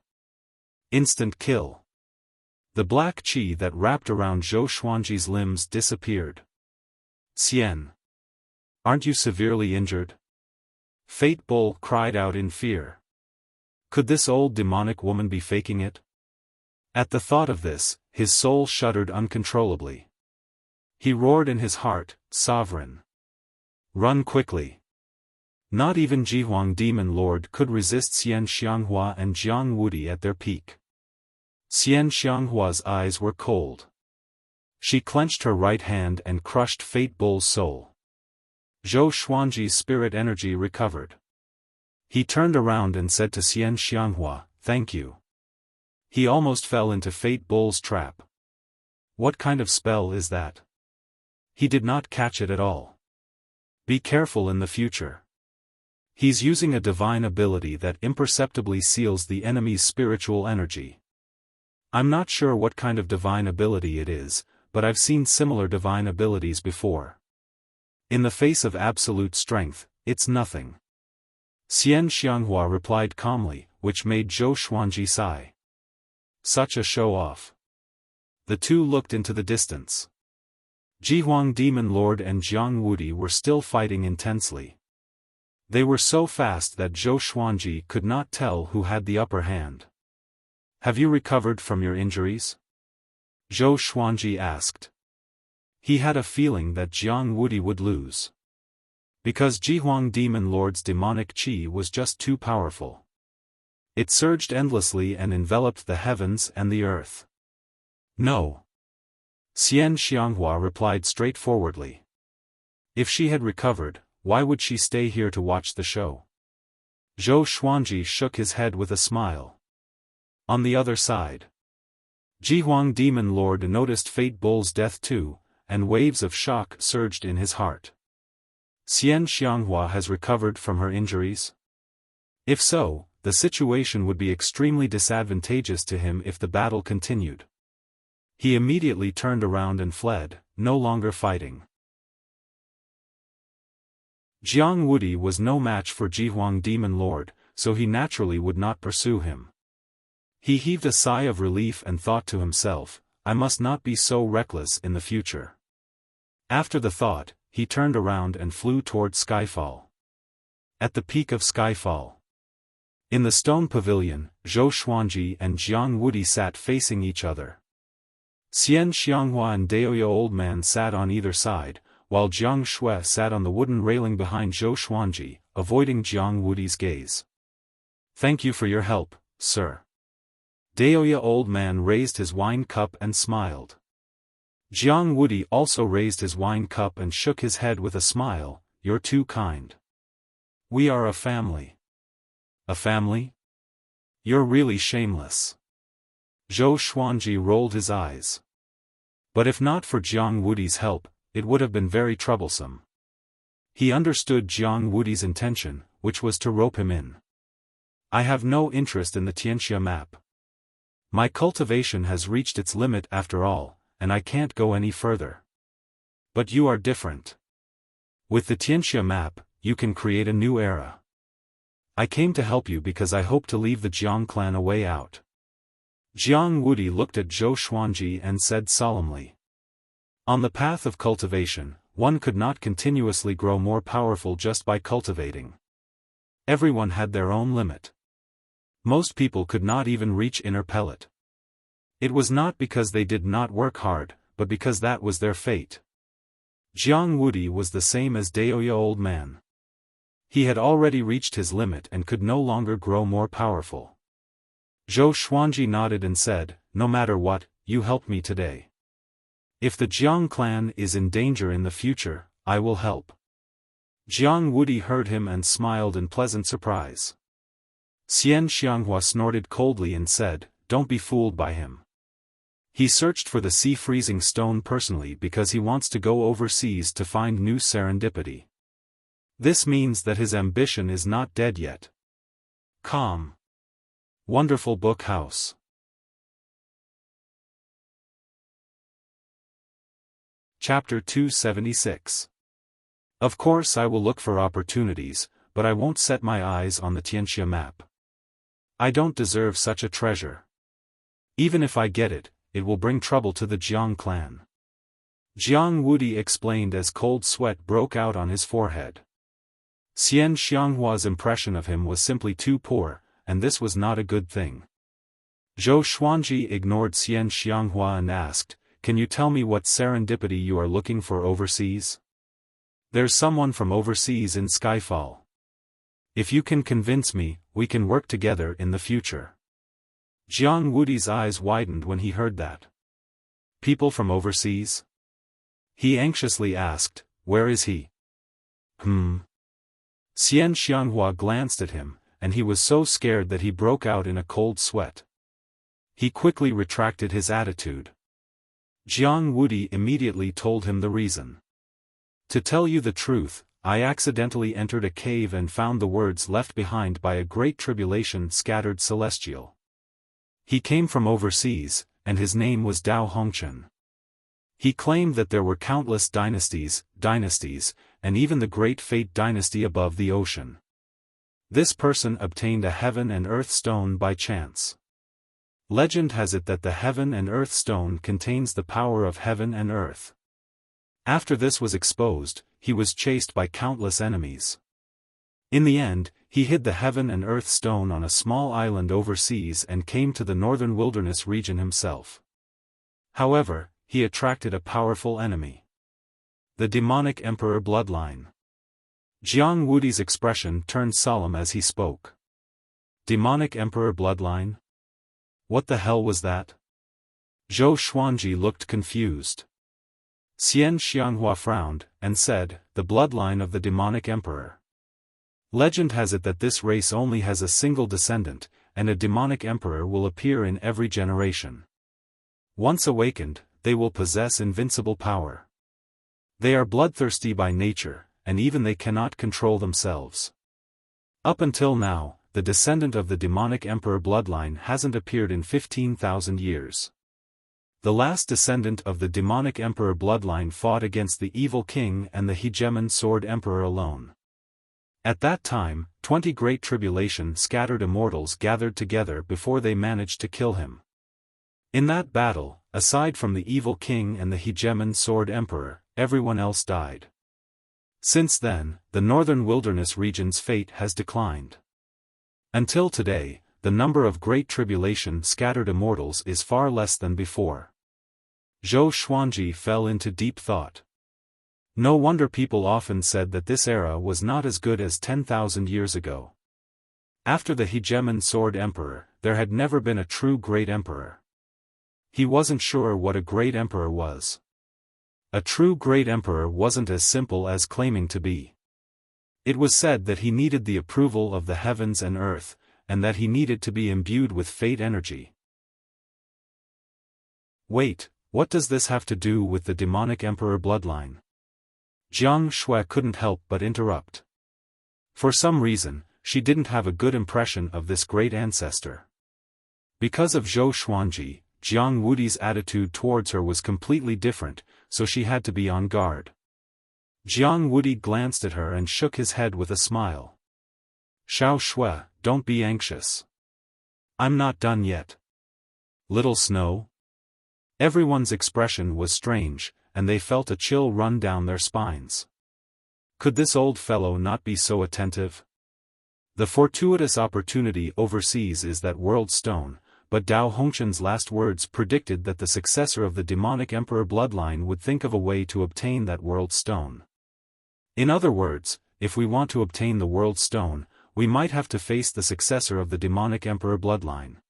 Instant kill. The black qi that wrapped around Zhou Xuanji's limbs disappeared. Xian! Aren't you severely injured? Fate Bull cried out in fear. Could this old demonic woman be faking it? At the thought of this, his soul shuddered uncontrollably. He roared in his heart, "Sovereign! Run quickly!" Not even Jihuang Demon Lord could resist Xian Xianghua and Jiang Wudi at their peak. Xian Xianghua's eyes were cold. She clenched her right hand and crushed Fate Bull's soul. Zhou Xuanji's spirit energy recovered. He turned around and said to Xian Xianghua, "Thank you." He almost fell into Fate Bull's trap. What kind of spell is that? He did not catch it at all. Be careful in the future. He's using a divine ability that imperceptibly seals the enemy's spiritual energy. I'm not sure what kind of divine ability it is, but I've seen similar divine abilities before. In the face of absolute strength, it's nothing. Xian Xianghua replied calmly, which made Zhou Xuanji sigh. Such a show-off. The two looked into the distance. Jihuang Demon Lord and Jiang Wudi were still fighting intensely. They were so fast that Zhou Xuanji could not tell who had the upper hand. Have you recovered from your injuries? Zhou Xuanji asked. He had a feeling that Jiang Wudi would lose. Because Jihuang Demon Lord's demonic qi was just too powerful. It surged endlessly and enveloped the heavens and the earth. No. Xian Xianghua replied straightforwardly. If she had recovered, why would she stay here to watch the show? Zhou Xuanji shook his head with a smile. On the other side, Jihuang Demon Lord noticed Fate Bull's death too, and waves of shock surged in his heart. Xian Xianghua has recovered from her injuries? If so, the situation would be extremely disadvantageous to him if the battle continued. He immediately turned around and fled, no longer fighting. Jiang Wudi was no match for Jihuang Demon Lord, so he naturally would not pursue him. He heaved a sigh of relief and thought to himself, I must not be so reckless in the future. After the thought, he turned around and flew toward Skyfall. At the peak of Skyfall, in the stone pavilion, Zhou Xuanji and Jiang Wudi sat facing each other. Xian Xianghua and Daoya Old Man sat on either side, while Jiang Shui sat on the wooden railing behind Zhou Xuanji, avoiding Jiang Wudi's gaze. Thank you for your help, sir. Daoya Old Man raised his wine cup and smiled. Jiang Wudi also raised his wine cup and shook his head with a smile, You're too kind. We are a family. A family? You're really shameless. Zhou Xuanji rolled his eyes. But if not for Jiang Wudi's help, it would have been very troublesome. He understood Jiang Wudi's intention, which was to rope him in. I have no interest in the Tianxia map. My cultivation has reached its limit after all, and I can't go any further. But you are different. With the Tianxia map, you can create a new era. I came to help you because I hope to leave the Jiang clan a way out. Jiang Wudi looked at Zhou Xuanji and said solemnly. On the path of cultivation, one could not continuously grow more powerful just by cultivating. Everyone had their own limit. Most people could not even reach inner pellet. It was not because they did not work hard, but because that was their fate. Jiang Wudi was the same as Daoya Old Man. He had already reached his limit and could no longer grow more powerful. Zhou Xuanji nodded and said, No matter what, you helped me today. If the Jiang clan is in danger in the future, I will help. Jiang Wudi heard him and smiled in pleasant surprise. Xian Xianghua snorted coldly and said, Don't be fooled by him. He searched for the sea-freezing stone personally because he wants to go overseas to find new serendipity. This means that his ambition is not dead yet. Calm. Wonderful book house. Chapter 276. Of course I will look for opportunities, but I won't set my eyes on the Tianxia map. I don't deserve such a treasure. Even if I get it, it will bring trouble to the Jiang clan. Jiang Wudi explained as cold sweat broke out on his forehead. Xian Xianghua's impression of him was simply too poor, and this was not a good thing. Zhou Xuanji ignored Xian Xianghua and asked, "Can you tell me what serendipity you are looking for overseas?" "There's someone from overseas in Skyfall. If you can convince me, we can work together in the future." Jiang Wudi's eyes widened when he heard that. "People from overseas?" He anxiously asked, "Where is he?" Xian Xianghua glanced at him, and he was so scared that he broke out in a cold sweat. He quickly retracted his attitude. Jiang Wudi immediately told him the reason. "To tell you the truth, I accidentally entered a cave and found the words left behind by a great tribulation scattered celestial. He came from overseas, and his name was Dao Hongchen. He claimed that there were countless dynasties, and even the great Fate dynasty above the ocean. This person obtained a heaven and earth stone by chance. Legend has it that the heaven and earth stone contains the power of heaven and earth. After this was exposed, he was chased by countless enemies. In the end, he hid the heaven and earth stone on a small island overseas and came to the northern wilderness region himself. However, he attracted a powerful enemy. The demonic emperor bloodline." Jiang Wudi's expression turned solemn as he spoke. Demonic emperor bloodline? What the hell was that? Zhou Xuanji looked confused. Xian Xianghua frowned, and said, "The bloodline of the demonic emperor. Legend has it that this race only has a single descendant, and a demonic emperor will appear in every generation. Once awakened, they will possess invincible power. They are bloodthirsty by nature, and even they cannot control themselves. Up until now, the descendant of the demonic emperor bloodline hasn't appeared in 15,000 years. The last descendant of the demonic emperor bloodline fought against the evil king and the hegemon sword emperor alone. At that time, 20 great tribulation scattered immortals gathered together before they managed to kill him. In that battle, aside from the evil king and the hegemon sword emperor, everyone else died. Since then, the northern wilderness region's fate has declined. Until today, the number of great tribulation scattered immortals is far less than before." Zhou Xuanji fell into deep thought. No wonder people often said that this era was not as good as 10,000 years ago. After the hegemon sword emperor, there had never been a true great emperor. He wasn't sure what a great emperor was. A true great emperor wasn't as simple as claiming to be. It was said that he needed the approval of the heavens and earth, and that he needed to be imbued with fate energy. Wait, what does this have to do with the demonic emperor bloodline? Jiang Shui couldn't help but interrupt. For some reason, she didn't have a good impression of this great ancestor. Because of Zhou Xuanji, Jiang Wudi's attitude towards her was completely different, so she had to be on guard. Jiang Wudi glanced at her and shook his head with a smile. "Xiao Shui, don't be anxious. I'm not done yet." "Little Snow?" Everyone's expression was strange, and they felt a chill run down their spines. Could this old fellow not be so attentive? The fortuitous opportunity overseas is that world stone, but Dao Hongchen's last words predicted that the successor of the demonic emperor bloodline would think of a way to obtain that world stone. In other words, if we want to obtain the world stone, we might have to face the successor of the demonic emperor bloodline.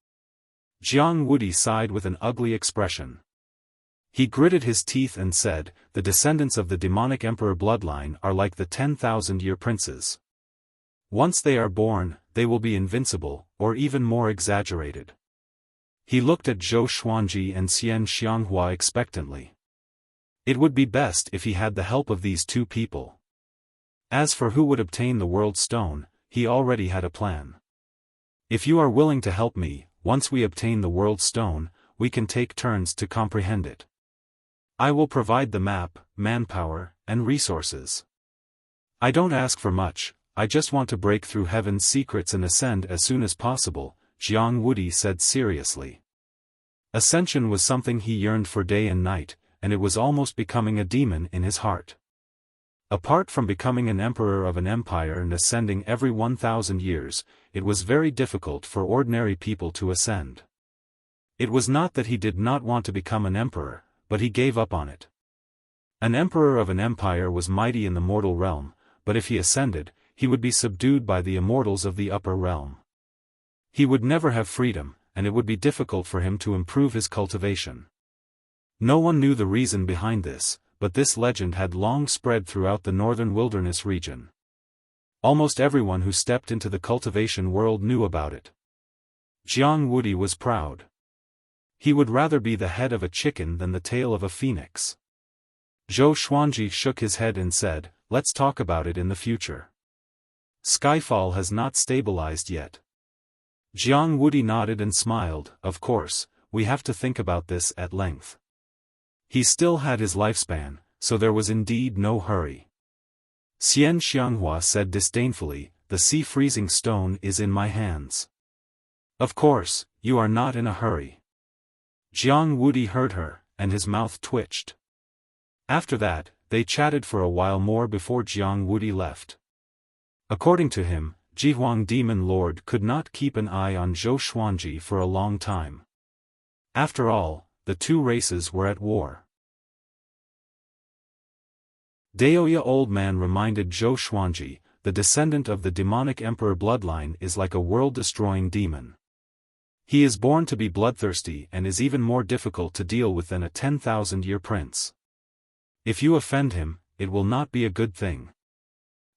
Jiang Wudi sighed with an ugly expression. He gritted his teeth and said, "The descendants of the demonic emperor bloodline are like the 10,000-year princes. Once they are born, they will be invincible, or even more exaggerated." He looked at Zhou Xuanji and Xian Xianghua expectantly. It would be best if he had the help of these two people. As for who would obtain the world stone, he already had a plan. "If you are willing to help me, once we obtain the world stone, we can take turns to comprehend it." I will provide the map, manpower, and resources. I don't ask for much, I just want to break through heaven's secrets and ascend as soon as possible, Jiang Wudi said seriously. Ascension was something he yearned for day and night, and it was almost becoming a demon in his heart. Apart from becoming an emperor of an empire and ascending every 1,000 years, it was very difficult for ordinary people to ascend. It was not that he did not want to become an emperor, but he gave up on it. An emperor of an empire was mighty in the mortal realm, but if he ascended, he would be subdued by the immortals of the upper realm. He would never have freedom, and it would be difficult for him to improve his cultivation. No one knew the reason behind this, but this legend had long spread throughout the northern wilderness region. Almost everyone who stepped into the cultivation world knew about it. Jiang Wudi was proud. He would rather be the head of a chicken than the tail of a phoenix. Zhou Xuanji shook his head and said, "Let's talk about it in the future. Skyfall has not stabilized yet." Jiang Wudi nodded and smiled. Of course, we have to think about this at length. He still had his lifespan, so there was indeed no hurry. Xian Xianghua said disdainfully, "The sea-freezing stone is in my hands." Of course, you are not in a hurry. Jiang Wudi heard her, and his mouth twitched. After that, they chatted for a while more before Jiang Wudi left. According to him, Jihuang Demon Lord could not keep an eye on Zhou Xuanji for a long time. After all, the two races were at war. Daoya Old Man reminded Zhou Xuanji, the descendant of the demonic emperor bloodline is like a world-destroying demon. He is born to be bloodthirsty and is even more difficult to deal with than a 10,000-year prince. If you offend him, it will not be a good thing.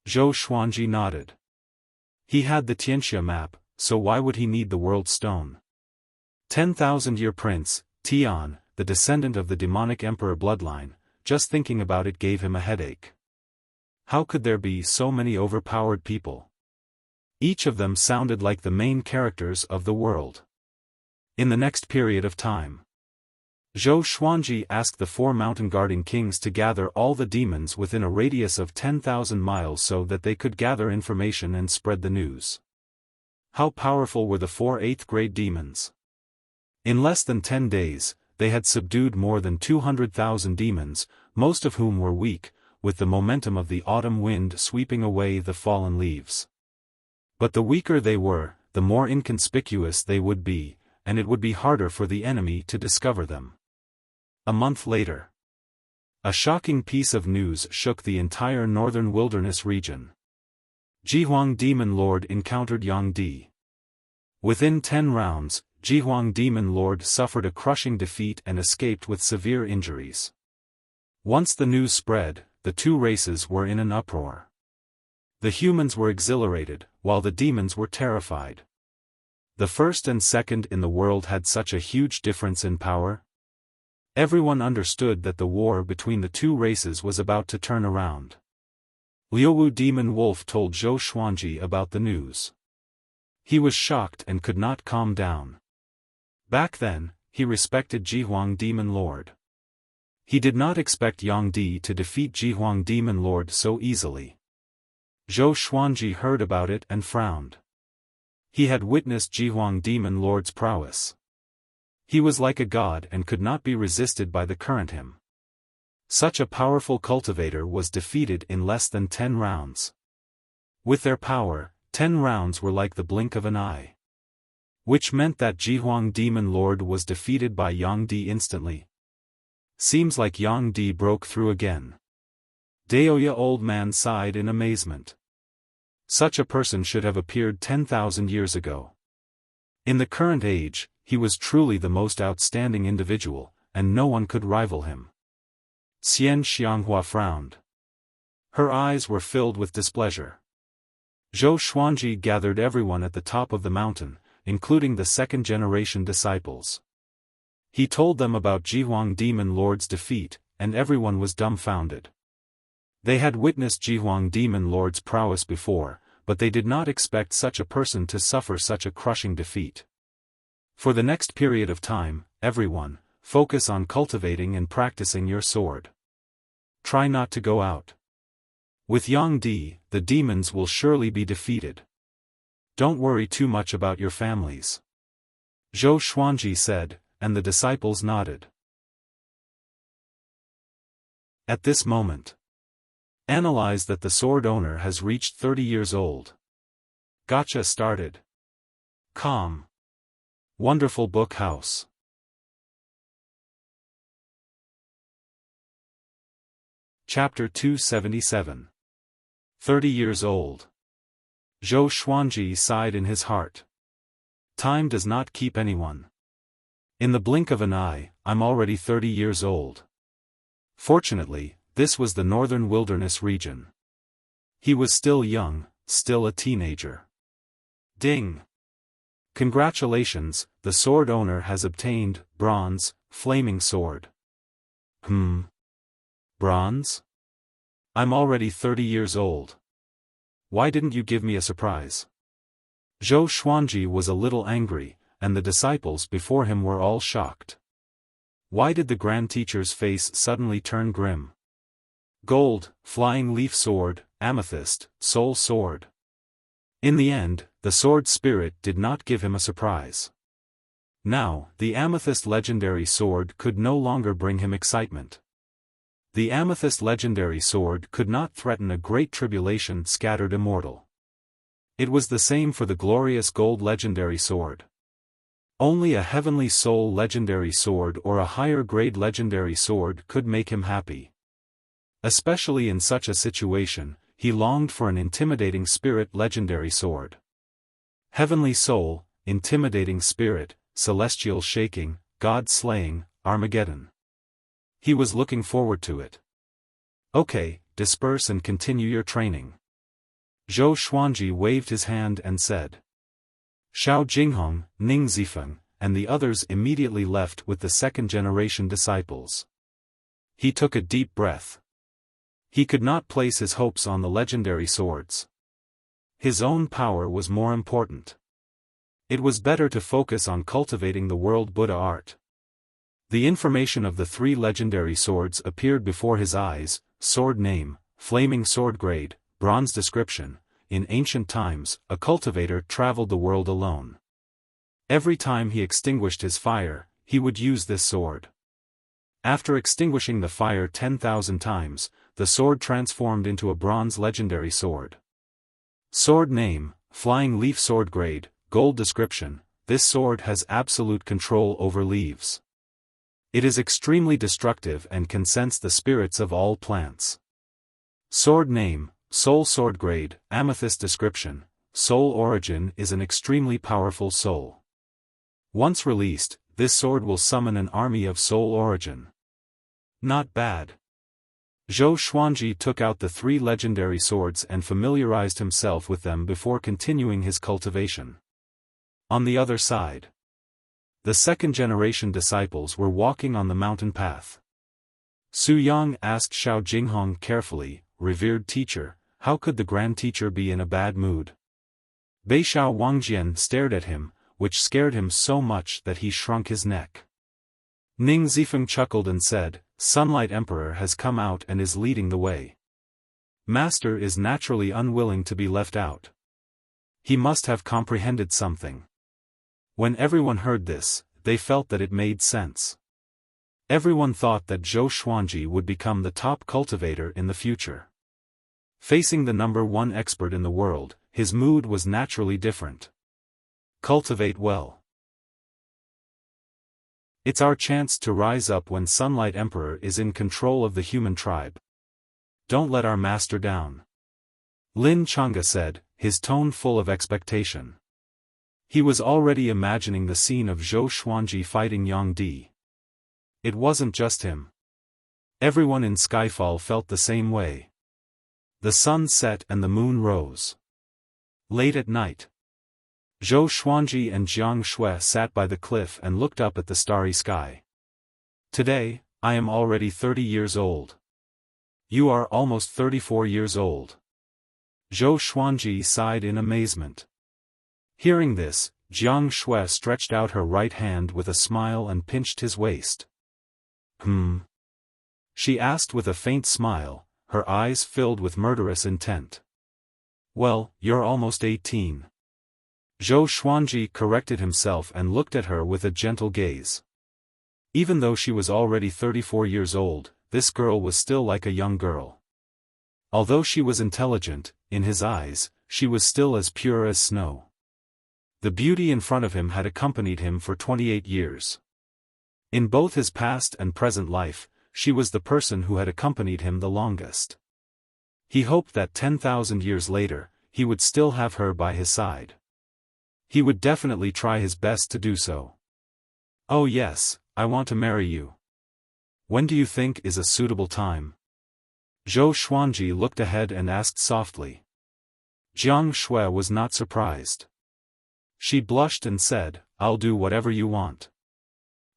Zhou Xuanji nodded. He had the Tianxia map, so why would he need the World Stone? 10,000-year prince, Tian, the descendant of the demonic emperor bloodline, just thinking about it gave him a headache. How could there be so many overpowered people? Each of them sounded like the main characters of the world. In the next period of time, Zhou Xuanji asked the 4 mountain-guarding kings to gather all the demons within a radius of 10,000 miles so that they could gather information and spread the news. How powerful were the 4 8th-grade demons? In less than 10 days, they had subdued more than 200,000 demons, most of whom were weak, with the momentum of the autumn wind sweeping away the fallen leaves. But the weaker they were, the more inconspicuous they would be, and it would be harder for the enemy to discover them. A month later, a shocking piece of news shook the entire northern wilderness region. Jihuang Demon Lord encountered Yang Di. Within 10 rounds, Jihuang Demon Lord suffered a crushing defeat and escaped with severe injuries. Once the news spread, the two races were in an uproar. The humans were exhilarated, while the demons were terrified. The first and second in the world had such a huge difference in power. Everyone understood that the war between the two races was about to turn around. Liuwu Demon Wolf told Zhou Xuanji about the news. He was shocked and could not calm down. Back then, he respected Jihuang Demon Lord. He did not expect Yang Di to defeat Jihuang Demon Lord so easily. Zhou Xuanji heard about it and frowned. He had witnessed Jihuang Demon Lord's prowess. He was like a god and could not be resisted by the current him. Such a powerful cultivator was defeated in less than 10 rounds. With their power, 10 rounds were like the blink of an eye. Which meant that Jihuang Demon Lord was defeated by Yang Di instantly. Seems like Yang Di broke through again. Daoya Old Man sighed in amazement. Such a person should have appeared 10,000 years ago. In the current age, he was truly the most outstanding individual, and no one could rival him. Xian Xianghua frowned. Her eyes were filled with displeasure. Zhou Xuanji gathered everyone at the top of the mountain, including the second-generation disciples. He told them about Jihuang Demon Lord's defeat, and everyone was dumbfounded. They had witnessed Jihuang Demon Lord's prowess before, but they did not expect such a person to suffer such a crushing defeat. For the next period of time, everyone, focus on cultivating and practicing your sword. Try not to go out. With Yang Di, the demons will surely be defeated. Don't worry too much about your families. Zhou Xuanji said, and the disciples nodded. At this moment, analyze that the sword owner has reached 30 years old. Gotcha started. Calm. Wonderful book house. Chapter 277. 30 years old. Zhou Xuanji sighed in his heart. Time does not keep anyone. In the blink of an eye, I'm already 30 years old. Fortunately, this was the northern wilderness region. He was still young, still a teenager. Ding! Congratulations, the sword owner has obtained bronze, flaming sword. Bronze? I'm already 30 years old. Why didn't you give me a surprise? Zhou Xuanji was a little angry, and the disciples before him were all shocked. Why did the Grand Teacher's face suddenly turn grim? Gold, flying leaf sword, amethyst, soul sword. In the end, the sword spirit did not give him a surprise. Now, the amethyst legendary sword could no longer bring him excitement. The amethyst legendary sword could not threaten a great tribulation scattered immortal. It was the same for the glorious gold legendary sword. Only a heavenly soul legendary sword or a higher grade legendary sword could make him happy. Especially in such a situation, he longed for an intimidating spirit legendary sword. Heavenly soul, intimidating spirit, celestial shaking, God slaying, Armageddon. He was looking forward to it. Okay, disperse and continue your training. Zhou Xuanji waved his hand and said. Xiao Jinghong, Ning Zifeng, and the others immediately left with the second-generation disciples. He took a deep breath. He could not place his hopes on the legendary swords. His own power was more important. It was better to focus on cultivating the world Buddha art. The information of the 3 legendary swords appeared before his eyes: sword name, flaming sword grade, bronze description. In ancient times, a cultivator traveled the world alone. Every time he extinguished his fire, he would use this sword. After extinguishing the fire 10,000 times, the sword transformed into a bronze legendary sword. Sword name, flying leaf sword grade, gold description. This sword has absolute control over leaves. It is extremely destructive and can sense the spirits of all plants. Sword name, soul sword grade, amethyst description. Soul origin is an extremely powerful soul. Once released, this sword will summon an army of soul origin. Not bad. Zhou Xuanji took out the 3 legendary swords and familiarized himself with them before continuing his cultivation. On the other side, the second-generation disciples were walking on the mountain path. Su Yang asked Xiao Jinghong carefully, "Revered teacher, how could the Grand Teacher be in a bad mood?" Beixiao Wangjian stared at him, which scared him so much that he shrunk his neck. Ning Zifeng chuckled and said, "Sunlight Emperor has come out and is leading the way. Master is naturally unwilling to be left out. He must have comprehended something." When everyone heard this, they felt that it made sense. Everyone thought that Zhou Xuanji would become the top cultivator in the future. Facing the #1 expert in the world, his mood was naturally different. Cultivate well. It's our chance to rise up when Sunlight Emperor is in control of the human tribe. Don't let our master down. Lin Chang'e said, his tone full of expectation. He was already imagining the scene of Zhou Xuanji fighting Yang Di. It wasn't just him. Everyone in Skyfall felt the same way. The sun set and the moon rose. Late at night, Zhou Xuanji and Jiang Shui sat by the cliff and looked up at the starry sky. Today, I am already 30 years old. You are almost 34 years old. Zhou Xuanji sighed in amazement. Hearing this, Jiang Shui stretched out her right hand with a smile and pinched his waist. She asked with a faint smile, her eyes filled with murderous intent. Well, you're almost 18. Zhou Xuanji corrected himself and looked at her with a gentle gaze. Even though she was already 34 years old, this girl was still like a young girl. Although she was intelligent, in his eyes, she was still as pure as snow. The beauty in front of him had accompanied him for 28 years. In both his past and present life, she was the person who had accompanied him the longest. He hoped that 10,000 years later, he would still have her by his side. He would definitely try his best to do so. Oh yes, I want to marry you. When do you think is a suitable time? Zhou Xuanji looked ahead and asked softly. Jiang Shui was not surprised. She blushed and said, I'll do whatever you want.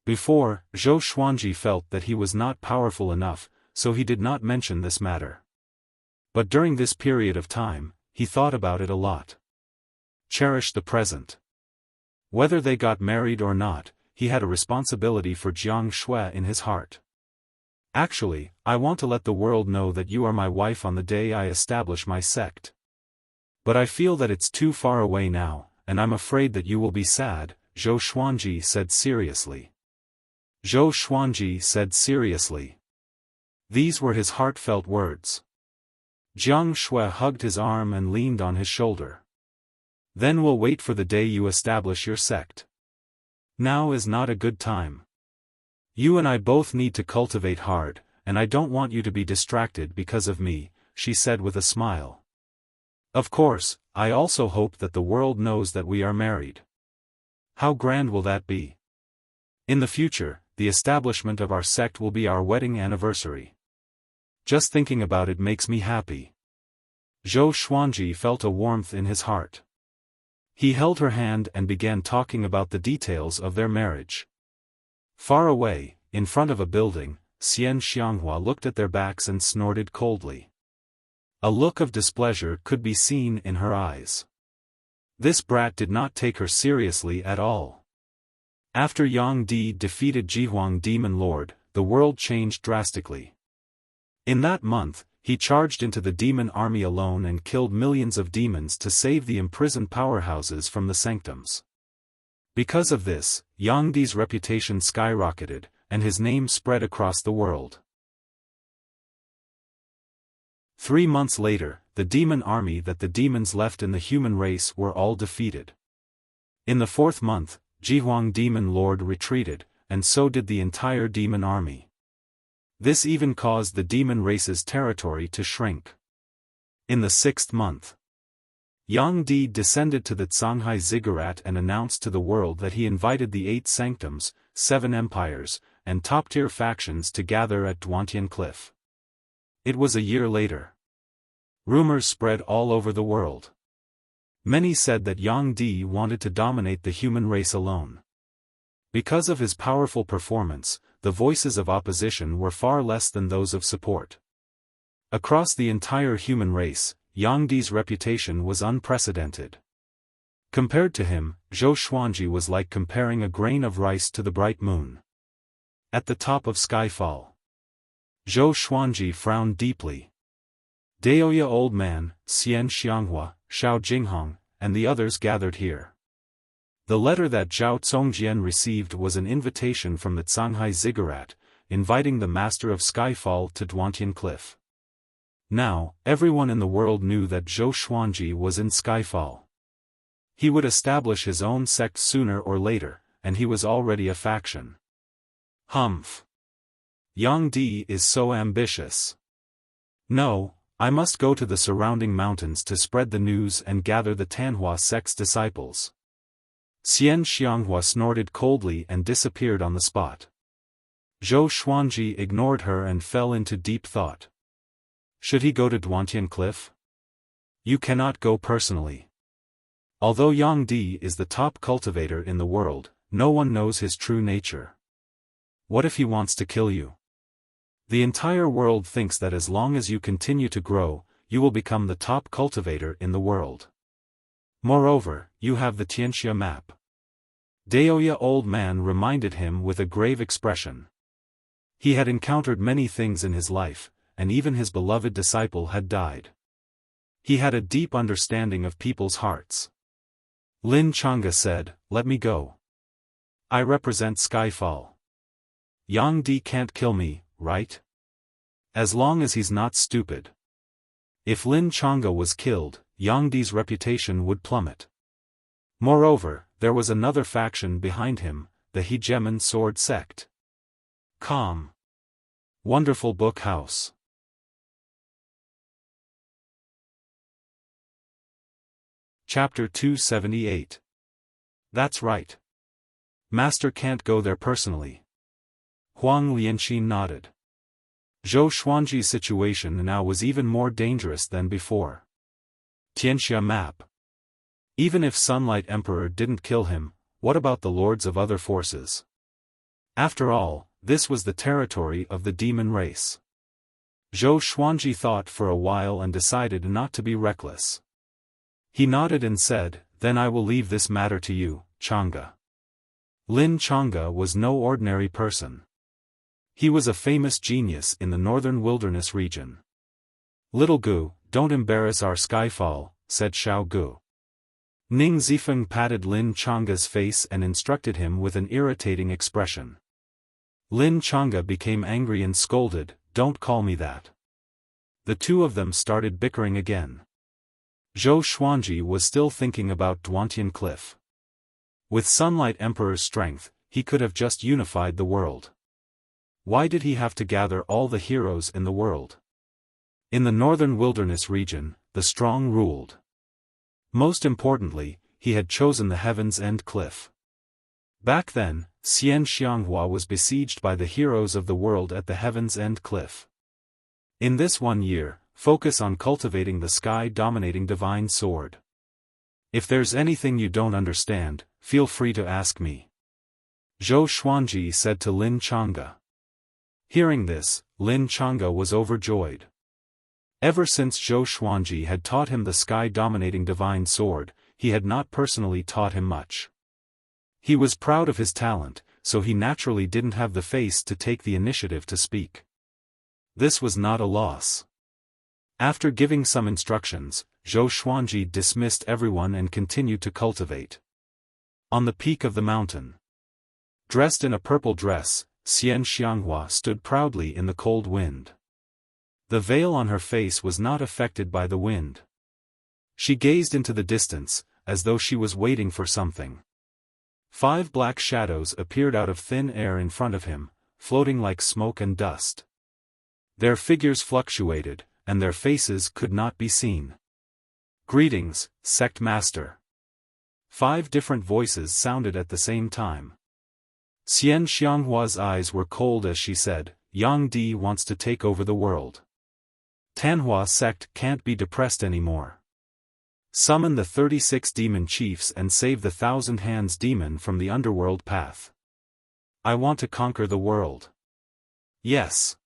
Before, Zhou Xuanji felt that he was not powerful enough, so he did not mention this matter. But during this period of time, he thought about it a lot. Cherish the present. Whether they got married or not, he had a responsibility for Jiang Shui in his heart. Actually, I want to let the world know that you are my wife on the day I establish my sect. But I feel that it's too far away now, and I'm afraid that you will be sad, Zhou Xuanji said seriously. Zhou Xuanji said seriously. These were his heartfelt words. Jiang Shui hugged his arm and leaned on his shoulder. Then we'll wait for the day you establish your sect. Now is not a good time. You and I both need to cultivate hard, and I don't want you to be distracted because of me, she said with a smile. Of course, I also hope that the world knows that we are married. How grand will that be? In the future, the establishment of our sect will be our wedding anniversary. Just thinking about it makes me happy. Zhou Xuanji felt a warmth in his heart. He held her hand and began talking about the details of their marriage. Far away, in front of a building, Xian Xianghua looked at their backs and snorted coldly. A look of displeasure could be seen in her eyes. This brat did not take her seriously at all. After Yang Di defeated Jihuang Demon Lord, the world changed drastically. In that month, he charged into the demon army alone and killed millions of demons to save the imprisoned powerhouses from the sanctums. Because of this, Yang Di's reputation skyrocketed, and his name spread across the world. 3 months later, the demon army that the demons left in the human race were all defeated. In the 4th month, Jihuang Demon Lord retreated, and so did the entire demon army. This even caused the demon race's territory to shrink. In the 6th month, Yang Di descended to the Shanghai Ziggurat and announced to the world that he invited the 8 sanctums, 7 empires, and top-tier factions to gather at Duantian Cliff. It was a year later. Rumors spread all over the world. Many said that Yang Di wanted to dominate the human race alone. Because of his powerful performance, the voices of opposition were far less than those of support. Across the entire human race, Yang Di's reputation was unprecedented. Compared to him, Zhou Xuanji was like comparing a grain of rice to the bright moon. At the top of Skyfall, Zhou Xuanji frowned deeply. Daoya Old Man, Xian Xianghua, Shao Jinghong, and the others gathered here. The letter that Zhao Congjian received was an invitation from the Shanghai Ziggurat, inviting the Master of Skyfall to Duantian Cliff. Now, everyone in the world knew that Zhou Xuanji was in Skyfall. He would establish his own sect sooner or later, and he was already a faction. Humph. Yang Di is so ambitious. No, I must go to the surrounding mountains to spread the news and gather the Tanhua sect's disciples. Xian Xianghua snorted coldly and disappeared on the spot. Zhou Xuanji ignored her and fell into deep thought. Should he go to Duantian Cliff? You cannot go personally. Although Yang Di is the top cultivator in the world, no one knows his true nature. What if he wants to kill you? The entire world thinks that as long as you continue to grow, you will become the top cultivator in the world. Moreover, you have the Tianxia map. Daoya Old Man reminded him with a grave expression. He had encountered many things in his life, and even his beloved disciple had died. He had a deep understanding of people's hearts. Lin Chang'e said, "Let me go. I represent Skyfall. Yang Di can't kill me, right? As long as he's not stupid." If Lin Chang'e was killed, Yang Di's reputation would plummet. Moreover, there was another faction behind him, the Hegemon Sword Sect. Calm. Wonderful Book House. Chapter 278. That's right. Master can't go there personally. Huang Lianqi nodded. Zhou Xuanji's situation now was even more dangerous than before. Tianxia map. Even if Sunlight Emperor didn't kill him, what about the lords of other forces? After all, this was the territory of the demon race. Zhou Xuanji thought for a while and decided not to be reckless. He nodded and said, "Then I will leave this matter to you, Chang'e." Lin Chang'e was no ordinary person. He was a famous genius in the northern wilderness region. "Little Gu, don't embarrass our Skyfall," said Xiao Gu. Ning Zifeng patted Lin Chang'e's face and instructed him with an irritating expression. Lin Chang'e became angry and scolded, "Don't call me that." The two of them started bickering again. Zhou Xuanji was still thinking about Duantian Cliff. With Sunlight Emperor's strength, he could have just unified the world. Why did he have to gather all the heroes in the world? In the northern wilderness region, the strong ruled. Most importantly, he had chosen the Heaven's End Cliff. Back then, Xian Xianghua was besieged by the heroes of the world at the Heaven's End Cliff. In this 1 year, focus on cultivating the sky-dominating divine sword. If there's anything you don't understand, feel free to ask me. Zhou Xuanji said to Lin Chang'e. Hearing this, Lin Chang'e was overjoyed. Ever since Zhou Xuanji had taught him the sky-dominating divine sword, he had not personally taught him much. He was proud of his talent, so he naturally didn't have the face to take the initiative to speak. This was not a loss. After giving some instructions, Zhou Xuanji dismissed everyone and continued to cultivate. On the peak of the mountain, dressed in a purple dress, Xian Xianghua stood proudly in the cold wind. The veil on her face was not affected by the wind. She gazed into the distance, as though she was waiting for something. 5 black shadows appeared out of thin air in front of him, floating like smoke and dust. Their figures fluctuated, and their faces could not be seen. "Greetings, Sect Master." 5 different voices sounded at the same time. Xian Xianghua's eyes were cold as she said, "Yang Di wants to take over the world. Tanhua sect can't be depressed anymore. Summon the 36 demon chiefs and save the 1,000 Hands demon from the underworld path. I want to conquer the world." "Yes."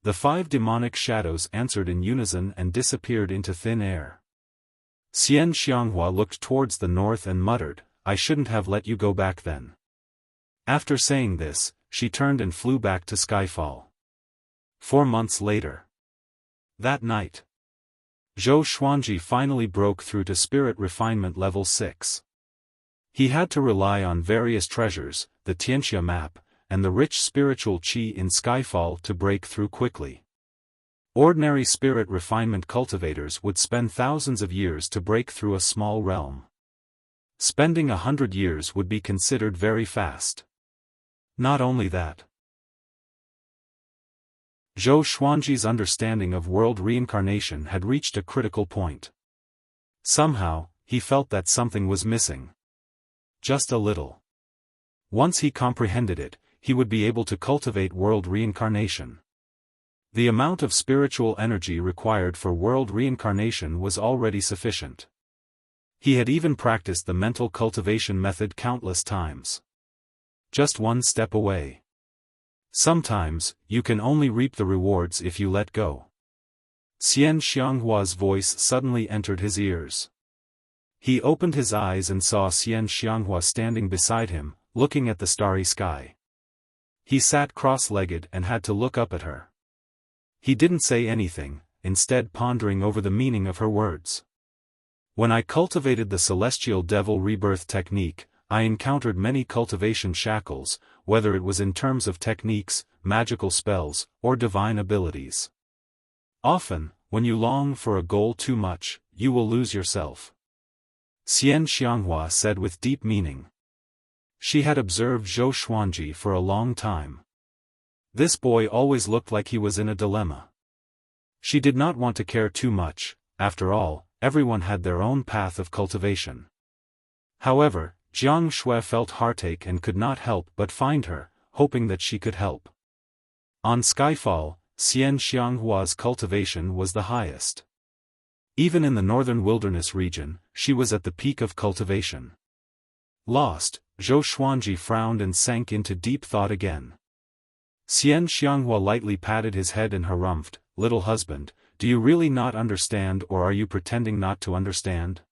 The 5 demonic shadows answered in unison and disappeared into thin air. Xian Xianghua looked towards the north and muttered, "I shouldn't have let you go back then." After saying this, she turned and flew back to Skyfall. 4 months later. That night, Zhou Xuanji finally broke through to Spirit Refinement Level 6. He had to rely on various treasures, the Tianxia map, and the rich spiritual qi in Skyfall to break through quickly. Ordinary spirit refinement cultivators would spend thousands of years to break through a small realm. Spending 100 years would be considered very fast. Not only that, Zhou Xuanji's understanding of world reincarnation had reached a critical point. Somehow, he felt that something was missing. Just a little. Once he comprehended it, he would be able to cultivate world reincarnation. The amount of spiritual energy required for world reincarnation was already sufficient. He had even practiced the mental cultivation method countless times. Just one step away. Sometimes, you can only reap the rewards if you let go. Xian Xianghua's voice suddenly entered his ears. He opened his eyes and saw Xian Xianghua standing beside him, looking at the starry sky. He sat cross-legged and had to look up at her. He didn't say anything, instead pondering over the meaning of her words. When I cultivated the celestial devil rebirth technique, I encountered many cultivation shackles, whether it was in terms of techniques, magical spells, or divine abilities. Often, when you long for a goal too much, you will lose yourself. Xian Xianghua said with deep meaning. She had observed Zhou Xuanji for a long time. This boy always looked like he was in a dilemma. She did not want to care too much, after all, everyone had their own path of cultivation. However, Jiang Shui felt heartache and could not help but find her, hoping that she could help. On Skyfall, Xian Xianghua's cultivation was the highest. Even in the northern wilderness region, she was at the peak of cultivation. Lost, Zhou Xuanji frowned and sank into deep thought again. Xian Xianghua lightly patted his head and harumphed, "Little husband, do you really not understand, or are you pretending not to understand?"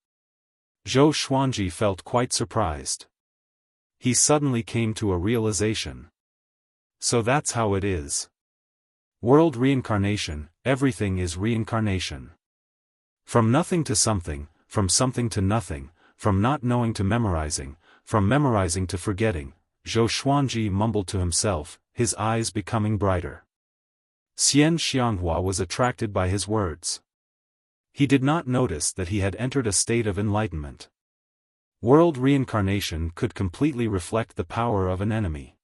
Zhou Xuanji felt quite surprised. He suddenly came to a realization. So that's how it is. World reincarnation, everything is reincarnation. From nothing to something, from something to nothing, from not knowing to memorizing, from memorizing to forgetting, Zhou Xuanji mumbled to himself, his eyes becoming brighter. Xian Xianghua was attracted by his words. He did not notice that he had entered a state of enlightenment. World reincarnation could completely reflect the power of an enemy.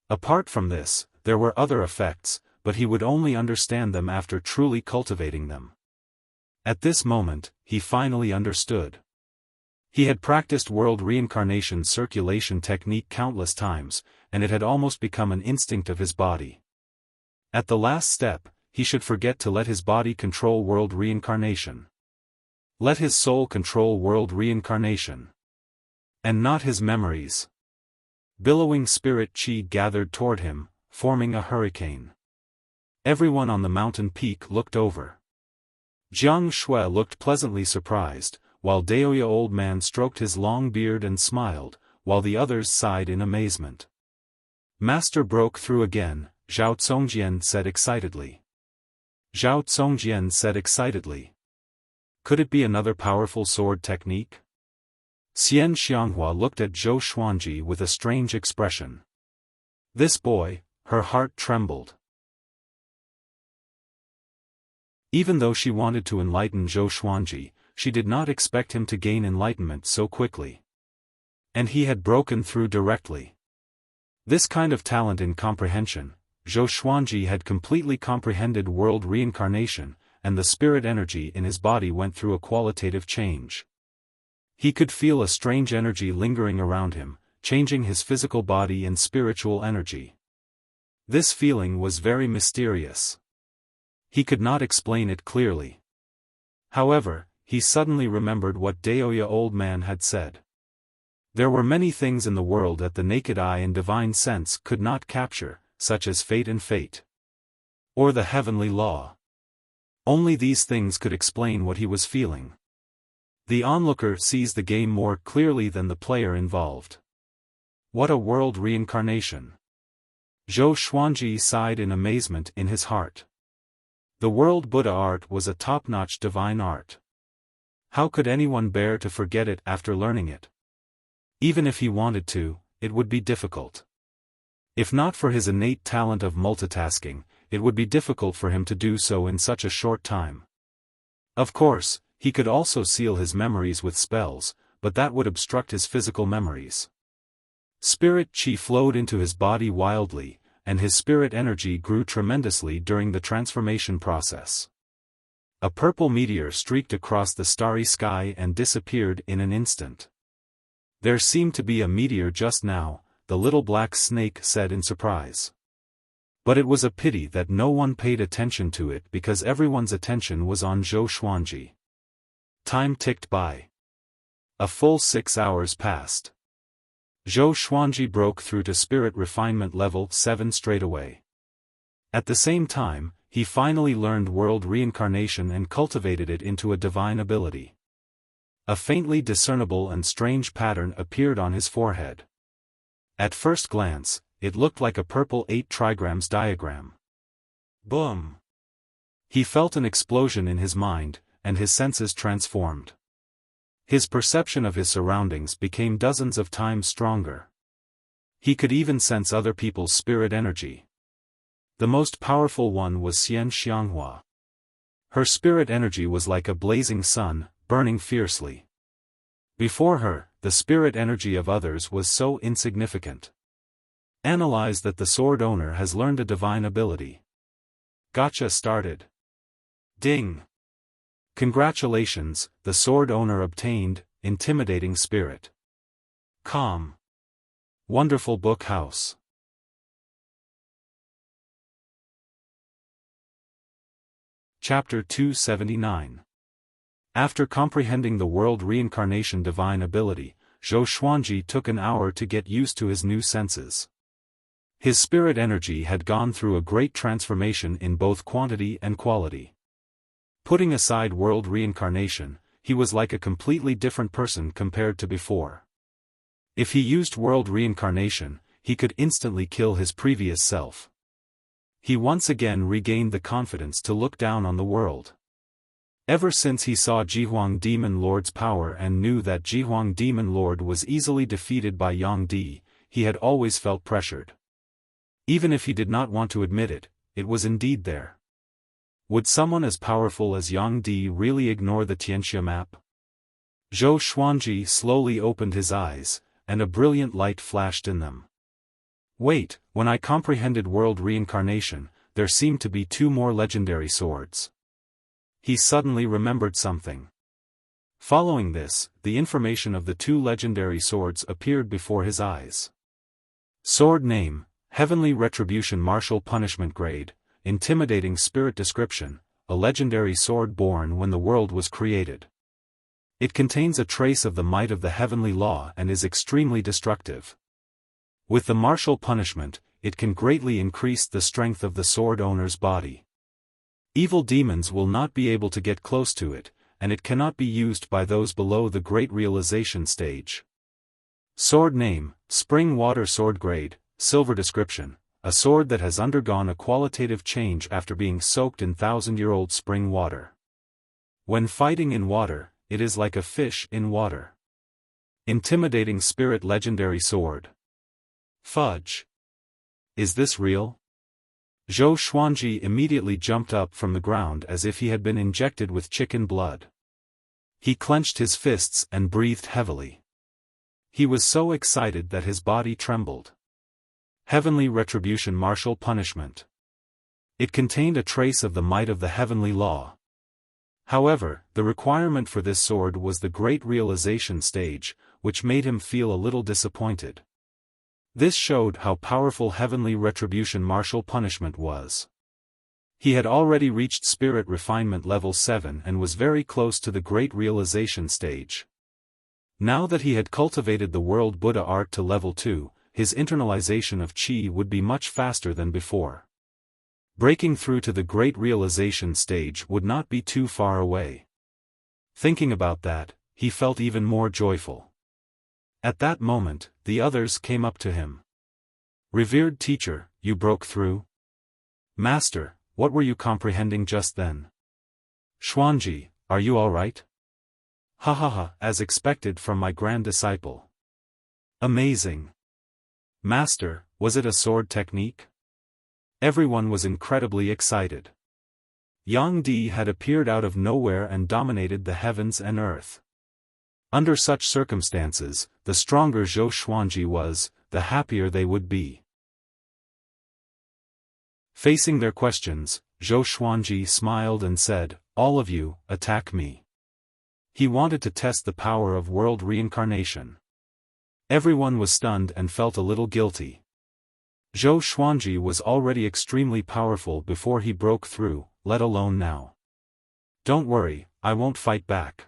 Apart from this, there were other effects, but he would only understand them after truly cultivating them. At this moment, he finally understood. He had practiced world reincarnation circulation technique countless times, and it had almost become an instinct of his body. At the last step, he should forget to let his body control world reincarnation. Let his soul control world reincarnation. And not his memories. Billowing spirit chi gathered toward him, forming a hurricane. Everyone on the mountain peak looked over. Jiang Shui looked pleasantly surprised, while Daoya old man stroked his long beard and smiled, while the others sighed in amazement. Master broke through again, Zhao Congjian said excitedly. Zhao Congjian said excitedly. Could it be another powerful sword technique? Xian Xianghua looked at Zhou Xuanji with a strange expression. This boy, her heart trembled. Even though she wanted to enlighten Zhou Xuanji, she did not expect him to gain enlightenment so quickly. And he had broken through directly. This kind of talent in comprehension, Zhou Xuanji had completely comprehended world reincarnation, and the spirit energy in his body went through a qualitative change. He could feel a strange energy lingering around him, changing his physical body and spiritual energy. This feeling was very mysterious. He could not explain it clearly. However, he suddenly remembered what Daoya old man had said. There were many things in the world that the naked eye and divine sense could not capture, such as fate and fate. Or the heavenly law. Only these things could explain what he was feeling. The onlooker sees the game more clearly than the player involved. What a world reincarnation! Zhou Xuanji sighed in amazement in his heart. The world Buddha art was a top-notch divine art. How could anyone bear to forget it after learning it? Even if he wanted to, it would be difficult. If not for his innate talent of multitasking, it would be difficult for him to do so in such a short time. Of course, he could also seal his memories with spells, but that would obstruct his physical memories. Spirit chi flowed into his body wildly, and his spirit energy grew tremendously during the transformation process. A purple meteor streaked across the starry sky and disappeared in an instant. There seemed to be a meteor just now, the little black snake said in surprise. But it was a pity that no one paid attention to it because everyone's attention was on Zhou Xuanji. Time ticked by. A full 6 hours passed. Zhou Xuanji broke through to spirit refinement level 7 straight away. At the same time, he finally learned world reincarnation and cultivated it into a divine ability. A faintly discernible and strange pattern appeared on his forehead. At first glance, it looked like a purple 8 trigrams diagram. Boom! He felt an explosion in his mind, and his senses transformed. His perception of his surroundings became dozens of times stronger. He could even sense other people's spirit energy. The most powerful one was Xian Xianghua. Her spirit energy was like a blazing sun, burning fiercely. Before her, the spirit energy of others was so insignificant. Analyze that the sword owner has learned a divine ability. Gotcha started. Ding! Congratulations, the sword owner obtained, intimidating spirit. Calm. Wonderful book house. Chapter 279. After comprehending the world reincarnation divine ability, Zhou Xuanji took an hour to get used to his new senses. His spirit energy had gone through a great transformation in both quantity and quality. Putting aside world reincarnation, he was like a completely different person compared to before. If he used world reincarnation, he could instantly kill his previous self. He once again regained the confidence to look down on the world. Ever since he saw Jihuang Demon Lord's power and knew that Jihuang Demon Lord was easily defeated by Yang Di, he had always felt pressured. Even if he did not want to admit it, it was indeed there. Would someone as powerful as Yang Di really ignore the Tianxia map? Zhou Xuanji slowly opened his eyes, and a brilliant light flashed in them. Wait, when I comprehended world reincarnation, there seemed to be 2 more legendary swords. He suddenly remembered something. Following this, the information of the 2 legendary swords appeared before his eyes. Sword name, Heavenly Retribution Martial Punishment Grade, Intimidating Spirit Description, a legendary sword born when the world was created. It contains a trace of the might of the heavenly law and is extremely destructive. With the martial punishment, it can greatly increase the strength of the sword owner's body. Evil demons will not be able to get close to it, and it cannot be used by those below the Great Realization stage. Sword name, Spring Water Sword Grade, Silver Description, a sword that has undergone a qualitative change after being soaked in 1,000-year-old spring water. When fighting in water, it is like a fish in water. Intimidating Spirit Legendary Sword. Fudge. Is this real? Zhou Xuanji immediately jumped up from the ground as if he had been injected with chicken blood. He clenched his fists and breathed heavily. He was so excited that his body trembled. Heavenly Retribution Martial Punishment. It contained a trace of the might of the heavenly law. However, the requirement for this sword was the Great Realization stage, which made him feel a little disappointed. This showed how powerful Heavenly Retribution Martial Punishment was. He had already reached Spirit Refinement Level 7 and was very close to the Great Realization stage. Now that he had cultivated the World Buddha art to Level 2, his internalization of Qi would be much faster than before. Breaking through to the Great Realization stage would not be too far away. Thinking about that, he felt even more joyful. At that moment, the others came up to him. Revered teacher, you broke through? Master, what were you comprehending just then? Xuanji, are you all right? Ha ha ha, as expected from my grand disciple. Amazing. Master, was it a sword technique? Everyone was incredibly excited. Yang Di had appeared out of nowhere and dominated the heavens and earth. Under such circumstances, the stronger Zhou Xuanji was, the happier they would be. Facing their questions, Zhou Xuanji smiled and said, "All of you, attack me." He wanted to test the power of world reincarnation. Everyone was stunned and felt a little guilty. Zhou Xuanji was already extremely powerful before he broke through, let alone now. Don't worry, I won't fight back.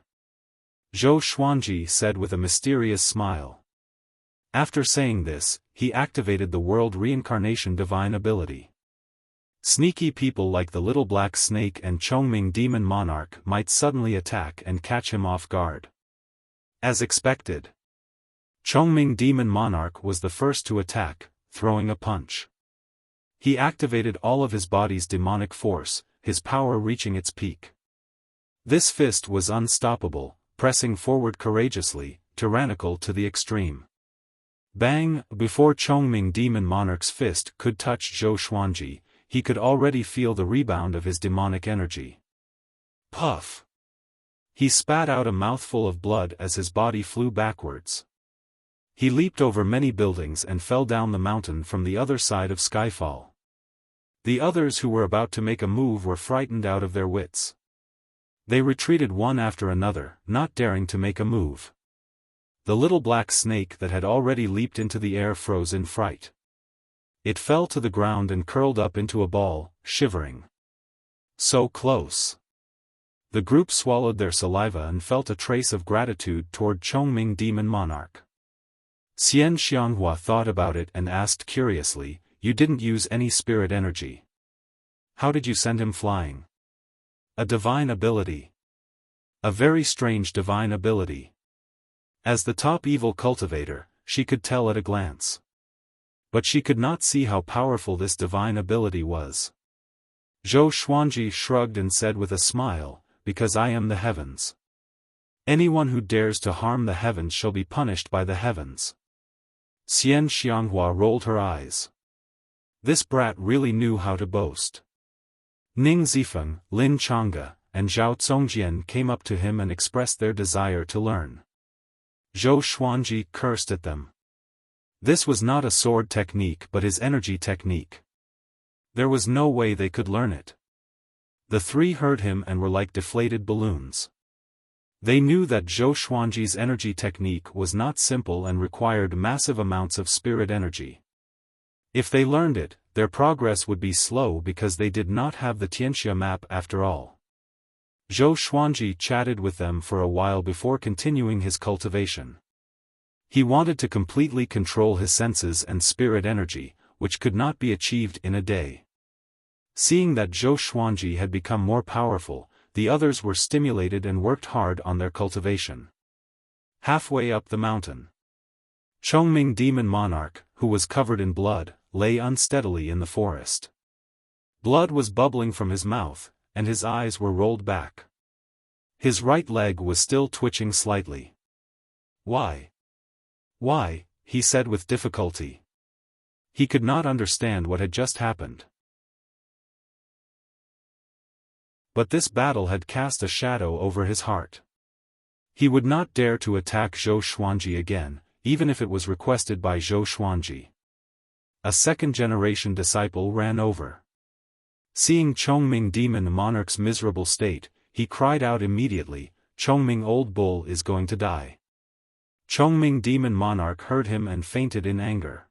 Zhou Xuanji said with a mysterious smile. After saying this, he activated the world reincarnation divine ability. Sneaky people like the little black snake and Chongming demon monarch might suddenly attack and catch him off guard. As expected, Chongming demon monarch was the first to attack, throwing a punch. He activated all of his body's demonic force, his power reaching its peak. This fist was unstoppable, pressing forward courageously, tyrannical to the extreme. Bang! Before Chongming Demon Monarch's fist could touch Zhou Xuanji, he could already feel the rebound of his demonic energy. Puff! He spat out a mouthful of blood as his body flew backwards. He leaped over many buildings and fell down the mountain from the other side of Skyfall. The others who were about to make a move were frightened out of their wits. They retreated one after another, not daring to make a move. The little black snake that had already leaped into the air froze in fright. It fell to the ground and curled up into a ball, shivering. So close. The group swallowed their saliva and felt a trace of gratitude toward Chongming Demon Monarch. Xian Xianghua thought about it and asked curiously, "You didn't use any spirit energy. How did you send him flying?" "A divine ability. A very strange divine ability." As the top evil cultivator, she could tell at a glance. But she could not see how powerful this divine ability was. Zhou Xuanji shrugged and said with a smile, "Because I am the heavens. Anyone who dares to harm the heavens shall be punished by the heavens." Xian Xianghua rolled her eyes. This brat really knew how to boast. Ning Zifeng, Lin Changge, and Zhao Zongjian came up to him and expressed their desire to learn. Zhou Xuanji cursed at them. This was not a sword technique but his energy technique. There was no way they could learn it. The three heard him and were like deflated balloons. They knew that Zhou Xuanji's energy technique was not simple and required massive amounts of spirit energy. If they learned it, their progress would be slow because they did not have the Tianxia map after all. Zhou Xuanji chatted with them for a while before continuing his cultivation. He wanted to completely control his senses and spirit energy, which could not be achieved in a day. Seeing that Zhou Xuanji had become more powerful, the others were stimulated and worked hard on their cultivation. Halfway up the mountain, Chongming Demon Monarch, who was covered in blood, lay unsteadily in the forest. Blood was bubbling from his mouth, and his eyes were rolled back. His right leg was still twitching slightly. "Why? Why?" he said with difficulty. He could not understand what had just happened. But this battle had cast a shadow over his heart. He would not dare to attack Zhou Xuanji again, even if it was requested by Zhou Xuanji. A second-generation disciple ran over. Seeing Chongming Demon Monarch's miserable state, he cried out immediately, "Chongming Old Bull is going to die." Chongming Demon Monarch heard him and fainted in anger.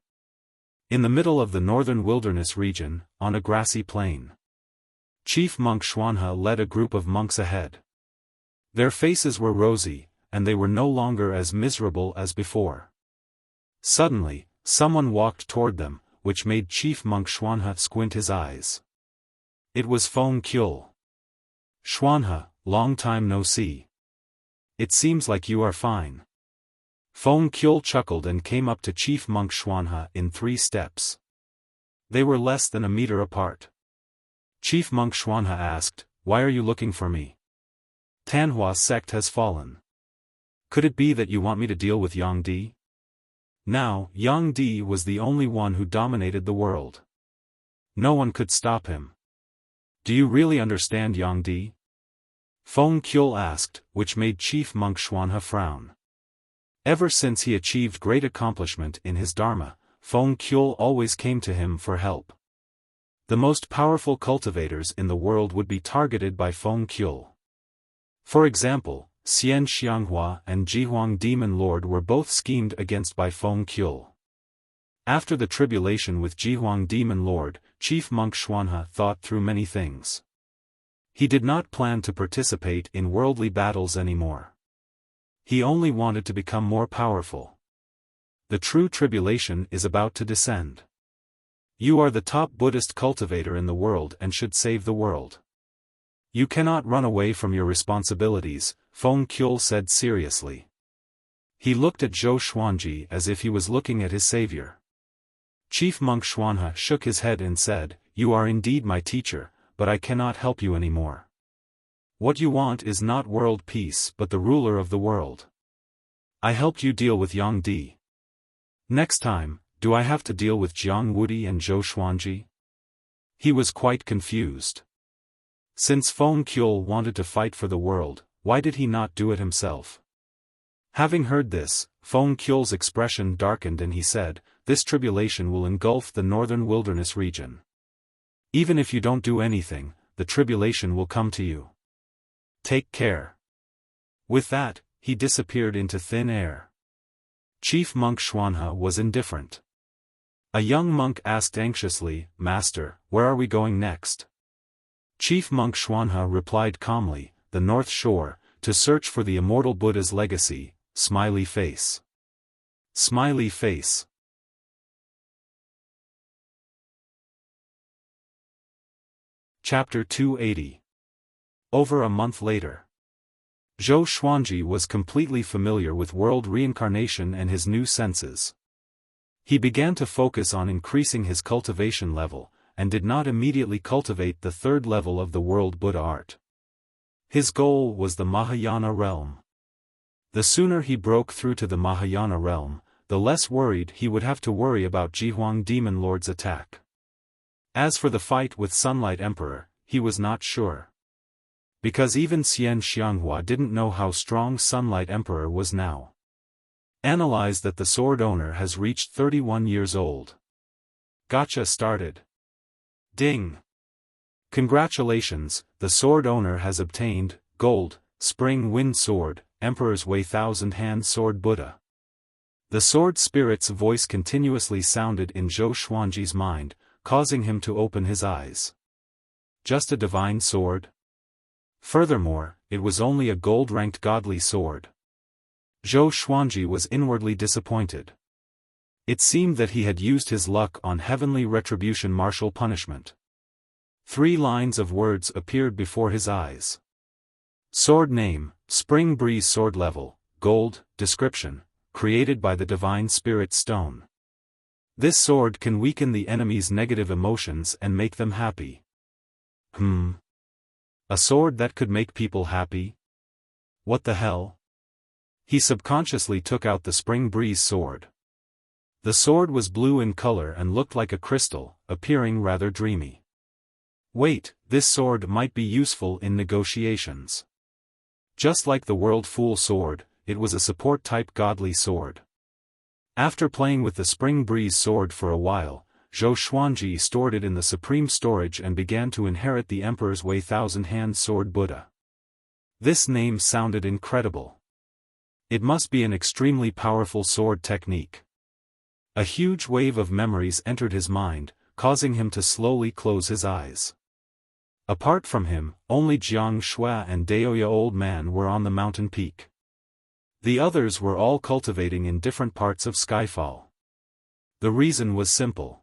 In the middle of the northern wilderness region, on a grassy plain, Chief Monk Xuanhe led a group of monks ahead. Their faces were rosy, and they were no longer as miserable as before. Suddenly, someone walked toward them, which made Chief Monk Xuanhe squint his eyes. It was Feng Qiul. "Xuanhe, long time no see. It seems like you are fine." Feng Qiul chuckled and came up to Chief Monk Xuanhe in 3 steps. They were less than a meter apart. Chief Monk Xuanhe asked, "Why are you looking for me? Tanhua's sect has fallen. Could it be that you want me to deal with Yang Di?" Now, Yang Di was the only one who dominated the world. No one could stop him. "Do you really understand Yang Di?" Feng Qiul asked, which made Chief Monk Xuanhe frown. Ever since he achieved great accomplishment in his dharma, Feng Qiul always came to him for help. The most powerful cultivators in the world would be targeted by Feng Qiul. For example, Xian Xianghua and Jihuang Demon Lord were both schemed against by Feng Qiul. After the tribulation with Jihuang Demon Lord, Chief Monk Xuanhe thought through many things. He did not plan to participate in worldly battles anymore. He only wanted to become more powerful. The true tribulation is about to descend. You are the top Buddhist cultivator in the world and should save the world. You cannot run away from your responsibilities, Feng Qiul said seriously. He looked at Zhou Xuanji as if he was looking at his savior. Chief monk Xuanhe shook his head and said, "You are indeed my teacher, but I cannot help you anymore. What you want is not world peace but the ruler of the world. I helped you deal with Yang Di. Next time, do I have to deal with Jiang Wudi and Zhou Xuanji?" He was quite confused. Since Feng Qiu wanted to fight for the world, why did he not do it himself? Having heard this, Feng Qiu's expression darkened and he said, "This tribulation will engulf the northern wilderness region. Even if you don't do anything, the tribulation will come to you. Take care." With that, he disappeared into thin air. Chief monk Xuanhe was indifferent. A young monk asked anxiously, "Master, where are we going next?" Chief monk Xuanhe replied calmly, "The North Shore, to search for the immortal Buddha's legacy." Smiley face. Smiley face. Chapter 280. Over a month later. Zhou Xuanji was completely familiar with world reincarnation and his new senses. He began to focus on increasing his cultivation level, and did not immediately cultivate the third level of the world Buddha art. His goal was the Mahayana realm. The sooner he broke through to the Mahayana realm, the less worried he would have to worry about Jihuang Demon Lord's attack. As for the fight with Sunlight Emperor, he was not sure. Because even Xian Xianghua didn't know how strong Sunlight Emperor was now. Analyze that the sword owner has reached 31 years old. Gotcha started. Ding! Congratulations, the sword owner has obtained, Gold, Spring Wind Sword, Emperor's Way Thousand Hand Sword Buddha. The sword spirit's voice continuously sounded in Zhou Xuanji's mind, causing him to open his eyes. Just a divine sword? Furthermore, it was only a gold-ranked godly sword. Zhou Xuanji was inwardly disappointed. It seemed that he had used his luck on heavenly retribution martial punishment. 3 lines of words appeared before his eyes. Sword name, Spring Breeze Sword Level, Gold, Description, created by the Divine Spirit Stone. This sword can weaken the enemy's negative emotions and make them happy. A sword that could make people happy? What the hell? He subconsciously took out the Spring Breeze sword. The sword was blue in color and looked like a crystal, appearing rather dreamy. Wait, this sword might be useful in negotiations. Just like the World Fool sword, it was a support-type godly sword. After playing with the Spring Breeze sword for a while, Zhou Xuanji stored it in the supreme storage and began to inherit the Emperor's Way Thousand Hand Sword Buddha. This name sounded incredible. It must be an extremely powerful sword technique. A huge wave of memories entered his mind, causing him to slowly close his eyes. Apart from him, only Jiang Shui and Daoya Old Man were on the mountain peak. The others were all cultivating in different parts of Skyfall. The reason was simple.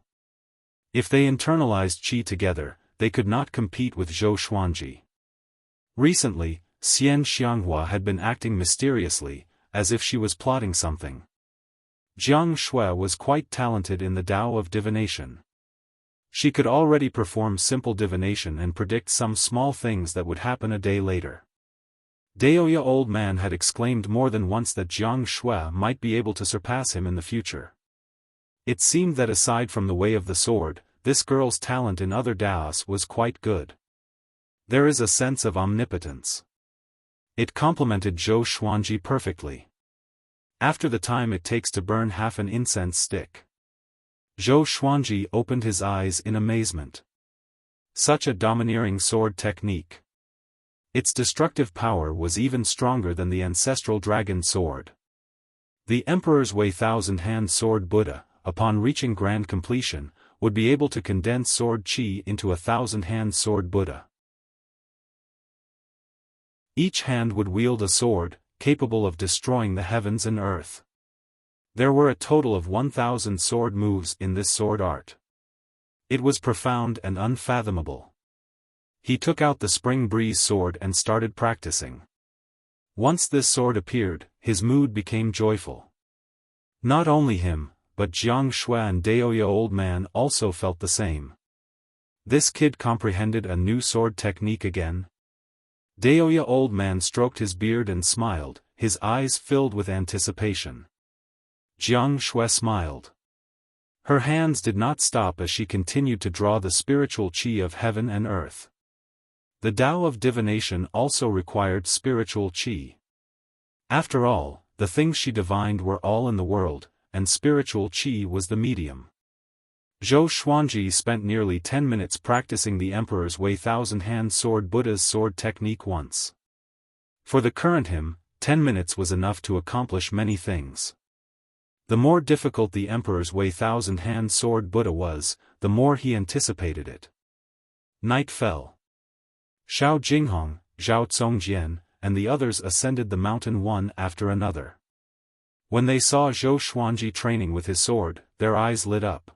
If they internalized qi together, they could not compete with Zhou Xuanji. Recently, Xian Xianghua had been acting mysteriously, as if she was plotting something. Jiang Shui was quite talented in the Tao of divination. She could already perform simple divination and predict some small things that would happen a day later. Daoya Old Man had exclaimed more than once that Jiang Shui might be able to surpass him in the future. It seemed that aside from the way of the sword, this girl's talent in other Daos was quite good. There is a sense of omnipotence. It complemented Zhou Xuanji perfectly. After the time it takes to burn half an incense stick. Zhou Xuanji opened his eyes in amazement. Such a domineering sword technique. Its destructive power was even stronger than the ancestral dragon sword. The Emperor's Way Thousand Hand Sword Buddha, upon reaching grand completion, would be able to condense sword qi into a 1,000-hand sword Buddha. Each hand would wield a sword, capable of destroying the heavens and earth. There were a total of 1,000 sword moves in this sword art. It was profound and unfathomable. He took out the Spring Breeze sword and started practicing. Once this sword appeared, his mood became joyful. Not only him, but Jiang Shui and Daoya Old Man also felt the same. This kid comprehended a new sword technique again? Daoya Old Man stroked his beard and smiled, his eyes filled with anticipation. Jiang Shui smiled. Her hands did not stop as she continued to draw the spiritual qi of heaven and earth. The Tao of divination also required spiritual qi. After all, the things she divined were all in the world, and spiritual qi was the medium. Zhou Xuanji spent nearly 10 minutes practicing the Emperor's Way Thousand-Hand Sword Buddha's sword technique once. For the current him, 10 minutes was enough to accomplish many things. The more difficult the Emperor's Way Thousand-Hand Sword Buddha was, the more he anticipated it. Night fell. Xiao Jinghong, Zhao Congjian, and the others ascended the mountain one after another. When they saw Zhou Xuanji training with his sword, their eyes lit up.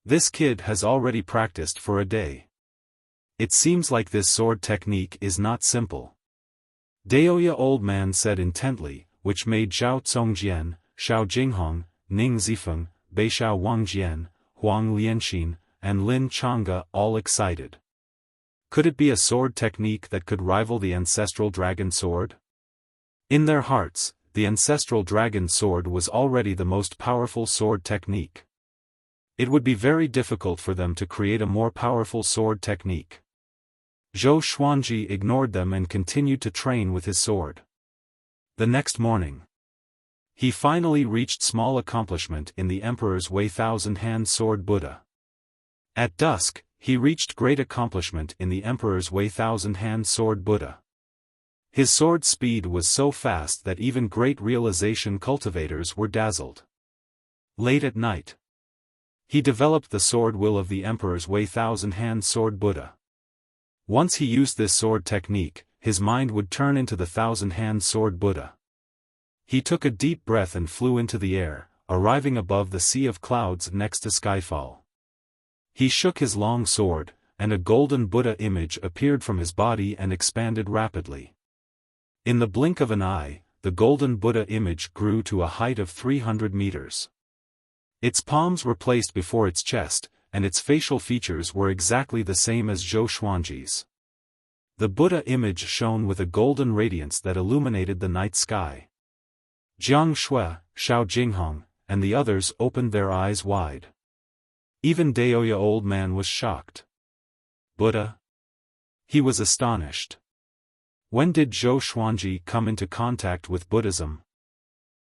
This kid has already practiced for a day. It seems like this sword technique is not simple. Daoya Old Man said intently, which made Zhao Congjian, Xiao Jinghong, Ning Zifeng, Beixiao Wangjian, Huang Lianxin, and Lin Changge all excited. Could it be a sword technique that could rival the ancestral dragon sword? In their hearts, the ancestral dragon sword was already the most powerful sword technique. It would be very difficult for them to create a more powerful sword technique. Zhou Xuanji ignored them and continued to train with his sword. The next morning, he finally reached small accomplishment in the Emperor's Way Thousand-Hand Sword Buddha. At dusk, he reached great accomplishment in the Emperor's Way Thousand-Hand Sword Buddha. His sword speed was so fast that even great realization cultivators were dazzled. Late at night, he developed the sword will of the Emperor's Way Thousand-Hand Sword Buddha. Once he used this sword technique, his mind would turn into the Thousand-Hand Sword Buddha. He took a deep breath and flew into the air, arriving above the sea of clouds next to Skyfall. He shook his long sword, and a golden Buddha image appeared from his body and expanded rapidly. In the blink of an eye, the golden Buddha image grew to a height of 300 meters. Its palms were placed before its chest, and its facial features were exactly the same as Zhou Xuanji's. The Buddha image shone with a golden radiance that illuminated the night sky. Jiang Shui, Xiao Jinghong, and the others opened their eyes wide. Even Daoya Old Man was shocked. Buddha? He was astonished. When did Zhou Xuanji come into contact with Buddhism?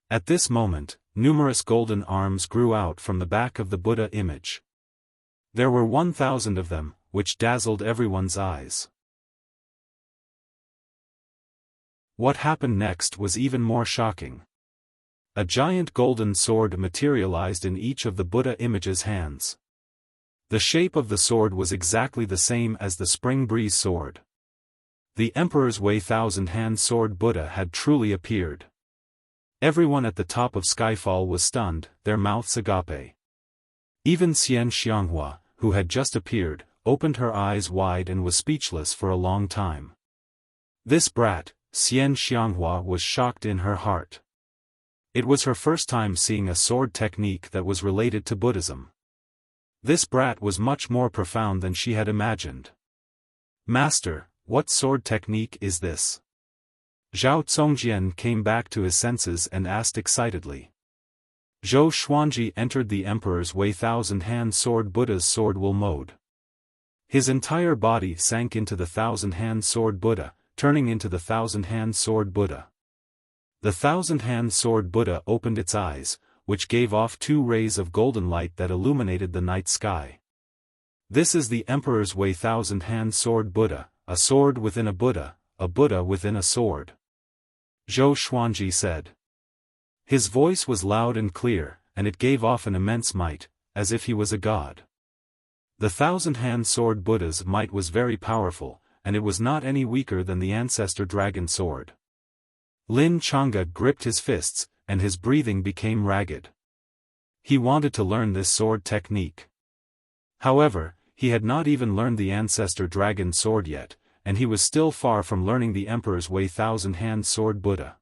At this moment, numerous golden arms grew out from the back of the Buddha image. There were 1,000 of them, which dazzled everyone's eyes. What happened next was even more shocking. A giant golden sword materialized in each of the Buddha image's hands. The shape of the sword was exactly the same as the Spring Breeze sword. The Emperor's Way Thousand-Hand Sword Buddha had truly appeared. Everyone at the top of Skyfall was stunned, their mouths agape. Even Xian Xianghua, who had just appeared, opened her eyes wide and was speechless for a long time. This brat, Xian Xianghua, was shocked in her heart. It was her first time seeing a sword technique that was related to Buddhism. This brat was much more profound than she had imagined. Master, what sword technique is this? Zhao Congjian came back to his senses and asked excitedly. Zhou Xuanji entered the Emperor's Way Thousand-Hand Sword Buddha's sword will mode. His entire body sank into the Thousand-Hand Sword Buddha, turning into the Thousand-Hand Sword Buddha. The Thousand-Hand Sword Buddha opened its eyes, which gave off 2 rays of golden light that illuminated the night sky. This is the Emperor's Way Thousand-Hand Sword Buddha, a sword within a Buddha within a sword. Zhou Xuanji said. His voice was loud and clear, and it gave off an immense might, as if he was a god. The Thousand-Hand Sword Buddha's might was very powerful, and it was not any weaker than the ancestor dragon sword. Lin Changge gripped his fists, and his breathing became ragged. He wanted to learn this sword technique. However, he had not even learned the ancestor dragon sword yet, and he was still far from learning the Emperor's Way Thousand-Hand Sword Buddha.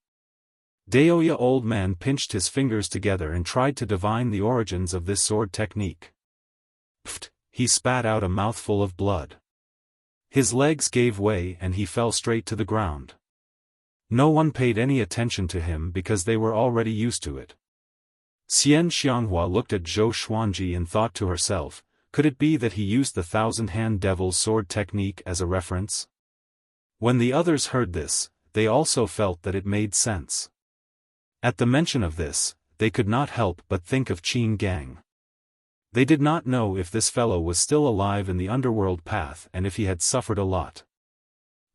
Daoya old man pinched his fingers together and tried to divine the origins of this sword technique. Pfft, he spat out a mouthful of blood. His legs gave way and he fell straight to the ground. No one paid any attention to him because they were already used to it. Xian Xianghua looked at Zhou Xuanji and thought to herself, could it be that he used the thousand-hand devil's sword technique as a reference? When the others heard this, they also felt that it made sense. At the mention of this, they could not help but think of Qin Gang. They did not know if this fellow was still alive in the underworld path and if he had suffered a lot.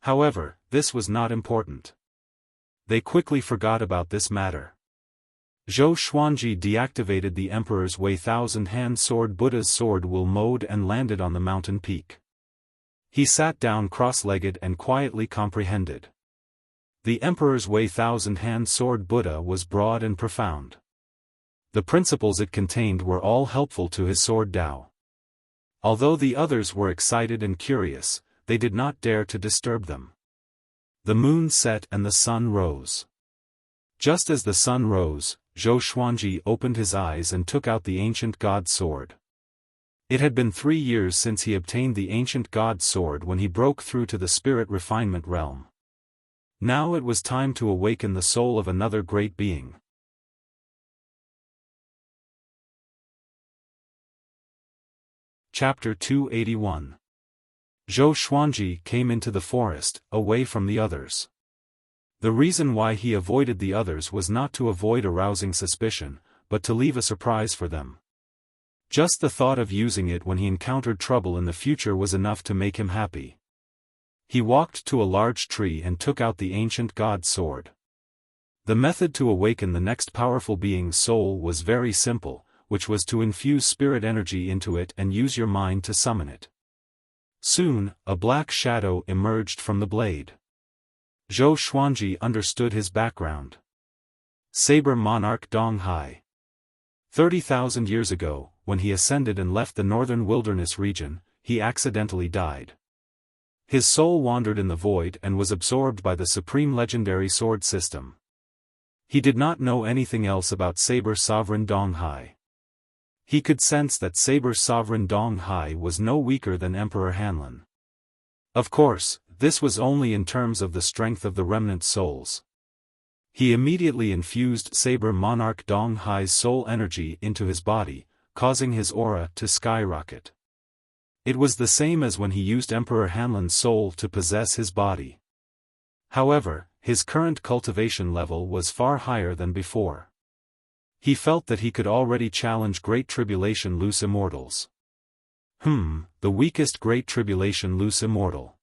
However, this was not important. They quickly forgot about this matter. Zhou Xuanji deactivated the Emperor's Wei thousand-hand sword Buddha's sword will mode and landed on the mountain peak. He sat down cross-legged and quietly comprehended. The Emperor's Wei thousand-hand sword Buddha was broad and profound. The principles it contained were all helpful to his sword Dao. Although the others were excited and curious, they did not dare to disturb them. The moon set and the sun rose. Just as the sun rose, Zhou Xuanji opened his eyes and took out the ancient god's sword. It had been 3 years since he obtained the ancient god's sword when he broke through to the spirit refinement realm. Now it was time to awaken the soul of another great being. Chapter 281. Zhou Xuanji came into the forest, away from the others. The reason why he avoided the others was not to avoid arousing suspicion, but to leave a surprise for them. Just the thought of using it when he encountered trouble in the future was enough to make him happy. He walked to a large tree and took out the ancient god's sword. The method to awaken the next powerful being's soul was very simple, which was to infuse spirit energy into it and use your mind to summon it. Soon, a black shadow emerged from the blade. Zhou Xuanji understood his background. Saber Monarch Donghai. 30,000 years ago, when he ascended and left the northern wilderness region, he accidentally died. His soul wandered in the void and was absorbed by the supreme legendary sword system. He did not know anything else about Saber Sovereign Donghai. He could sense that Saber Sovereign Donghai was no weaker than Emperor Hanlin. Of course, this was only in terms of the strength of the remnant souls. He immediately infused Saber Monarch Donghai's soul energy into his body, causing his aura to skyrocket. It was the same as when he used Emperor Hanlin's soul to possess his body. However, his current cultivation level was far higher than before. He felt that he could already challenge Great Tribulation loose immortals. The weakest Great Tribulation loose immortal.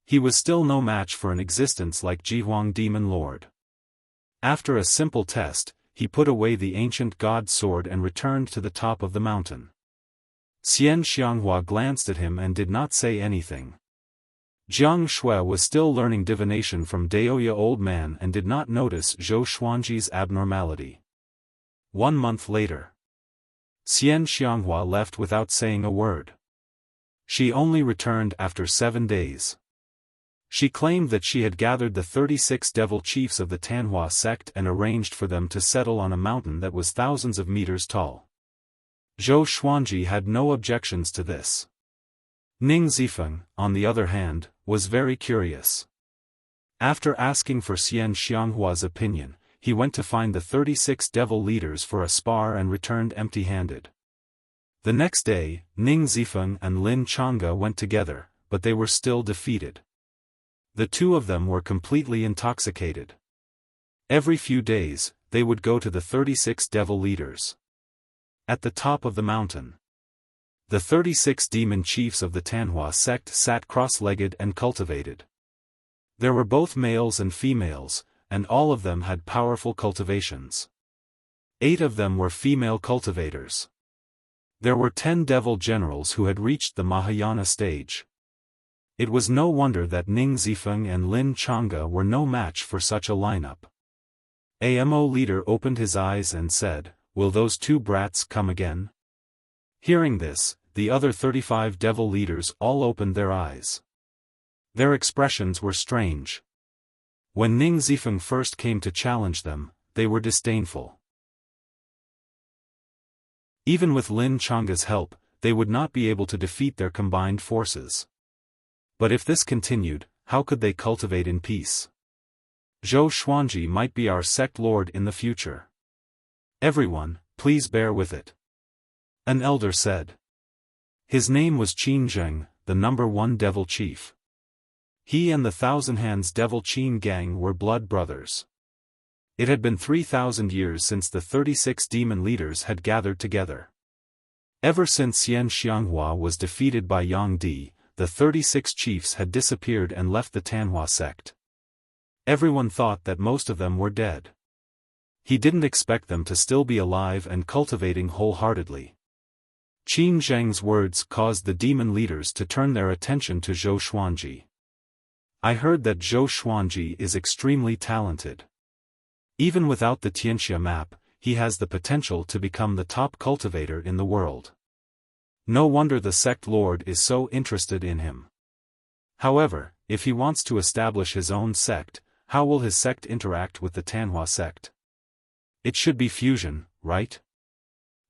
He was still no match for an existence like Jihuang Demon Lord. After a simple test, he put away the ancient god's sword and returned to the top of the mountain. Xian Xianghua glanced at him and did not say anything. Jiang Shui was still learning divination from Daoya old man and did not notice Zhou Xuanji's abnormality. 1 month later. Xian Xianghua left without saying a word. She only returned after 7 days. She claimed that she had gathered the 36 devil chiefs of the Tanhua sect and arranged for them to settle on a mountain that was thousands of meters tall. Zhou Xuanji had no objections to this. Ning Zifeng, on the other hand, was very curious. After asking for Xian Xianghua's opinion, he went to find the 36 devil leaders for a spar and returned empty-handed. The next day, Ning Zifeng and Lin Changge went together, but they were still defeated. The two of them were completely intoxicated. Every few days, they would go to the 36 devil leaders. At the top of the mountain, the 36 demon chiefs of the Tanhua sect sat cross-legged and cultivated. There were both males and females, and all of them had powerful cultivations. 8 of them were female cultivators. There were 10 devil generals who had reached the Mahayana stage. It was no wonder that Ning Zifeng and Lin Changge were no match for such a lineup. AMO leader opened his eyes and said, "Will those 2 brats come again?" Hearing this, the other 35 devil leaders all opened their eyes. Their expressions were strange. When Ning Zifeng first came to challenge them, they were disdainful. Even with Lin Changa's help, they would not be able to defeat their combined forces. But if this continued, how could they cultivate in peace? Zhou Xuanji might be our sect lord in the future. Everyone, please bear with it. An elder said. His name was Qin Zheng, the #1 devil chief. He and the Thousand Hands devil Qin gang were blood brothers. It had been 3,000 years since the 36 demon leaders had gathered together. Ever since Xian Xianghua was defeated by Yang Di, the 36 chiefs had disappeared and left the Tanhua sect. Everyone thought that most of them were dead. He didn't expect them to still be alive and cultivating wholeheartedly. Qin Zheng's words caused the demon leaders to turn their attention to Zhou Xuanji. I heard that Zhou Xuanji is extremely talented. Even without the Tianxia map, he has the potential to become the top cultivator in the world. No wonder the sect lord is so interested in him. However, if he wants to establish his own sect, how will his sect interact with the Tanhua sect? It should be fusion, right?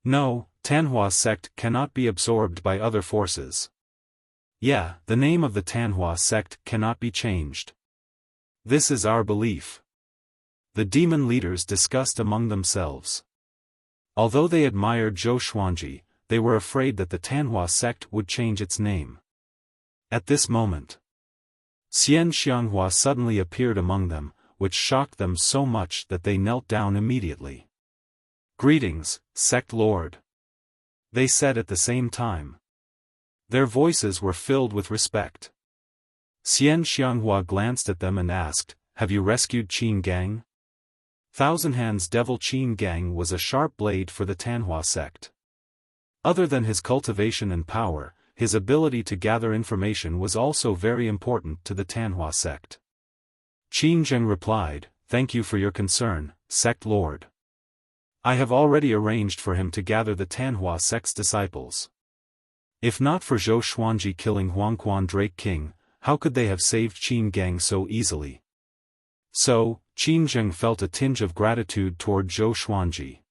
No, Tanhua sect cannot be absorbed by other forces. Yeah, the name of the Tanhua sect cannot be changed. This is our belief. The demon leaders discussed among themselves. Although they admired Zhou Xuanji, they were afraid that the Tanhua sect would change its name. At this moment, Xian Xianghua suddenly appeared among them, which shocked them so much that they knelt down immediately. "Greetings, sect lord," they said at the same time. Their voices were filled with respect. Xian Xianghua glanced at them and asked, "Have you rescued Qin Gang?" Thousand Hands devil Qin Gang was a sharp blade for the Tanhua sect. Other than his cultivation and power, his ability to gather information was also very important to the Tanhua sect. Qin Zheng replied, "Thank you for your concern, sect lord. I have already arranged for him to gather the Tanhua sect's disciples. If not for Zhou Xuanji killing Huangquan Drake King, how could they have saved Qin Gang so easily?" So, Qin Zheng felt a tinge of gratitude toward Zhou Xuanji.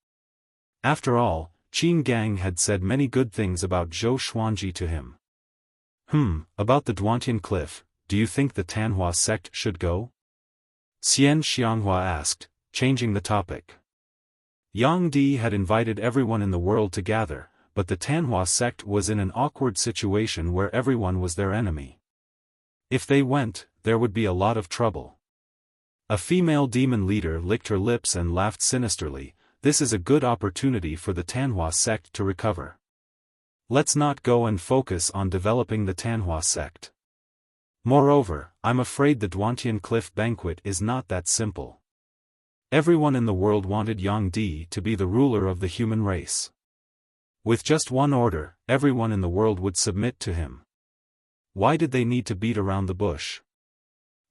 After all, Qin Gang had said many good things about Zhou Xuanji to him. About the Duantian Cliff, do you think the Tanhua sect should go? Xian Xianghua asked, changing the topic. Yang Di had invited everyone in the world to gather, but the Tanhua sect was in an awkward situation where everyone was their enemy. If they went, there would be a lot of trouble. A female demon leader licked her lips and laughed sinisterly. This is a good opportunity for the Tanhua sect to recover. Let's not go and focus on developing the Tanhua sect. Moreover, I'm afraid the Duantian Cliff banquet is not that simple. Everyone in the world wanted Yang Di to be the ruler of the human race. With just one order, everyone in the world would submit to him. Why did they need to beat around the bush?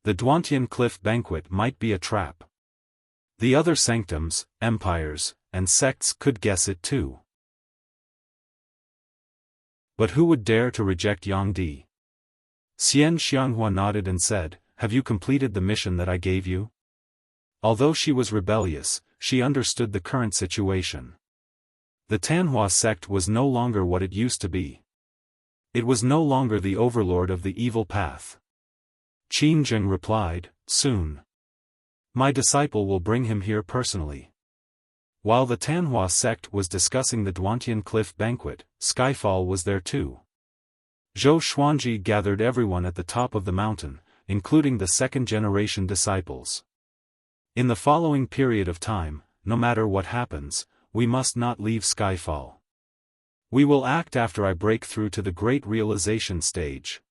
The Duantian Cliff banquet might be a trap. The other sanctums, empires, and sects could guess it too. But who would dare to reject Yang Di? Xian Xianghua nodded and said, "Have you completed the mission that I gave you?" Although she was rebellious, she understood the current situation. The Tanhua sect was no longer what it used to be. It was no longer the overlord of the evil path. Qin Zheng replied, "Soon. My disciple will bring him here personally." While the Tanhua sect was discussing the Duantian Cliff banquet, Skyfall was there too. Zhou Xuanji gathered everyone at the top of the mountain, including the second-generation disciples. In the following period of time, no matter what happens, we must not leave Skyfall. We will act after I break through to the great realization stage.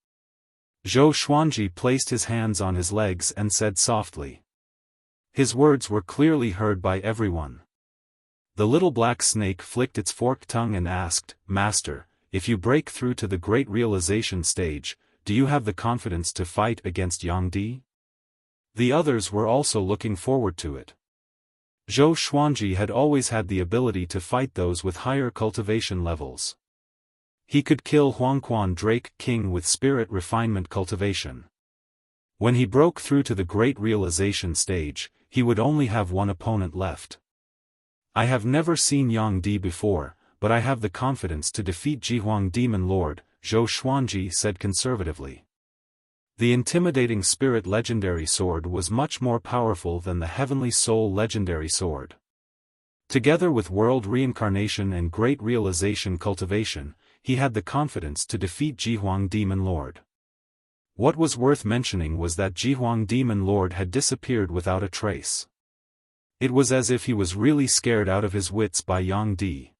Zhou Xuanji placed his hands on his legs and said softly. His words were clearly heard by everyone. The little black snake flicked its forked tongue and asked, "Master, if you break through to the great realization stage, do you have the confidence to fight against Yang Di?" The others were also looking forward to it. Zhou Xuanji had always had the ability to fight those with higher cultivation levels. He could kill Huangquan Drake King with spirit refinement cultivation. When he broke through to the great realization stage, he would only have one opponent left. I have never seen Yang Di before, but I have the confidence to defeat Jihuang Demon Lord, Zhou Xuanji said conservatively. The intimidating spirit legendary sword was much more powerful than the heavenly soul legendary sword. Together with world reincarnation and great realization cultivation, he had the confidence to defeat Jihuang Demon Lord. What was worth mentioning was that Jihuang Demon Lord had disappeared without a trace. It was as if he was really scared out of his wits by Yang Di.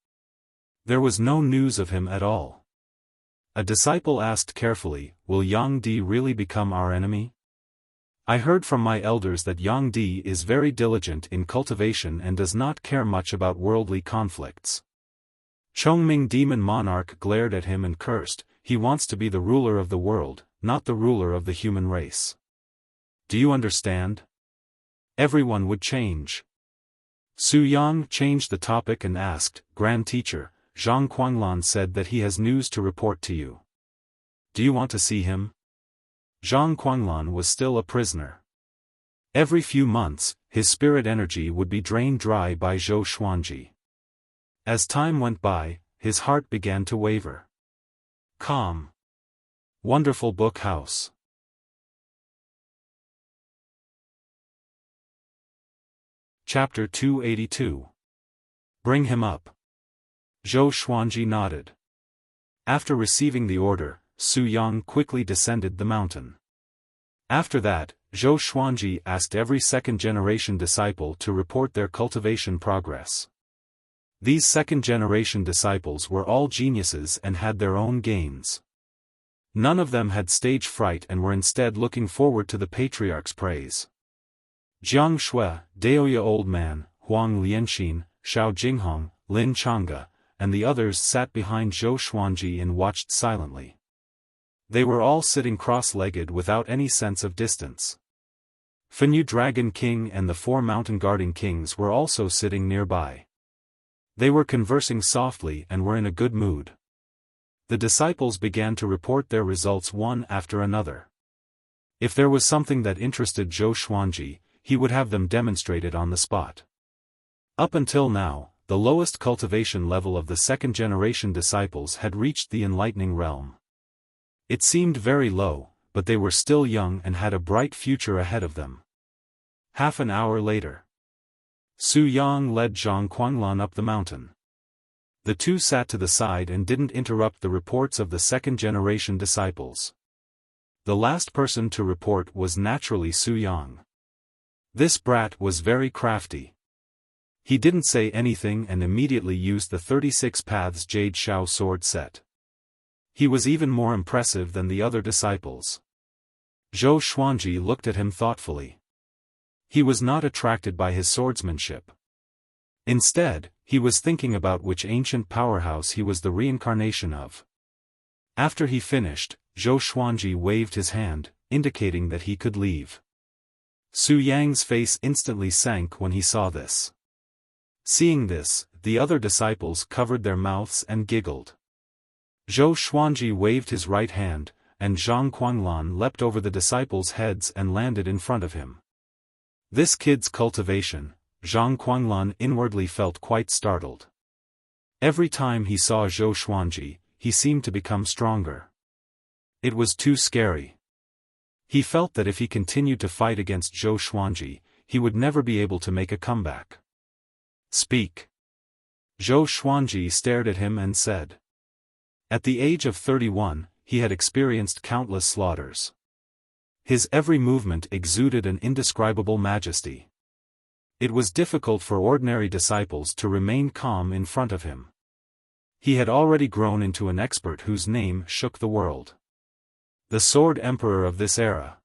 There was no news of him at all. A disciple asked carefully, "Will Yang Di really become our enemy? I heard from my elders that Yang Di is very diligent in cultivation and does not care much about worldly conflicts." Chongming Demon Monarch glared at him and cursed, "He wants to be the ruler of the world, not the ruler of the human race. Do you understand? Everyone would change." Su Yang changed the topic and asked, "Grand Teacher, Zhang Kuanglan said that he has news to report to you. Do you want to see him?" Zhang Kuanglan was still a prisoner. Every few months, his spirit energy would be drained dry by Zhou Xuanji. As time went by, his heart began to waver. Calm. Wonderful Book House. Chapter 282. Bring him up. Zhou Xuanji nodded. After receiving the order, Su Yang quickly descended the mountain. After that, Zhou Xuanji asked every second-generation disciple to report their cultivation progress. These second-generation disciples were all geniuses and had their own gains. None of them had stage fright and were instead looking forward to the patriarch's praise. Jiang Shui, Daoya Old Man, Huang Lianxin, Shao Jinghong, Lin Changge, and the others sat behind Zhou Xuanji and watched silently. They were all sitting cross-legged without any sense of distance. Fenyu Dragon King and the 4 Mountain Guarding Kings were also sitting nearby. They were conversing softly and were in a good mood. The disciples began to report their results one after another. If there was something that interested Zhou Xuanji, he would have them demonstrated on the spot. Up until now, the lowest cultivation level of the second-generation disciples had reached the enlightening realm. It seemed very low, but they were still young and had a bright future ahead of them. Half an hour later, Su Yang led Zhang Kuanglan up the mountain. The two sat to the side and didn't interrupt the reports of the second-generation disciples. The last person to report was naturally Su Yang. This brat was very crafty. He didn't say anything and immediately used the 36 Paths Jade Shao sword set. He was even more impressive than the other disciples. Zhou Xuanji looked at him thoughtfully. He was not attracted by his swordsmanship. Instead, he was thinking about which ancient powerhouse he was the reincarnation of. After he finished, Zhou Xuanji waved his hand, indicating that he could leave. Su Yang's face instantly sank when he saw this. Seeing this, the other disciples covered their mouths and giggled. Zhou Xuanji waved his right hand, and Zhang Kuanglan leapt over the disciples' heads and landed in front of him. This kid's cultivation, Zhang Kuanglan inwardly felt quite startled. Every time he saw Zhou Xuanji, he seemed to become stronger. It was too scary. He felt that if he continued to fight against Zhou Xuanji, he would never be able to make a comeback. "Speak." Zhou Xuanji stared at him and said. At the age of 31, he had experienced countless slaughters. His every movement exuded an indescribable majesty. It was difficult for ordinary disciples to remain calm in front of him. He had already grown into an expert whose name shook the world. The Sword Emperor of this era.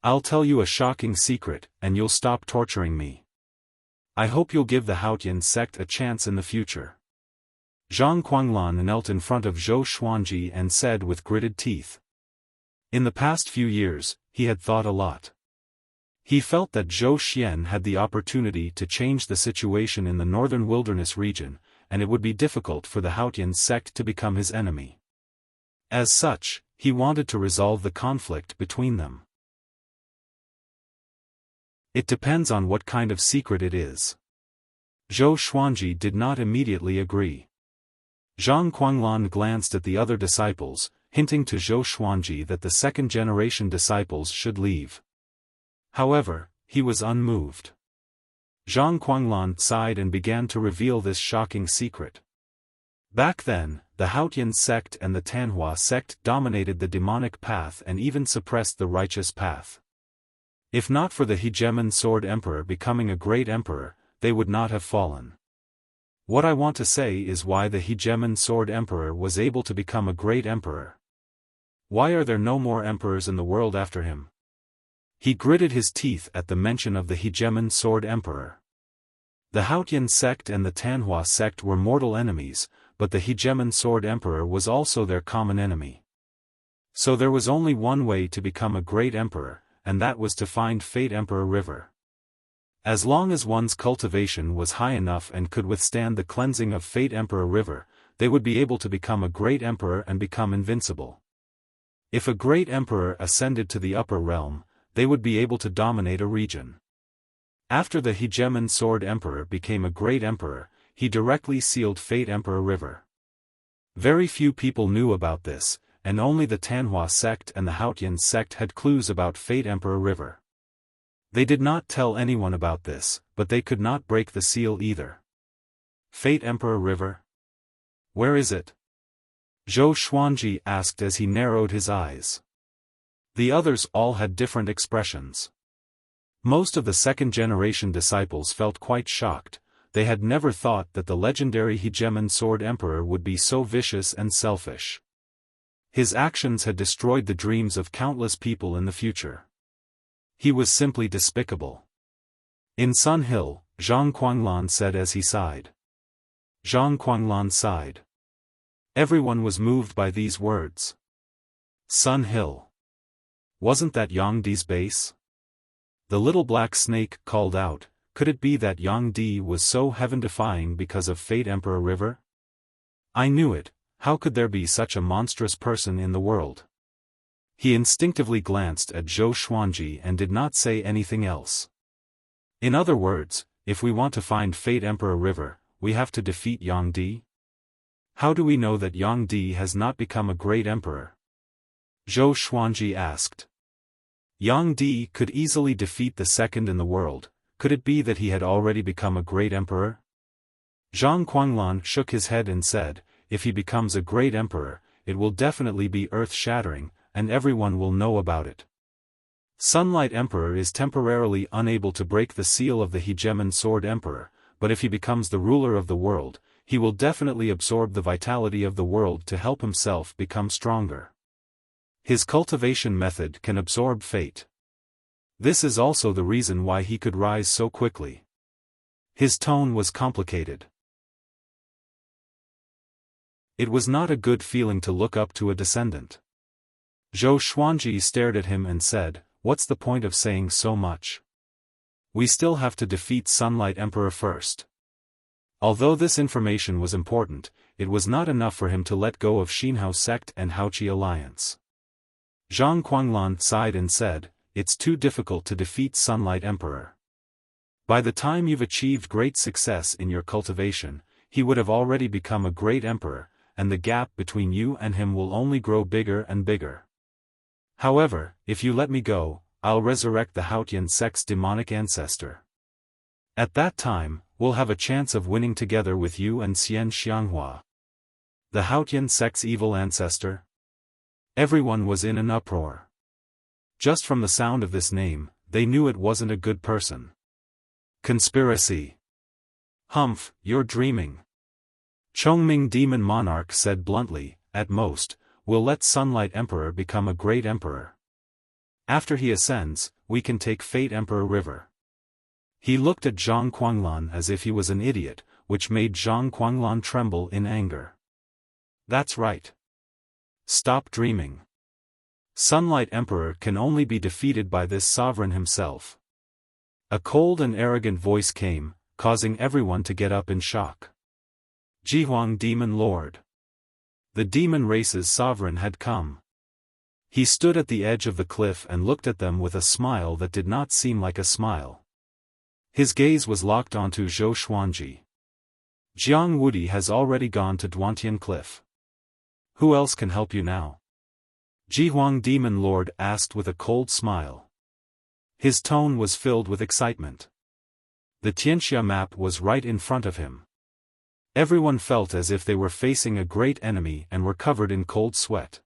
I'll tell you a shocking secret, and you'll stop torturing me. I hope you'll give the Haotian sect a chance in the future. Zhang Kuanglan knelt in front of Zhou Xuanji and said with gritted teeth. In the past few years, he had thought a lot. He felt that Zhou Xian had the opportunity to change the situation in the northern wilderness region, and it would be difficult for the Haotian sect to become his enemy. As such, he wanted to resolve the conflict between them. It depends on what kind of secret it is. Zhou Xuanji did not immediately agree. Zhang Guanglan glanced at the other disciples, hinting to Zhou Xuanji that the second-generation disciples should leave. However, he was unmoved. Zhang Guanglan sighed and began to reveal this shocking secret. Back then, the Haotian sect and the Tanhua sect dominated the demonic path and even suppressed the righteous path. If not for the hegemon sword emperor becoming a great emperor, they would not have fallen. What I want to say is why the hegemon sword emperor was able to become a great emperor. Why are there no more emperors in the world after him? He gritted his teeth at the mention of the hegemon sword emperor. The Haotian sect and the Tanhua sect were mortal enemies, but the hegemon sword emperor was also their common enemy. So there was only one way to become a great emperor, and that was to find Fate Emperor River. As long as one's cultivation was high enough and could withstand the cleansing of Fate Emperor River, they would be able to become a great emperor and become invincible. If a great emperor ascended to the upper realm, they would be able to dominate a region. After the hegemon sword emperor became a great emperor, he directly sealed Fate Emperor River. Very few people knew about this, and only the Tanhua sect and the Haotian sect had clues about Fate Emperor River. They did not tell anyone about this, but they could not break the seal either. Fate Emperor River? Where is it? Zhou Xuanji asked as he narrowed his eyes. The others all had different expressions. Most of the second-generation disciples felt quite shocked. They had never thought that the legendary hegemon sword emperor would be so vicious and selfish. His actions had destroyed the dreams of countless people in the future. He was simply despicable. In Sun Hill, Zhang Guanglan said as he sighed. Zhang Guanglan sighed. Everyone was moved by these words. Sun Hill. Wasn't that Yang Di's base? The little black snake called out, could it be that Yang Di was so heaven-defying because of Fate Emperor River? I knew it. How could there be such a monstrous person in the world? He instinctively glanced at Zhou Xuanji and did not say anything else. In other words, if we want to find Fate Emperor River, we have to defeat Yang Di? How do we know that Yang Di has not become a great emperor? Zhou Xuanji asked. Yang Di could easily defeat the second in the world. Could it be that he had already become a great emperor? Zhang Guanglan shook his head and said, if he becomes a great emperor, it will definitely be earth-shattering, and everyone will know about it. Sunlight Emperor is temporarily unable to break the seal of the hegemon sword emperor, but if he becomes the ruler of the world, he will definitely absorb the vitality of the world to help himself become stronger. His cultivation method can absorb fate. This is also the reason why he could rise so quickly. His tone was complicated. It was not a good feeling to look up to a descendant. Zhou Xuanji stared at him and said, what's the point of saying so much? We still have to defeat Sunlight Emperor first. Although this information was important, it was not enough for him to let go of Xinhao sect and Haoqi alliance. Zhang Guanglan sighed and said, it's too difficult to defeat Sunlight Emperor. By the time you've achieved great success in your cultivation, he would have already become a great emperor, and the gap between you and him will only grow bigger and bigger. However, if you let me go, I'll resurrect the Haotian sect's demonic ancestor. At that time, we'll have a chance of winning together with you and Xian Xianghua. The Haotian sect's evil ancestor? Everyone was in an uproar. Just from the sound of this name, they knew it wasn't a good person. Conspiracy. Humph, you're dreaming. Chongming Demon Monarch said bluntly, at most, we'll let Sunlight Emperor become a great emperor. After he ascends, we can take Fate Emperor River. He looked at Zhang Guanglan as if he was an idiot, which made Zhang Guanglan tremble in anger. That's right. Stop dreaming. Sunlight Emperor can only be defeated by this sovereign himself. A cold and arrogant voice came, causing everyone to get up in shock. Jihuang Demon Lord. The demon race's sovereign had come. He stood at the edge of the cliff and looked at them with a smile that did not seem like a smile. His gaze was locked onto Zhou Xuanji. Jiang Wudi has already gone to Duantian Cliff. Who else can help you now? Ji Huang Demon Lord asked with a cold smile. His tone was filled with excitement. The Tianxia map was right in front of him. Everyone felt as if they were facing a great enemy and were covered in cold sweat.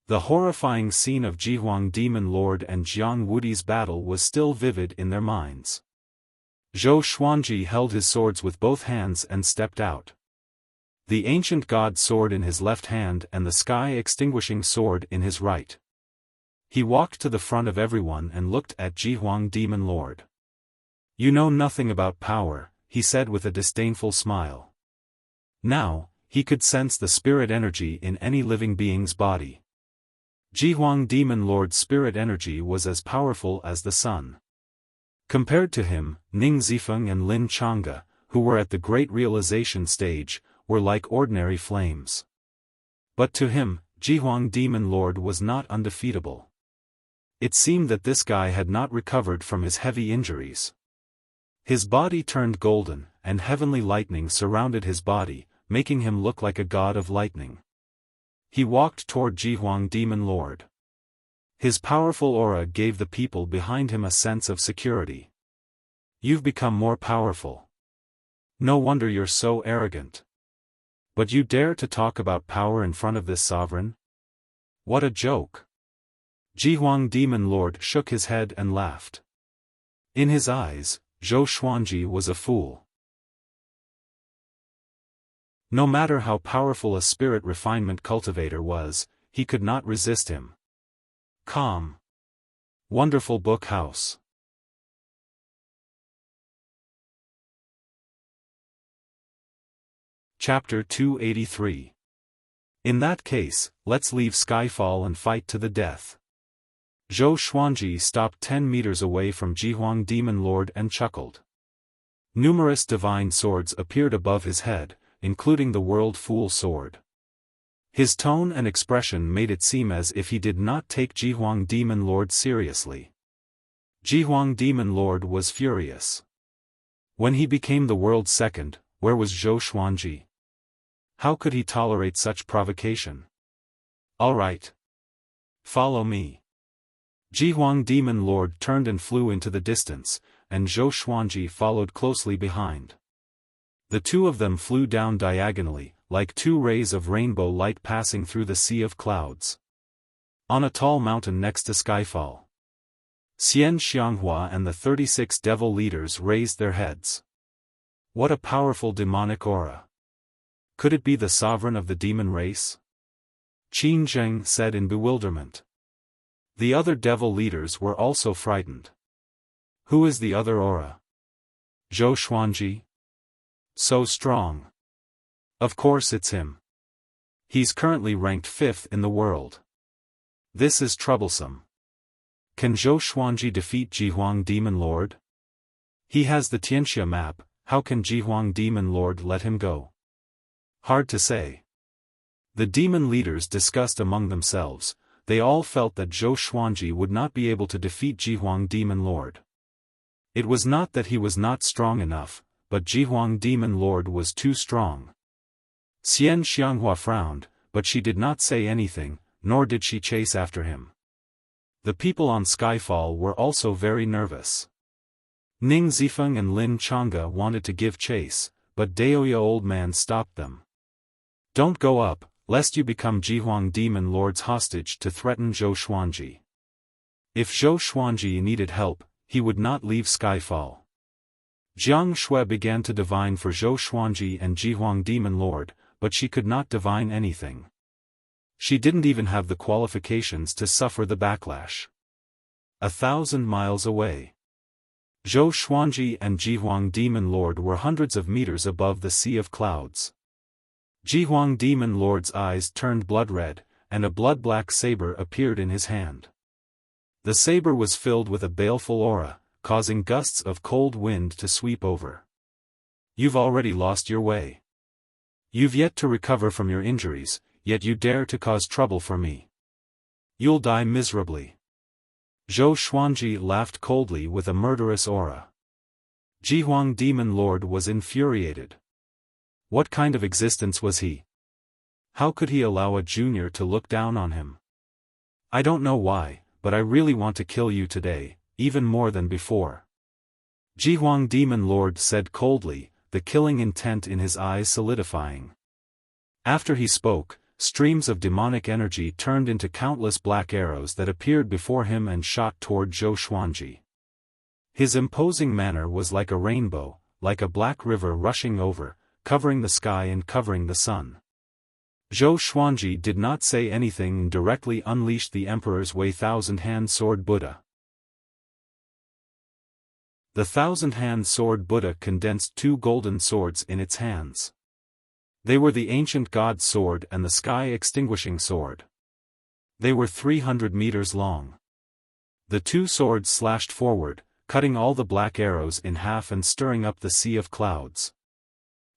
The horrifying scene of Ji Huang Demon Lord and Jiang Wudi's battle was still vivid in their minds. Zhou Xuanji held his swords with both hands and stepped out. The ancient god sword in his left hand and the sky-extinguishing sword in his right. He walked to the front of everyone and looked at Ji Huang Demon Lord. You know nothing about power, he said with a disdainful smile. Now, he could sense the spirit energy in any living being's body. Ji Huang Demon Lord's spirit energy was as powerful as the sun. Compared to him, Ning Zifeng and Lin Changge, who were at the great realization stage, were like ordinary flames. But to him, Ji Huang Demon Lord was not undefeatable. It seemed that this guy had not recovered from his heavy injuries. His body turned golden, and heavenly lightning surrounded his body, making him look like a god of lightning. He walked toward Ji Huang Demon Lord. His powerful aura gave the people behind him a sense of security. You've become more powerful. No wonder you're so arrogant. But you dare to talk about power in front of this sovereign? What a joke. Ji Huang Demon Lord shook his head and laughed. In his eyes, Zhou Xuanji was a fool. No matter how powerful a spirit refinement cultivator was, he could not resist him. Calm. Wonderful book house. Chapter 283. In that case, let's leave Skyfall and fight to the death. Zhou Xuanji stopped 10 meters away from Ji Huang Demon Lord and chuckled. Numerous divine swords appeared above his head, including the World Fool Sword. His tone and expression made it seem as if he did not take Ji Huang Demon Lord seriously. Ji Huang Demon Lord was furious. When he became the world's second, where was Zhou Xuanji? How could he tolerate such provocation? All right. Follow me. Ji Huang Demon Lord turned and flew into the distance, and Zhou Xuanji followed closely behind. The two of them flew down diagonally, like two rays of rainbow light passing through the sea of clouds. On a tall mountain next to Skyfall, Xian Xianghua and the 36 devil leaders raised their heads. What a powerful demonic aura! Could it be the sovereign of the demon race? Qin Zheng said in bewilderment. The other devil leaders were also frightened. Who is the other aura? Zhou Xuanji? So strong. Of course it's him. He's currently ranked 5th in the world. This is troublesome. Can Zhou Xuanji defeat Ji Huang Demon Lord? He has the Tianxia map, how can Ji Huang Demon Lord let him go? Hard to say. The demon leaders discussed among themselves. They all felt that Zhou Xuanji would not be able to defeat Ji Huang Demon Lord. It was not that he was not strong enough, but Ji Huang Demon Lord was too strong. Xian Xianghua frowned, but she did not say anything, nor did she chase after him. The people on Skyfall were also very nervous. Ning Zifeng and Lin Changge wanted to give chase, but Daoya Old Man stopped them. Don't go up, lest you become Ji Huang Demon Lord's hostage to threaten Zhou Xuanji. If Zhou Xuanji needed help, he would not leave Skyfall. Jiang Shui began to divine for Zhou Xuanji and Ji Huang Demon Lord, but she could not divine anything. She didn't even have the qualifications to suffer the backlash. 1,000 miles away, Zhou Xuanji and Ji Huang Demon Lord were hundreds of meters above the sea of clouds. Ji Huang Demon Lord's eyes turned blood red, and a blood-black saber appeared in his hand. The saber was filled with a baleful aura, causing gusts of cold wind to sweep over. You've already lost your way. You've yet to recover from your injuries, yet you dare to cause trouble for me. You'll die miserably. Zhou Xuanji laughed coldly with a murderous aura. Jihuang Demon Lord was infuriated. What kind of existence was he? How could he allow a junior to look down on him? I don't know why, but I really want to kill you today, even more than before. Jihuang Demon Lord said coldly, the killing intent in his eyes solidifying. After he spoke, streams of demonic energy turned into countless black arrows that appeared before him and shot toward Zhou Xuanji. His imposing manner was like a rainbow, like a black river rushing over, covering the sky and covering the sun. Zhou Xuanji did not say anything and directly unleashed the Emperor's Way Thousand-Hand Sword Buddha. The Thousand-Hand Sword Buddha condensed two golden swords in its hands. They were the Ancient God's Sword and the Sky-Extinguishing Sword. They were 300 meters long. The two swords slashed forward, cutting all the black arrows in half and stirring up the sea of clouds.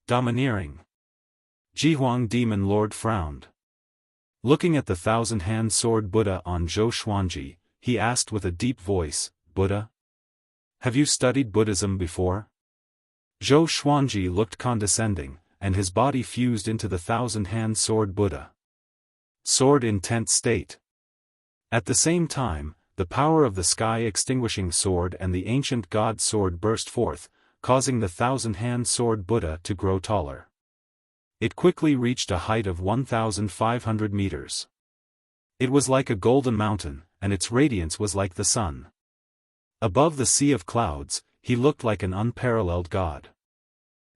Domineering. Jihuang Demon Lord frowned. Looking at the Thousand-Hand Sword Buddha on Zhou Xuanji, he asked with a deep voice, Buddha? Have you studied Buddhism before? Zhou Xuanji looked condescending, and his body fused into the Thousand-Hand Sword Buddha. Sword intent state. At the same time, the power of the Sky-Extinguishing Sword and the Ancient God Sword burst forth, causing the Thousand-Hand Sword Buddha to grow taller. It quickly reached a height of 1,500 meters. It was like a golden mountain, and its radiance was like the sun. Above the sea of clouds, he looked like an unparalleled god.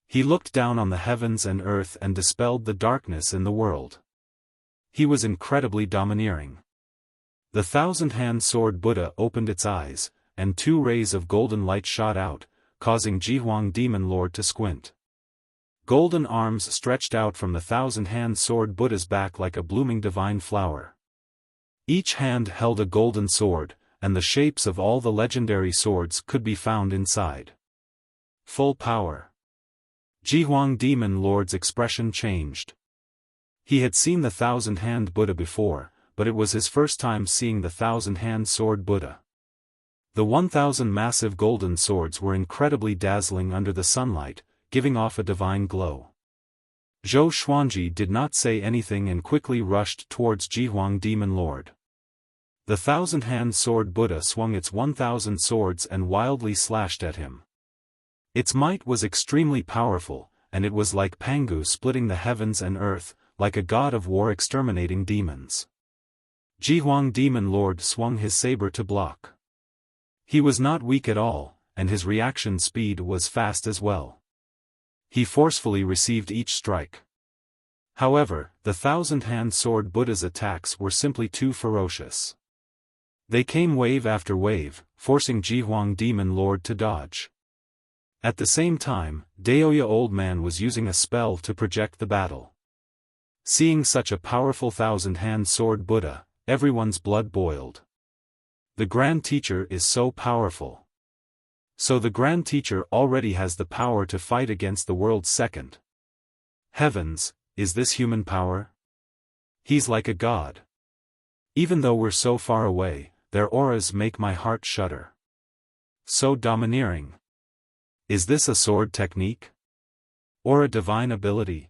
He looked down on the heavens and earth and dispelled the darkness in the world. He was incredibly domineering. The Thousand-Hand Sword Buddha opened its eyes, and two rays of golden light shot out, causing Jihuang Demon Lord to squint. Golden arms stretched out from the Thousand-Hand Sword Buddha's back like a blooming divine flower. Each hand held a golden sword, and the shapes of all the legendary swords could be found inside. Full power. Jihuang Demon Lord's expression changed. He had seen the Thousand-Hand Buddha before, but it was his first time seeing the Thousand-Hand Sword Buddha. The 1,000 massive golden swords were incredibly dazzling under the sunlight, giving off a divine glow. Zhou Xuanji did not say anything and quickly rushed towards Jihuang Demon Lord. The Thousand-Hand Sword Buddha swung its 1,000 swords and wildly slashed at him. Its might was extremely powerful, and it was like Pangu splitting the heavens and earth, like a god of war exterminating demons. Jihuang Demon Lord swung his saber to block. He was not weak at all, and his reaction speed was fast as well. He forcefully received each strike. However, the Thousand-Hand Sword Buddha's attacks were simply too ferocious. They came wave after wave, forcing Jihuang Demon Lord to dodge. At the same time, Daoya Old Man was using a spell to project the battle. Seeing such a powerful Thousand-Hand Sword Buddha, everyone's blood boiled. The Grand Teacher is so powerful. So the Grand Teacher already has the power to fight against the world's second. Heavens, is this human power? He's like a god. Even though we're so far away, their auras make my heart shudder. So domineering. Is this a sword technique? Or a divine ability?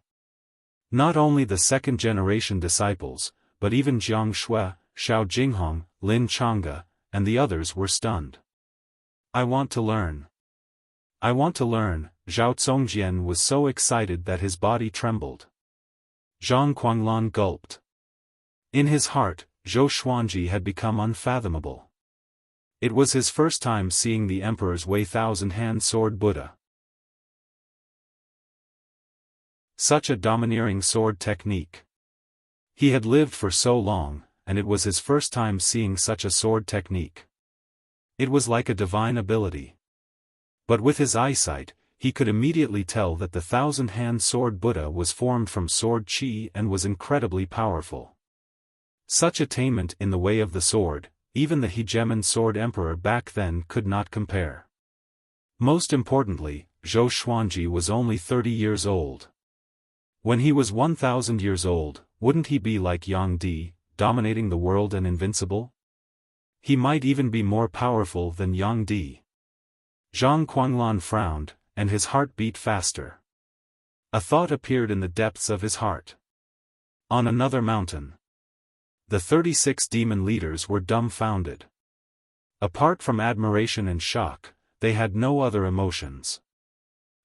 Not only the second-generation disciples, but even Jiang Shui, Xiao Jinghong, Lin Changge, and the others were stunned. I want to learn. I want to learn. Zhao Congjian was so excited that his body trembled. Zhang Guanglan gulped. In his heart, Zhou Xuanji had become unfathomable. It was his first time seeing the Emperor's Way Thousand-Hand Sword Buddha. Such a domineering sword technique. He had lived for so long, and it was his first time seeing such a sword technique. It was like a divine ability. But with his eyesight, he could immediately tell that the Thousand-Hand Sword Buddha was formed from sword chi and was incredibly powerful. Such attainment in the way of the sword, even the Hegemon Sword Emperor back then could not compare. Most importantly, Zhou Xuanji was only 30 years old. When he was 1,000 years old, wouldn't he be like Yang Di, dominating the world and invincible? He might even be more powerful than Yang Di. Zhang Guanglan frowned, and his heart beat faster. A thought appeared in the depths of his heart. On another mountain. The 36 demon leaders were dumbfounded. Apart from admiration and shock, they had no other emotions.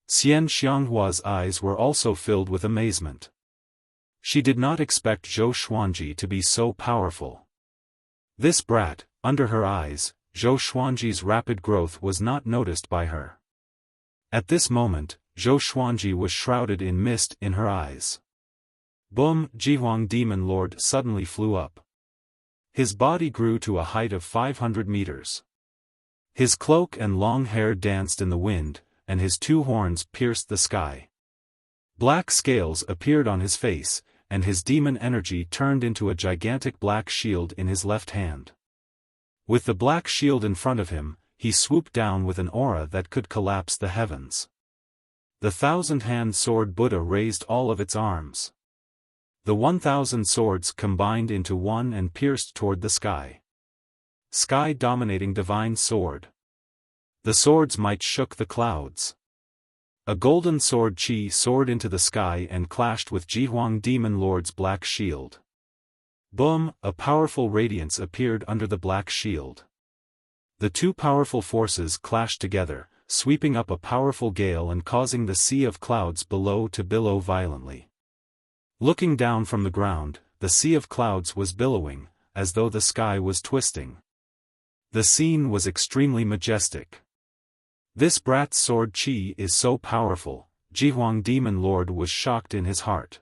Xian Xianghua's eyes were also filled with amazement. She did not expect Zhou Xuanji to be so powerful. This brat, under her eyes, Zhou Xuanji's rapid growth was not noticed by her. At this moment, Zhou Xuanji was shrouded in mist in her eyes. Boom! Jihuang Demon Lord suddenly flew up. His body grew to a height of 500 meters. His cloak and long hair danced in the wind, and his 2 horns pierced the sky. Black scales appeared on his face, and his demon energy turned into a gigantic black shield in his left hand. With the black shield in front of him, he swooped down with an aura that could collapse the heavens. The 1,000-hand sword Buddha raised all of its arms. The 1,000 swords combined into one and pierced toward the sky. Sky-dominating divine sword. The sword's might shook the clouds. A golden sword Qi soared into the sky and clashed with Jihuang Demon Lord's black shield. Boom! A powerful radiance appeared under the black shield. The 2 powerful forces clashed together, sweeping up a powerful gale and causing the sea of clouds below to billow violently. Looking down from the ground, the sea of clouds was billowing, as though the sky was twisting. The scene was extremely majestic. This brat's sword Qi is so powerful, Jihuang Demon Lord was shocked in his heart.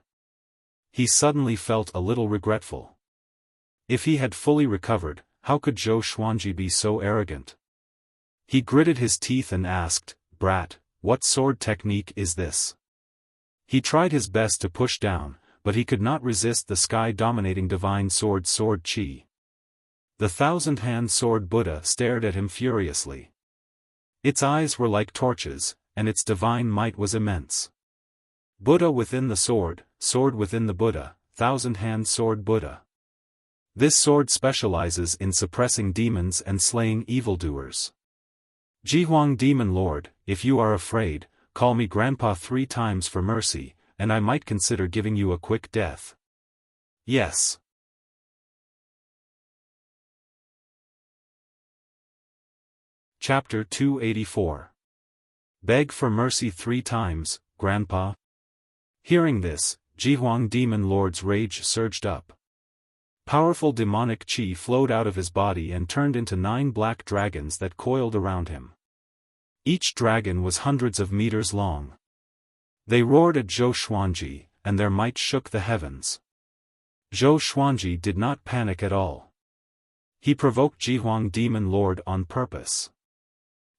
He suddenly felt a little regretful. If he had fully recovered, how could Zhou Xuanji be so arrogant? He gritted his teeth and asked, "Brat, what sword technique is this?" He tried his best to push down, but he could not resist the sky-dominating divine sword Qi. The 1,000-hand sword Buddha stared at him furiously. Its eyes were like torches, and its divine might was immense. Buddha within the sword, sword within the Buddha, 1,000-hand sword Buddha. This sword specializes in suppressing demons and slaying evildoers. Jihuang Demon Lord, if you are afraid, call me Grandpa 3 times for mercy, and I might consider giving you a quick death. Yes. Chapter 284. Beg for mercy 3 times, Grandpa. Hearing this, Jihuang Demon Lord's rage surged up. Powerful demonic qi flowed out of his body and turned into 9 black dragons that coiled around him. Each dragon was hundreds of meters long. They roared at Zhou Xuanji, and their might shook the heavens. Zhou Xuanji did not panic at all. He provoked Jihuang Demon Lord on purpose.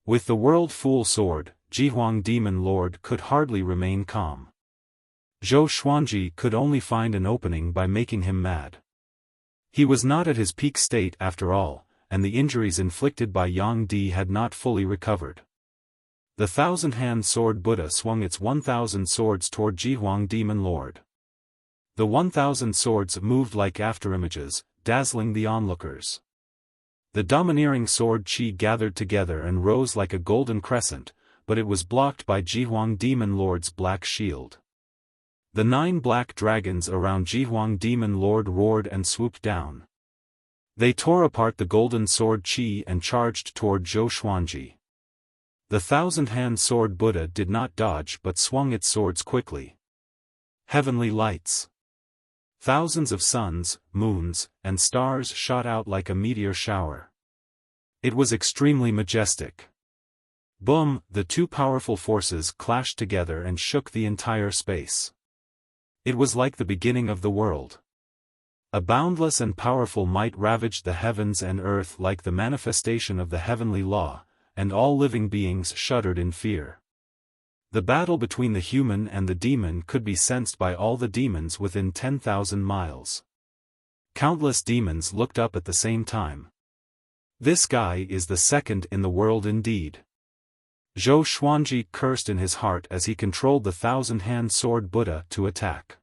With the World Fool Sword, Jihuang Demon Lord could hardly remain calm. Zhou Xuanji could only find an opening by making him mad. He was not at his peak state after all, and the injuries inflicted by Yang Di had not fully recovered. The 1,000-hand sword Buddha swung its 1,000 swords toward Jihuang Demon Lord. The 1,000 swords moved like afterimages, dazzling the onlookers. The domineering sword Qi gathered together and rose like a golden crescent, but it was blocked by Jihuang Demon Lord's black shield. The 9 black dragons around Jihuang Demon Lord roared and swooped down. They tore apart the golden sword Qi and charged toward Zhou Xuanji. The 1,000-hand sword Buddha did not dodge but swung its swords quickly. Heavenly lights. Thousands of suns, moons, and stars shot out like a meteor shower. It was extremely majestic. Boom! The 2 powerful forces clashed together and shook the entire space. It was like the beginning of the world. A boundless and powerful might ravaged the heavens and earth like the manifestation of the heavenly law, and all living beings shuddered in fear. The battle between the human and the demon could be sensed by all the demons within 10,000 miles. Countless demons looked up at the same time. This guy is the second in the world indeed. Zhou Xuanji cursed in his heart as he controlled the 1,000-hand sword Buddha to attack.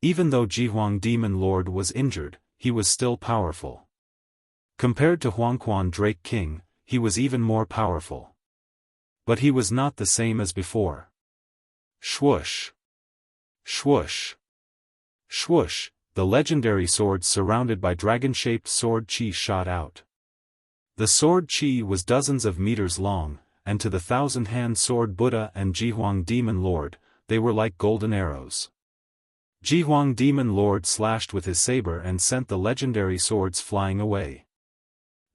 Even though Jihuang Demon Lord was injured, he was still powerful. Compared to Huangquan Drake King, he was even more powerful. But he was not the same as before. Swoosh! Swoosh! Swoosh! The legendary sword surrounded by dragon-shaped sword chi shot out. The sword chi was dozens of meters long, and to the thousand-hand sword Buddha and Jihuang Demon Lord, they were like golden arrows. Jihuang Demon Lord slashed with his saber and sent the legendary swords flying away.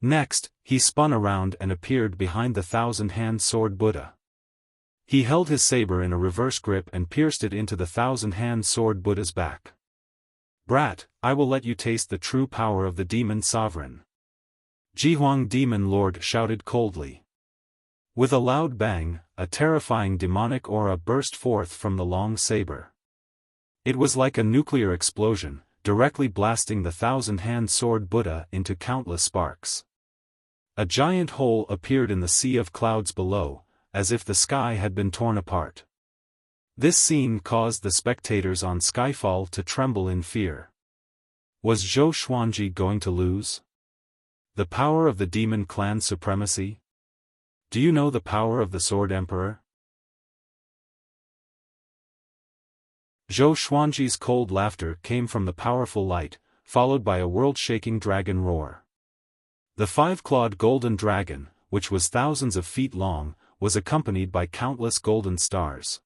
Next, he spun around and appeared behind the thousand-hand sword Buddha. He held his saber in a reverse grip and pierced it into the thousand-hand sword Buddha's back. "Brat, I will let you taste the true power of the demon sovereign," Jihuang Demon Lord shouted coldly. With a loud bang, a terrifying demonic aura burst forth from the long saber. It was like a nuclear explosion, directly blasting the thousand-hand sword Buddha into countless sparks. A giant hole appeared in the sea of clouds below, as if the sky had been torn apart. This scene caused the spectators on Skyfall to tremble in fear. Was Zhou Xuanji going to lose? The power of the demon clan's supremacy? Do you know the power of the Sword Emperor? Zhou Xuanji's cold laughter came from the powerful light, followed by a world-shaking dragon roar. The five-clawed golden dragon, which was thousands of feet long, was accompanied by countless golden stars.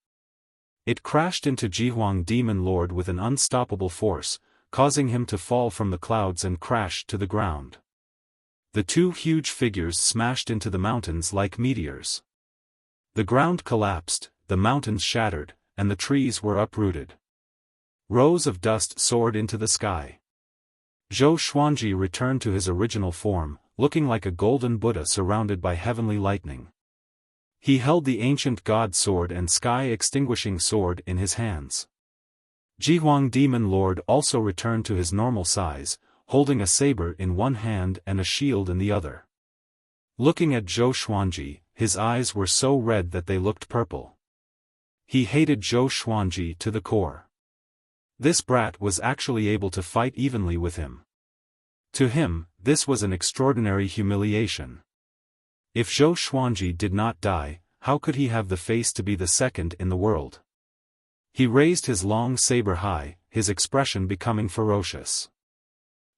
It crashed into Jihuang Demon Lord with an unstoppable force, causing him to fall from the clouds and crash to the ground. The two huge figures smashed into the mountains like meteors. The ground collapsed, the mountains shattered, and the trees were uprooted. Rows of dust soared into the sky. Zhou Xuanji returned to his original form, looking like a golden Buddha surrounded by heavenly lightning. He held the ancient god sword and sky-extinguishing sword in his hands. Jihuang Demon Lord also returned to his normal size, holding a saber in one hand and a shield in the other. Looking at Zhou Xuanji, his eyes were so red that they looked purple. He hated Zhou Xuanji to the core. This brat was actually able to fight evenly with him. To him, this was an extraordinary humiliation. If Zhou Xuanji did not die, how could he have the face to be the second in the world? He raised his long saber high, his expression becoming ferocious.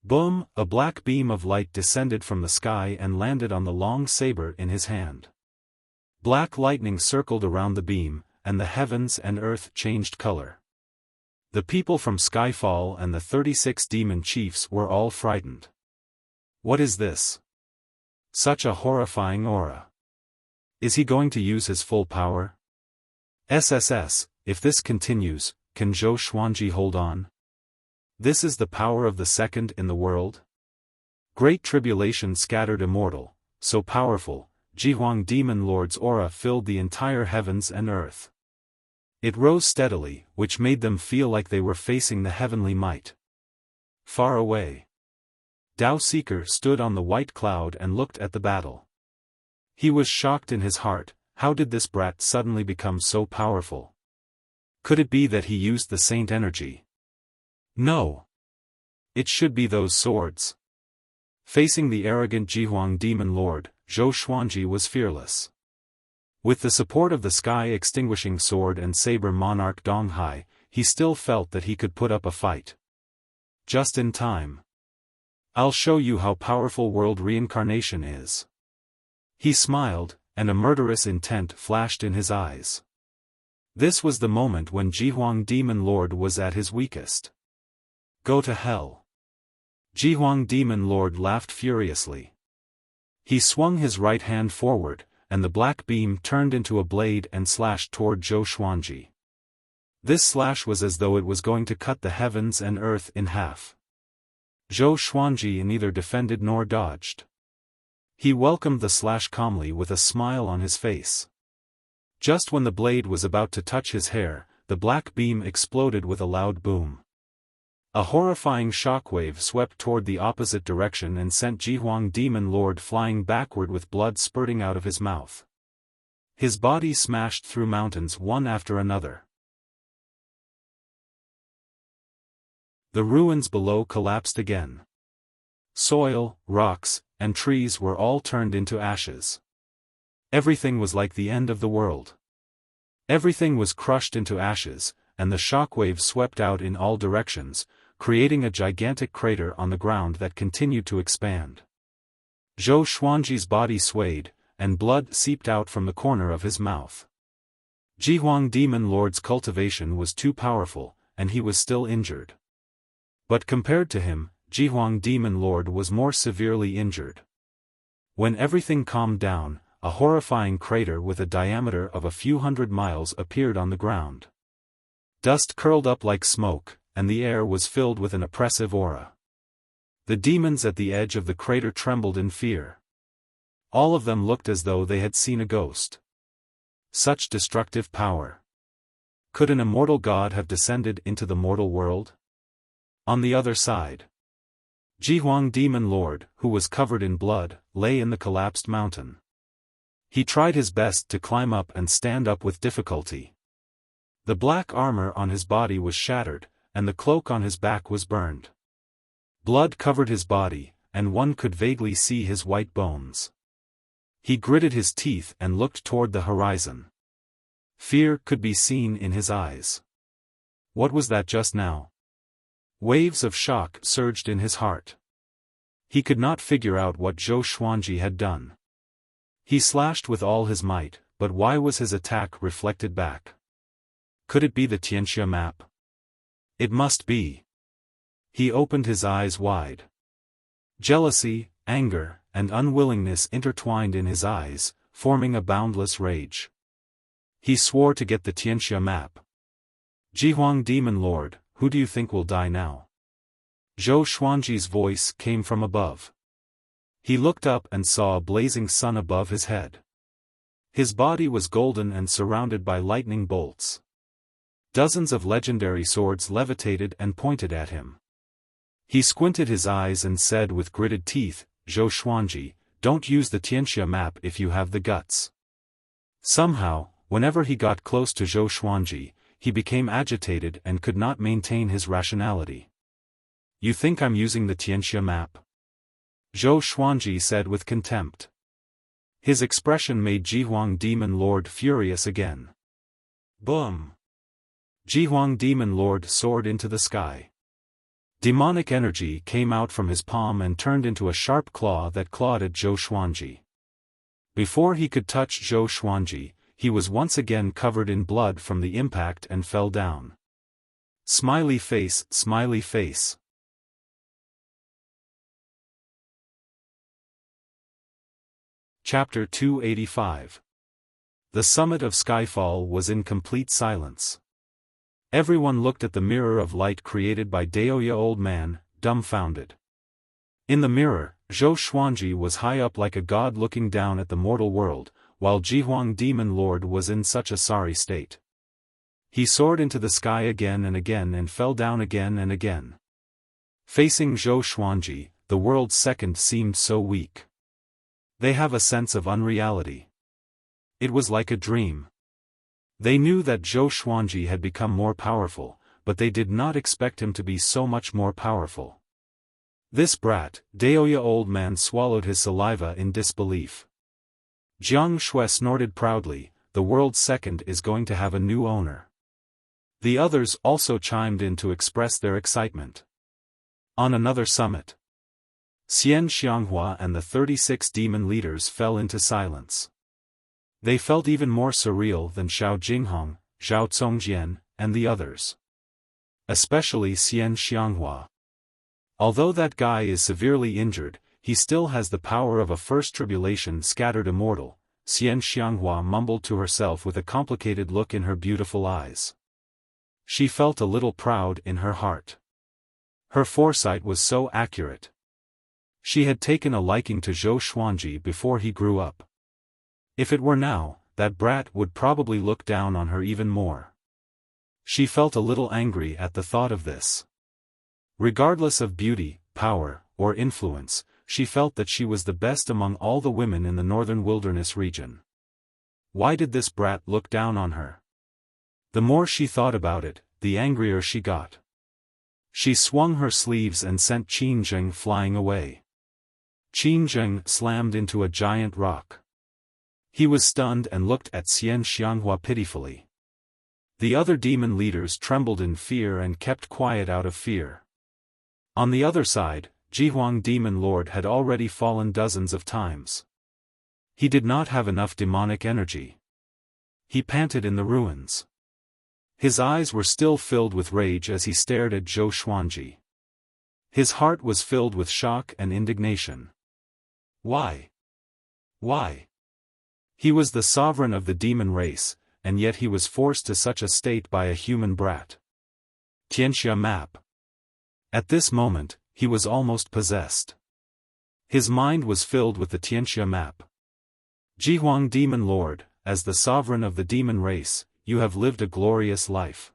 Boom! A black beam of light descended from the sky and landed on the long saber in his hand. Black lightning circled around the beam, and the heavens and earth changed color. The people from Skyfall and the 36 demon chiefs were all frightened. What is this? Such a horrifying aura. Is he going to use his full power? SSS, if this continues, can Zhou Xuanji hold on? This is the power of the second in the world? Great tribulation scattered immortal, so powerful, Jihuang Demon Lord's aura filled the entire heavens and earth. It rose steadily, which made them feel like they were facing the heavenly might. Far away, Dao Seeker stood on the white cloud and looked at the battle. He was shocked in his heart. How did this brat suddenly become so powerful? Could it be that he used the saint energy? No. It should be those swords. Facing the arrogant Jihuang Demon Lord, Zhou Xuanji was fearless. With the support of the sky-extinguishing sword and saber monarch Donghai, he still felt that he could put up a fight. Just in time. I'll show you how powerful world reincarnation is. He smiled, and a murderous intent flashed in his eyes. This was the moment when Jihuang Demon Lord was at his weakest. Go to hell. Jihuang Demon Lord laughed furiously. He swung his right hand forward, and the black beam turned into a blade and slashed toward Zhou Xuanji. This slash was as though it was going to cut the heavens and earth in half. Zhou Xuanji neither defended nor dodged. He welcomed the slash calmly with a smile on his face. Just when the blade was about to touch his hair, the black beam exploded with a loud boom. A horrifying shockwave swept toward the opposite direction and sent Jihuang Demon Lord flying backward with blood spurting out of his mouth. His body smashed through mountains one after another. The ruins below collapsed again. Soil, rocks, and trees were all turned into ashes. Everything was like the end of the world. Everything was crushed into ashes, and the shockwaves swept out in all directions, creating a gigantic crater on the ground that continued to expand. Zhou Xuanji's body swayed, and blood seeped out from the corner of his mouth. Jihuang Demon Lord's cultivation was too powerful, and he was still injured. But compared to him, Jihuang Demon Lord was more severely injured. When everything calmed down, a horrifying crater with a diameter of a few hundred miles appeared on the ground. Dust curled up like smoke, and the air was filled with an oppressive aura. The demons at the edge of the crater trembled in fear. All of them looked as though they had seen a ghost. Such destructive power. Could an immortal god have descended into the mortal world? On the other side, Jihuang Demon Lord, who was covered in blood, lay in the collapsed mountain. He tried his best to climb up and stand up with difficulty. The black armor on his body was shattered, and the cloak on his back was burned. Blood covered his body, and one could vaguely see his white bones. He gritted his teeth and looked toward the horizon. Fear could be seen in his eyes. What was that just now? Waves of shock surged in his heart. He could not figure out what Zhou Xuanji had done. He slashed with all his might, but why was his attack reflected back? Could it be the Tianxia map? It must be. He opened his eyes wide. Jealousy, anger, and unwillingness intertwined in his eyes, forming a boundless rage. He swore to get the Tianxia map. Jihuang Demon Lord, who do you think will die now? Zhou Xuanji's voice came from above. He looked up and saw a blazing sun above his head. His body was golden and surrounded by lightning bolts. Dozens of legendary swords levitated and pointed at him. He squinted his eyes and said with gritted teeth, Zhou Xuanji, don't use the Tianxia map if you have the guts. Somehow, whenever he got close to Zhou Xuanji, he became agitated and could not maintain his rationality. You think I'm using the Tianxia map? Zhou Xuanji said with contempt. His expression made Jihuang Demon Lord furious again. Boom! Jihuang Demon Lord soared into the sky. Demonic energy came out from his palm and turned into a sharp claw that clawed at Zhou Xuanji. Before he could touch Zhou Xuanji, he was once again covered in blood from the impact and fell down. Smiley face, smiley face. Chapter 285. The summit of Skyfall was in complete silence. Everyone looked at the mirror of light created by Daoya Old Man, dumbfounded. In the mirror, Zhou Xuanji was high up like a god looking down at the mortal world, while Jihuang Demon Lord was in such a sorry state. He soared into the sky again and fell down again and again. Facing Zhou Xuanji, the world's second seemed so weak. They have a sense of unreality. It was like a dream. They knew that Zhou Xuanji had become more powerful, but they did not expect him to be so much more powerful. This brat, Daoya Old Man swallowed his saliva in disbelief. Jiang Shui snorted proudly, the world's second is going to have a new owner. The others also chimed in to express their excitement. On another summit, Xian Xianghua and the 36 demon leaders fell into silence. They felt even more surreal than Xiao Jinghong, Zhao Congjian, and the others. Especially Xian Xianghua. Although that guy is severely injured, he still has the power of a first tribulation scattered immortal, Xian Xianghua mumbled to herself with a complicated look in her beautiful eyes. She felt a little proud in her heart. Her foresight was so accurate. She had taken a liking to Zhou Xuanji before he grew up. If it were now, that brat would probably look down on her even more. She felt a little angry at the thought of this. Regardless of beauty, power, or influence, she felt that she was the best among all the women in the northern wilderness region. Why did this brat look down on her? The more she thought about it, the angrier she got. She swung her sleeves and sent Qin Zheng flying away. Qin Zheng slammed into a giant rock. He was stunned and looked at Xian Xianghua pitifully. The other demon leaders trembled in fear and kept quiet out of fear. On the other side, Jihuang Demon Lord had already fallen dozens of times. He did not have enough demonic energy. He panted in the ruins. His eyes were still filled with rage as he stared at Zhou Xuanji. His heart was filled with shock and indignation. Why? Why? He was the sovereign of the demon race, and yet he was forced to such a state by a human brat. Tianxia map. At this moment, he was almost possessed. His mind was filled with the Tianxia map. Jihuang Demon Lord, as the sovereign of the demon race, you have lived a glorious life.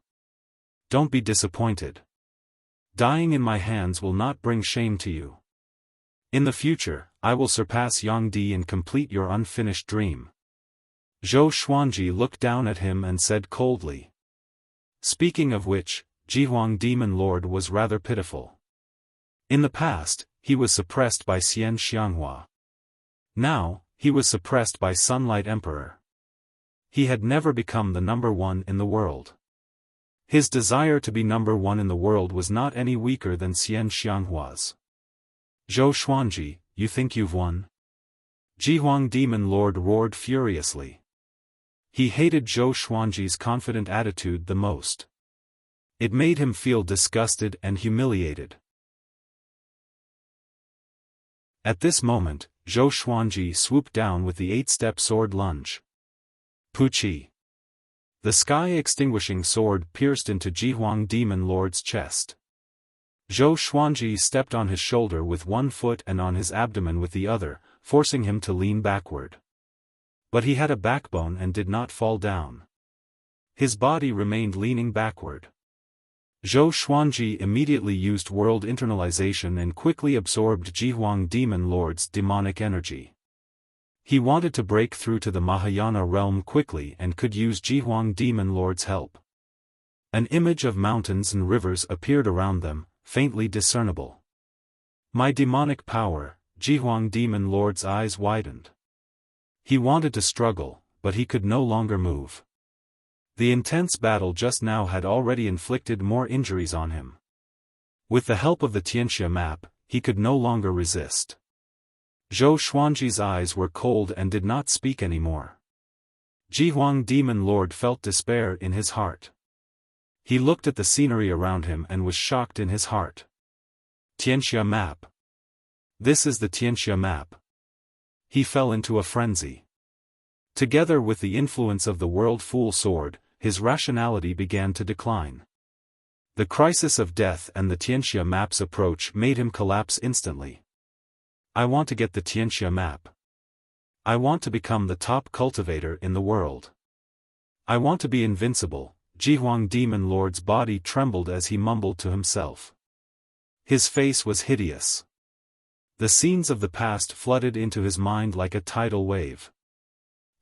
Don't be disappointed. Dying in my hands will not bring shame to you. In the future, I will surpass Yangdi and complete your unfinished dream. Zhou Xuanji looked down at him and said coldly. Speaking of which, Jihuang Demon Lord was rather pitiful. In the past, he was suppressed by Xian Xianghua. Now, he was suppressed by Sunlight Emperor. He had never become the number one in the world. His desire to be number one in the world was not any weaker than Xian Xianghua's. Zhou Xuanji, you think you've won? Jihuang Demon Lord roared furiously. He hated Zhou Xuanji's confident attitude the most. It made him feel disgusted and humiliated. At this moment, Zhou Xuanji swooped down with the 8-step sword lunge. Puchi. The sky-extinguishing sword pierced into Jihuang Demon Lord's chest. Zhou Xuanji stepped on his shoulder with one foot and on his abdomen with the other, forcing him to lean backward. But he had a backbone and did not fall down. His body remained leaning backward. Zhou Xuanji immediately used world internalization and quickly absorbed Jihuang Demon Lord's demonic energy. He wanted to break through to the Mahayana realm quickly and could use Jihuang Demon Lord's help. An image of mountains and rivers appeared around them, faintly discernible. My demonic power, Jihuang Demon Lord's eyes widened. He wanted to struggle, but he could no longer move. The intense battle just now had already inflicted more injuries on him. With the help of the Tianxia map, he could no longer resist. Zhou Xuanji's eyes were cold and did not speak anymore. Jihuang Demon Lord felt despair in his heart. He looked at the scenery around him and was shocked in his heart. Tianxia map. This is the Tianxia map. He fell into a frenzy. Together with the influence of the World Fool Sword, his rationality began to decline. The crisis of death and the Tianxia map's approach made him collapse instantly. I want to get the Tianxia map. I want to become the top cultivator in the world. I want to be invincible. Jihuang Demon Lord's body trembled as he mumbled to himself. His face was hideous. The scenes of the past flooded into his mind like a tidal wave.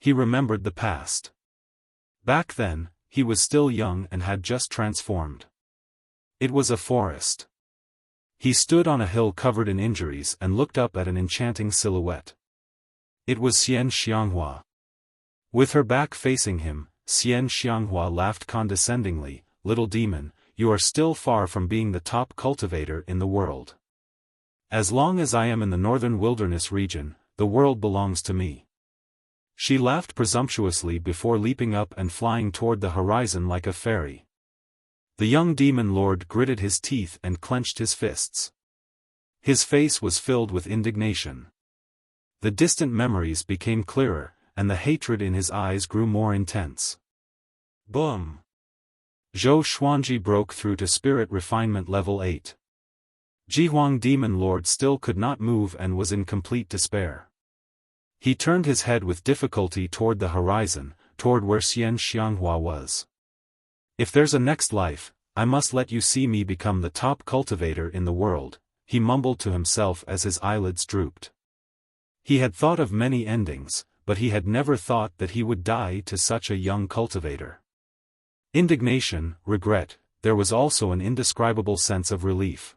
He remembered the past. Back then, he was still young and had just transformed. It was a forest. He stood on a hill covered in injuries and looked up at an enchanting silhouette. It was Xian Xianghua. With her back facing him, Xian Xianghua laughed condescendingly, "Little demon, you are still far from being the top cultivator in the world. As long as I am in the northern wilderness region, the world belongs to me." She laughed presumptuously before leaping up and flying toward the horizon like a fairy. The young demon lord gritted his teeth and clenched his fists. His face was filled with indignation. The distant memories became clearer, and the hatred in his eyes grew more intense. Boom! Zhou Xuanji broke through to spirit refinement level 8. Jihuang Demon Lord still could not move and was in complete despair. He turned his head with difficulty toward the horizon, toward where Xian Xianghua was. If there's a next life, I must let you see me become the top cultivator in the world, he mumbled to himself as his eyelids drooped. He had thought of many endings, but he had never thought that he would die to such a young cultivator. Indignation, regret, there was also an indescribable sense of relief.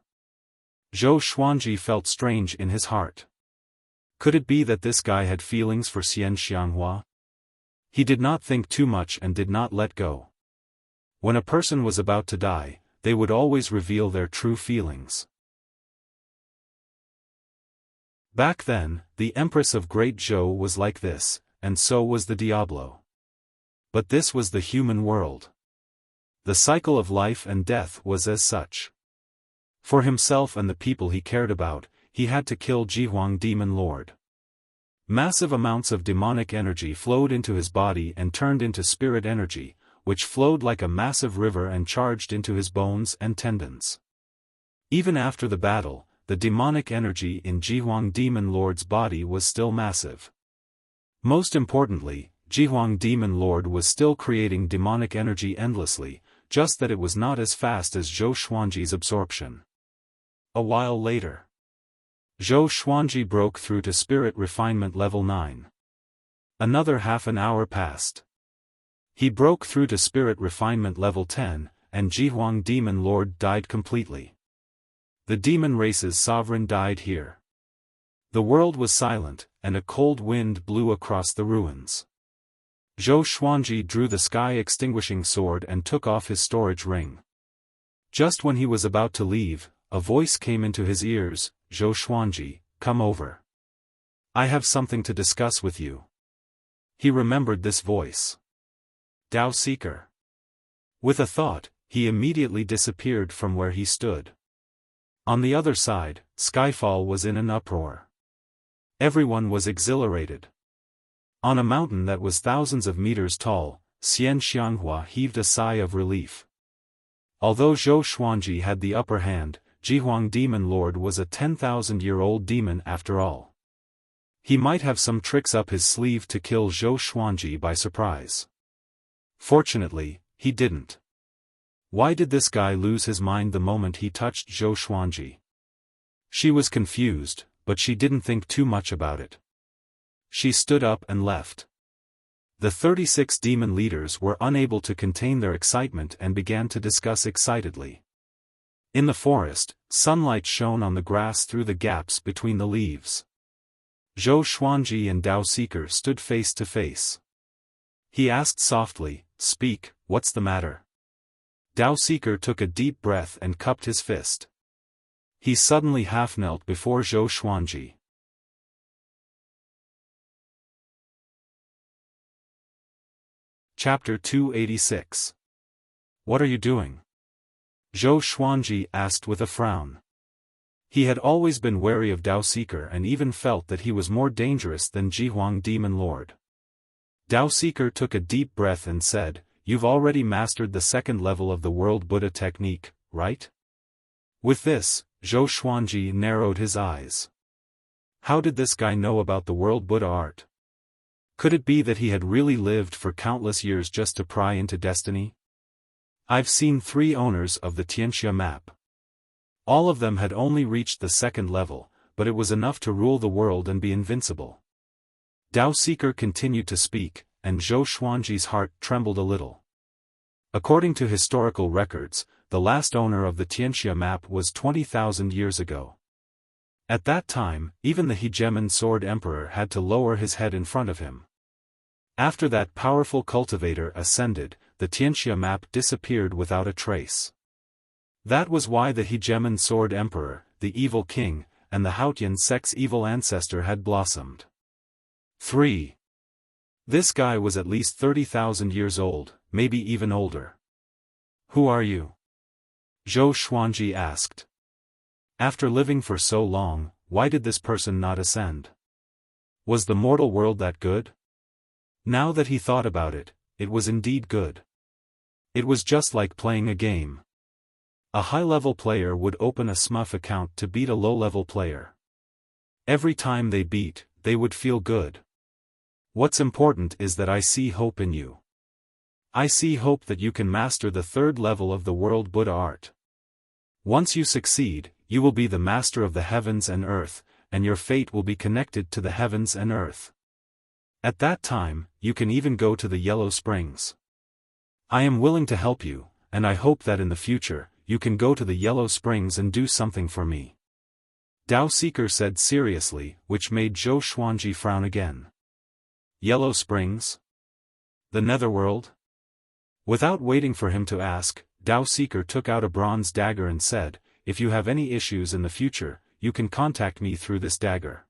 Zhou Xuanji felt strange in his heart. Could it be that this guy had feelings for Xian Xianghua? He did not think too much and did not let go. When a person was about to die, they would always reveal their true feelings. Back then, the Empress of Great Zhou was like this, and so was the Diablo. But this was the human world. The cycle of life and death was as such. For himself and the people he cared about, he had to kill Jihuang Demon Lord. Massive amounts of demonic energy flowed into his body and turned into spirit energy, which flowed like a massive river and charged into his bones and tendons. Even after the battle, the demonic energy in Jihuang Demon Lord's body was still massive. Most importantly, Jihuang Demon Lord was still creating demonic energy endlessly, just that it was not as fast as Zhou Xuanji's absorption. A while later, Zhou Xuanji broke through to Spirit Refinement Level 9. Another half an hour passed. He broke through to Spirit Refinement Level 10, and Jihuang Demon Lord died completely. The demon race's sovereign died here. The world was silent, and a cold wind blew across the ruins. Zhou Xuanji drew the sky-extinguishing sword and took off his storage ring. Just when he was about to leave, a voice came into his ears, "Zhou Xuanji, come over. I have something to discuss with you." He remembered this voice. Dao Seeker. With a thought, he immediately disappeared from where he stood. On the other side, Skyfall was in an uproar. Everyone was exhilarated. On a mountain that was thousands of meters tall, Xian Xianghua heaved a sigh of relief. Although Zhou Xuanji had the upper hand, Jihuang Demon Lord was a 10,000-year-old demon after all. He might have some tricks up his sleeve to kill Zhou Xuanji by surprise. Fortunately, he didn't. Why did this guy lose his mind the moment he touched Zhou Xuanji? She was confused, but she didn't think too much about it. She stood up and left. The 36 demon leaders were unable to contain their excitement and began to discuss excitedly. In the forest, sunlight shone on the grass through the gaps between the leaves. Zhou Xuanji and Dao Seeker stood face to face. He asked softly, "Speak, what's the matter?" Dao Seeker took a deep breath and cupped his fist. He suddenly half-knelt before Zhou Xuanji. Chapter 286. What are you doing? Zhou Xuanji asked with a frown. He had always been wary of Dao Seeker and even felt that he was more dangerous than Jihuang Demon Lord. Dao Seeker took a deep breath and said, "You've already mastered the second level of the World Buddha technique, right?" With this, Zhou Xuanji narrowed his eyes. How did this guy know about the World Buddha art? Could it be that he had really lived for countless years just to pry into destiny? I've seen 3 owners of the Tianxia map. All of them had only reached the second level, but it was enough to rule the world and be invincible. Dao Seeker continued to speak, and Zhou Xuanji's heart trembled a little. According to historical records, the last owner of the Tianxia map was 20,000 years ago. At that time, even the hegemon sword emperor had to lower his head in front of him. After that powerful cultivator ascended, the Tianxia map disappeared without a trace. That was why the hegemon sword emperor, the evil king, and the Haotian sect's evil ancestor had blossomed. 3. This guy was at least 30,000 years old, maybe even older. Who are you? Zhou Xuanji asked. After living for so long, why did this person not ascend? Was the mortal world that good? Now that he thought about it, it was indeed good. It was just like playing a game. A high-level player would open a SMUF account to beat a low-level player. Every time they beat, they would feel good. What's important is that I see hope in you. I see hope that you can master the 3rd level of the World Buddha art. Once you succeed, you will be the master of the heavens and earth, and your fate will be connected to the heavens and earth. At that time, you can even go to the Yellow Springs. I am willing to help you, and I hope that in the future, you can go to the Yellow Springs and do something for me. Dao Seeker said seriously, which made Zhou Xuanji frown again. Yellow Springs? The Netherworld? Without waiting for him to ask, Dao Seeker took out a bronze dagger and said, "If you have any issues in the future, you can contact me through this dagger."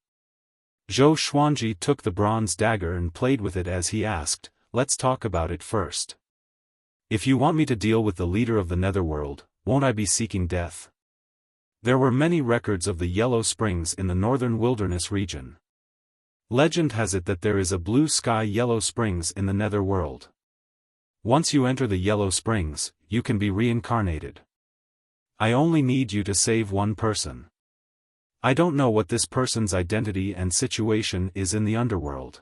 Zhou Xuanji took the bronze dagger and played with it as he asked, "Let's talk about it first. If you want me to deal with the leader of the Netherworld, won't I be seeking death?" There were many records of the Yellow Springs in the northern wilderness region. Legend has it that there is a blue sky Yellow Springs in the Netherworld. Once you enter the Yellow Springs, you can be reincarnated. I only need you to save one person. I don't know what this person's identity and situation is in the underworld.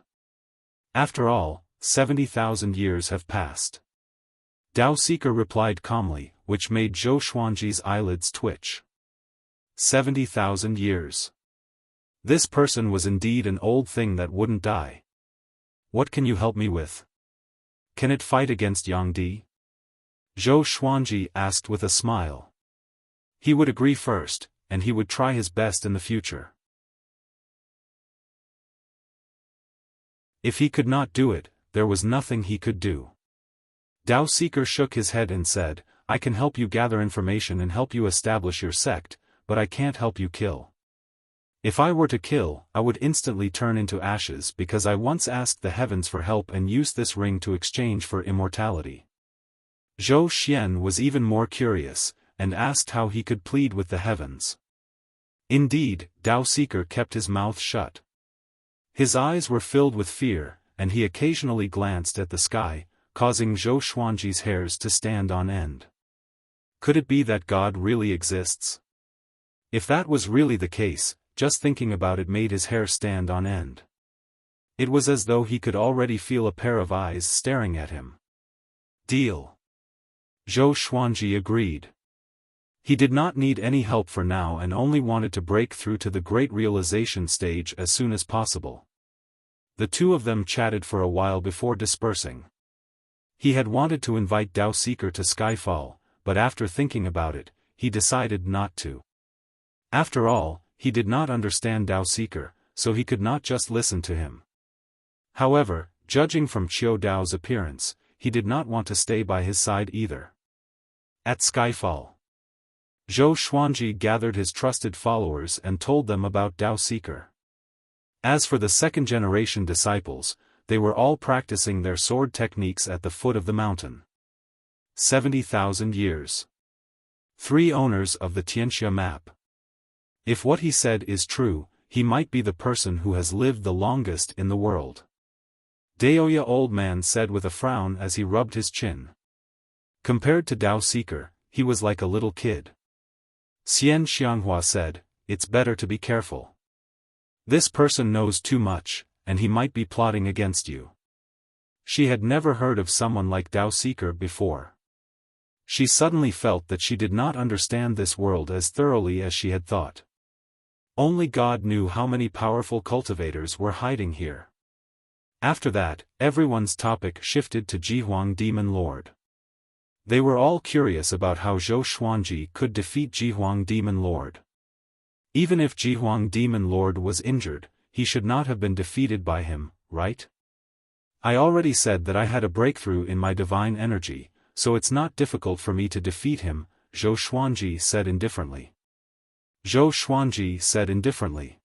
After all, 70,000 years have passed. Dao Seeker replied calmly, which made Zhou Xuanji's eyelids twitch. 70,000 years. This person was indeed an old thing that wouldn't die. What can you help me with? Can it fight against Yangdi? Zhou Xuanji asked with a smile. He would agree first, and he would try his best in the future. If he could not do it, there was nothing he could do. Dao Seeker shook his head and said, "I can help you gather information and help you establish your sect, but I can't help you kill. If I were to kill, I would instantly turn into ashes because I once asked the heavens for help and used this ring to exchange for immortality." Zhou Xian was even more curious, and asked how he could plead with the heavens. Indeed, Dao Seeker kept his mouth shut. His eyes were filled with fear, and he occasionally glanced at the sky, causing Zhou Xuanji's hairs to stand on end. Could it be that God really exists? If that was really the case, just thinking about it made his hair stand on end. It was as though he could already feel a pair of eyes staring at him. Deal. Zhou Xuanji agreed. He did not need any help for now and only wanted to break through to the great realization stage as soon as possible. The two of them chatted for a while before dispersing. He had wanted to invite Dao Seeker to Skyfall, but after thinking about it, he decided not to. After all, he did not understand Dao Seeker, so he could not just listen to him. However, judging from Qiu Dao's appearance, he did not want to stay by his side either. At Skyfall, Zhou Xuanji gathered his trusted followers and told them about Dao Seeker. As for the second-generation disciples, they were all practicing their sword techniques at the foot of the mountain. 70,000 years. 3 owners of the Tianxia map. If what he said is true, he might be the person who has lived the longest in the world. Daoya old man said with a frown as he rubbed his chin. Compared to Dao Seeker, he was like a little kid. Xian Xianghua said, "It's better to be careful. This person knows too much, and he might be plotting against you." She had never heard of someone like Dao Seeker before. She suddenly felt that she did not understand this world as thoroughly as she had thought. Only God knew how many powerful cultivators were hiding here. After that, everyone's topic shifted to Jihuang Demon Lord. They were all curious about how Zhou Xuanji could defeat Jihuang Demon Lord. Even if Jihuang Demon Lord was injured, he should not have been defeated by him, right? I already said that I had a breakthrough in my divine energy, so it's not difficult for me to defeat him, Zhou Xuanji said indifferently. Zhou Xuanji said indifferently.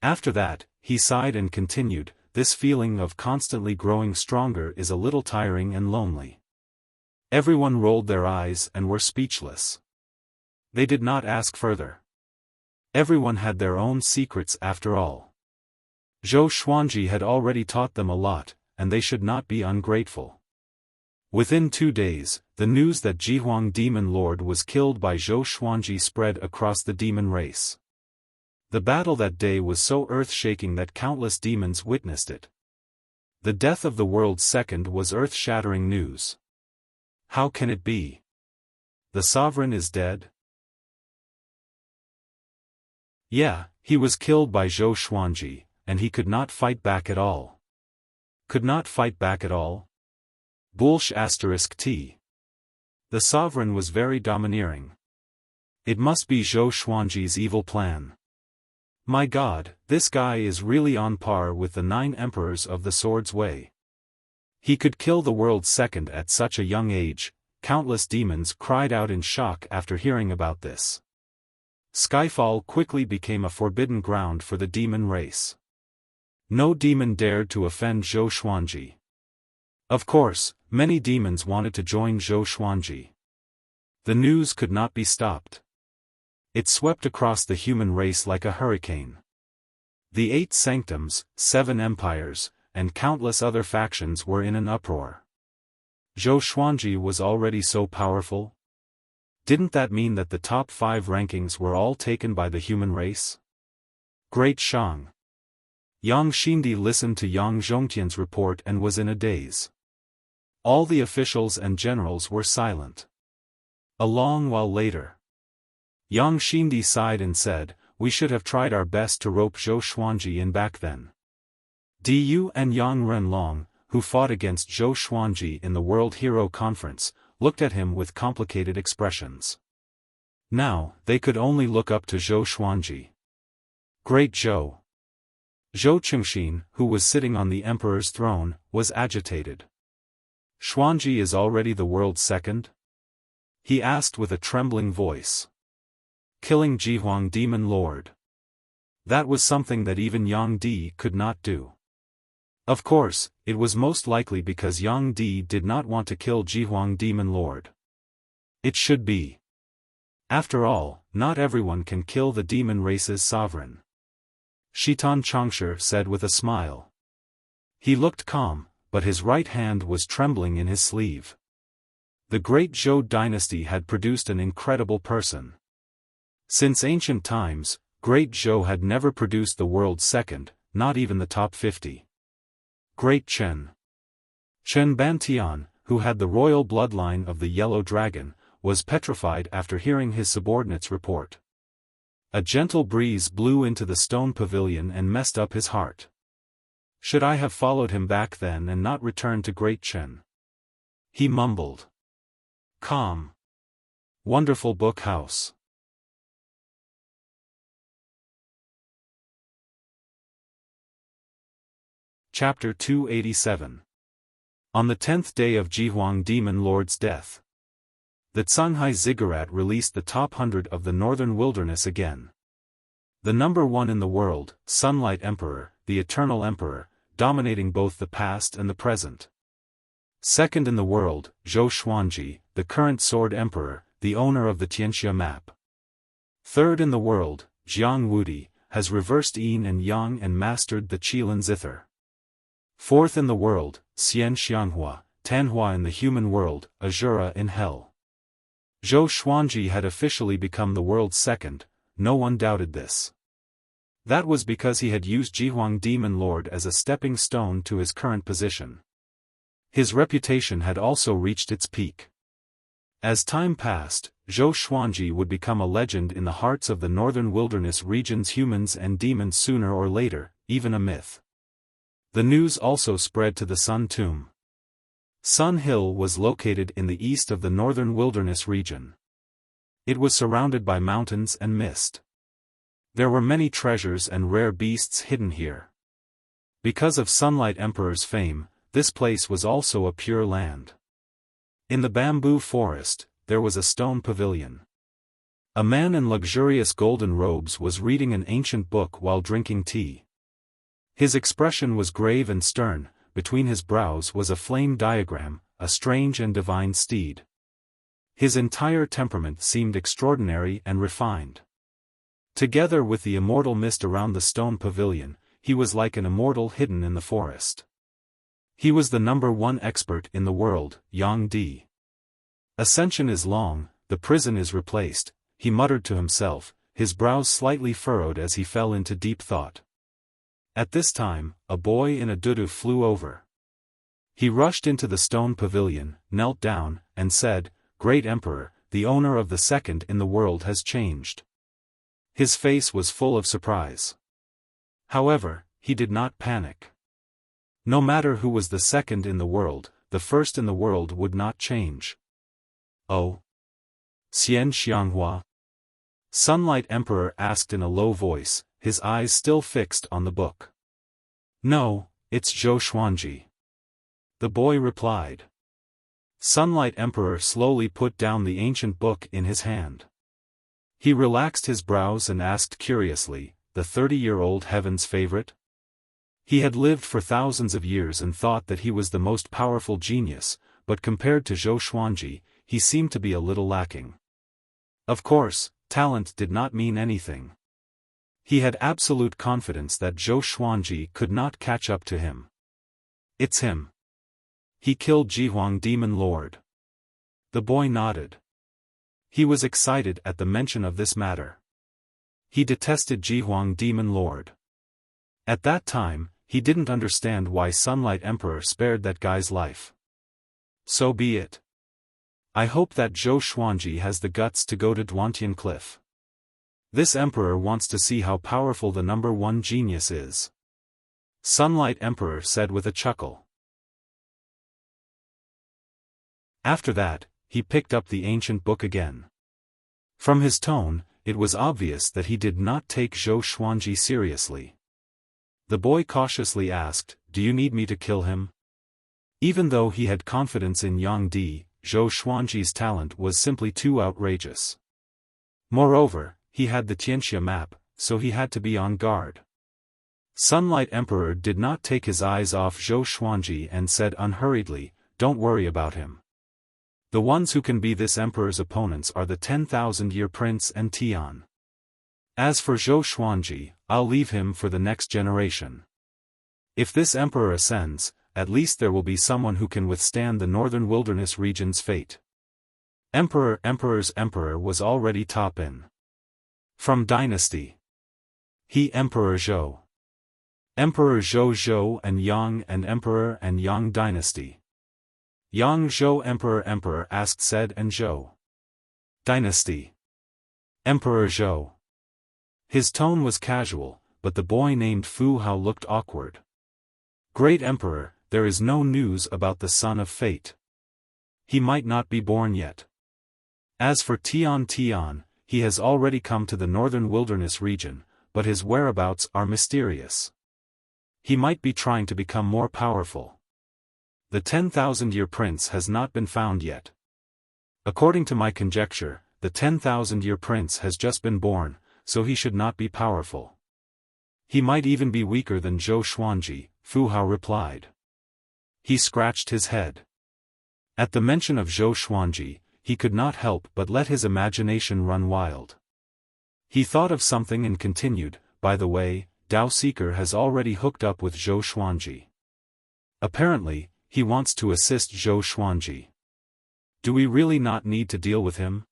After that, he sighed and continued, "This feeling of constantly growing stronger is a little tiring and lonely." Everyone rolled their eyes and were speechless. They did not ask further. Everyone had their own secrets after all. Zhou Xuanji had already taught them a lot, and they should not be ungrateful. Within 2 days, the news that Jihuang Demon Lord was killed by Zhou Xuanji spread across the demon race. The battle that day was so earth-shaking that countless demons witnessed it. The death of the world's second was earth-shattering news. How can it be? The sovereign is dead? Yeah, he was killed by Zhou Xuanji, and he could not fight back at all. Could not fight back at all? **T. The sovereign was very domineering. It must be Zhou Xuanji's evil plan. My God, this guy is really on par with the 9 emperors of the Sword's Way. He could kill the world's second at such a young age. Countless demons cried out in shock after hearing about this. Skyfall quickly became a forbidden ground for the demon race. No demon dared to offend Zhou Xuanji. Of course, many demons wanted to join Zhou Xuanji. The news could not be stopped. It swept across the human race like a hurricane. The 8 sanctums, 7 empires, and countless other factions were in an uproar. Zhou Xuanji was already so powerful? Didn't that mean that the top 5 rankings were all taken by the human race? Great Shang. Yang Xindi listened to Yang Zhongtian's report and was in a daze. All the officials and generals were silent. A long while later, Yang Xindi sighed and said, "We should have tried our best to rope Zhou Xuanji in back then." Du and Yang Renlong, who fought against Zhou Xuanji in the World Hero Conference, looked at him with complicated expressions. Now, they could only look up to Zhou Xuanji. Great Zhou. Zhou Chengxin, who was sitting on the emperor's throne, was agitated. "Xuanji is already the world's second?" he asked with a trembling voice. Killing Jihuang Demon Lord. That was something that even Yang Di could not do. Of course, it was most likely because Yang Di did not want to kill Jihuang Demon Lord. It should be. After all, not everyone can kill the demon race's sovereign. Shitan Changshe said with a smile. He looked calm, but his right hand was trembling in his sleeve. The great Zhou dynasty had produced an incredible person. Since ancient times, Great Zhou had never produced the world's second, not even the top 50. Great Chen Bantian, who had the royal bloodline of the Yellow Dragon, was petrified after hearing his subordinate's report. A gentle breeze blew into the stone pavilion and messed up his heart. Should I have followed him back then and not returned to Great Chen? He mumbled. Calm. Wonderful book house. Chapter 287. On the 10th day of Jihuang Demon Lord's death, the Canghai Ziggurat released the top 100 of the Northern Wilderness again. The number 1 in the world, Sunlight Emperor, the Eternal Emperor, dominating both the past and the present. Second in the world, Zhou Xuanji, the current Sword Emperor, the owner of the Tianxia map. Third in the world, Jiang Wudi, has reversed yin and yang and mastered the Qilin Zither. Fourth in the world, Xian Xianghua, Tanhua in the human world, Azura in hell. Zhou Xuanji had officially become the world's second, no one doubted this. That was because he had used Jihuang Demon Lord as a stepping stone to his current position. His reputation had also reached its peak. As time passed, Zhou Xuanji would become a legend in the hearts of the Northern Wilderness region's humans and demons sooner or later, even a myth. The news also spread to the Sun Tomb. Sun Hill was located in the east of the Northern Wilderness region. It was surrounded by mountains and mist. There were many treasures and rare beasts hidden here. Because of Sunlight Emperor's fame, this place was also a pure land. In the bamboo forest, there was a stone pavilion. A man in luxurious golden robes was reading an ancient book while drinking tea. His expression was grave and stern, between his brows was a flame diagram, a strange and divine steed. His entire temperament seemed extraordinary and refined. Together with the immortal mist around the stone pavilion, he was like an immortal hidden in the forest. He was the number 1 expert in the world, Yang Di. Ascension is long, the prison is replaced, he muttered to himself, his brows slightly furrowed as he fell into deep thought. At this time, a boy in a dudu flew over. He rushed into the stone pavilion, knelt down, and said, "Great Emperor, the owner of the second in the world has changed." His face was full of surprise. However, he did not panic. No matter who was the second in the world, the first in the world would not change. Oh? Xian Xianghua? Sunlight Emperor asked in a low voice, his eyes still fixed on the book. "No, it's Zhou Xuanji," the boy replied. Sunlight Emperor slowly put down the ancient book in his hand. He relaxed his brows and asked curiously, "The 30-year-old heaven's favorite?" He had lived for thousands of years and thought that he was the most powerful genius, but compared to Zhou Xuanji, he seemed to be a little lacking. Of course, talent did not mean anything. He had absolute confidence that Zhou Xuanji could not catch up to him. "It's him. He killed Jihuang Demon Lord." The boy nodded. He was excited at the mention of this matter. He detested Jihuang Demon Lord. At that time, he didn't understand why Sunlight Emperor spared that guy's life. So be it. I hope that Zhou Xuanji has the guts to go to Duantian Cliff. This emperor wants to see how powerful the #1 genius is. Sunlight Emperor said with a chuckle. After that, he picked up the ancient book again. From his tone, it was obvious that he did not take Zhou Xuanji seriously. The boy cautiously asked, "Do you need me to kill him?" Even though he had confidence in Yang Di, Zhou Xuanji's talent was simply too outrageous. Moreover, he had the Tianxia map, so he had to be on guard. Sunlight Emperor did not take his eyes off Zhou Xuanji and said unhurriedly, "Don't worry about him. The ones who can be this emperor's opponents are the 10,000-year prince and Tian. As for Zhou Xuanji, I'll leave him for the next generation. If this emperor ascends, at least there will be someone who can withstand the northern wilderness region's fate." Emperor's emperor was already top in. From dynasty. He Emperor Zhou. Emperor Zhou and Yang and Emperor and Yang dynasty. Yang Zhou Emperor asked said and Zhou. Dynasty. Emperor Zhou. His tone was casual, but the boy named Fu Hao looked awkward. "Great Emperor, there is no news about the son of fate. He might not be born yet. As for Tian, he has already come to the northern wilderness region, but his whereabouts are mysterious. He might be trying to become more powerful. The 10,000-year prince has not been found yet. According to my conjecture, the 10,000-year prince has just been born, so he should not be powerful. He might even be weaker than Zhou Xuanji," Fu Hao replied. He scratched his head. At the mention of Zhou Xuanji, he could not help but let his imagination run wild. He thought of something and continued, "By the way, Dao Seeker has already hooked up with Zhou Xuanji. Apparently, he wants to assist Zhou Xuanji. Do we really not need to deal with him?"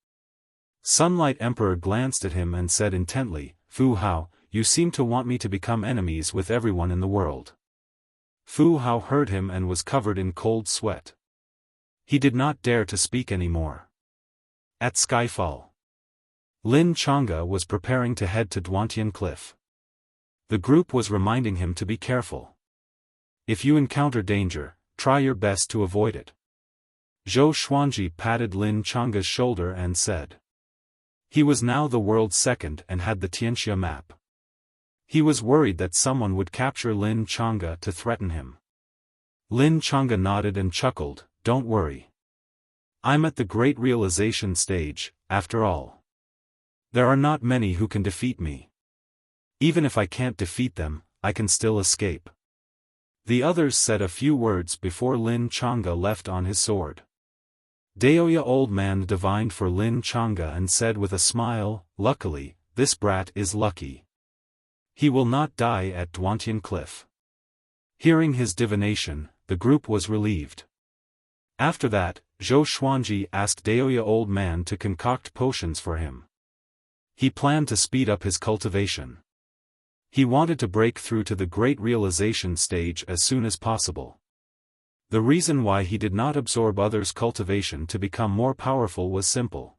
Sunlight Emperor glanced at him and said intently, "Fu Hao, you seem to want me to become enemies with everyone in the world." Fu Hao heard him and was covered in cold sweat. He did not dare to speak anymore. At Skyfall, Lin Chang'e was preparing to head to Duantian Cliff. The group was reminding him to be careful. If you encounter danger, try your best to avoid it. Zhou Xuanji patted Lin Chang'e's shoulder and said. He was now the world's second and had the Tianxia map. He was worried that someone would capture Lin Chang'e to threaten him. Lin Chang'e nodded and chuckled, "Don't worry. I'm at the great realization stage, after all. There are not many who can defeat me. Even if I can't defeat them, I can still escape." The others said a few words before Lin Chang'e left on his sword. Daoya old man divined for Lin Chang'e and said with a smile, "Luckily, this brat is lucky. He will not die at Duantian Cliff." Hearing his divination, the group was relieved. After that, Zhou Xuanji asked Daoya old man to concoct potions for him. He planned to speed up his cultivation. He wanted to break through to the great realization stage as soon as possible. The reason why he did not absorb others' cultivation to become more powerful was simple.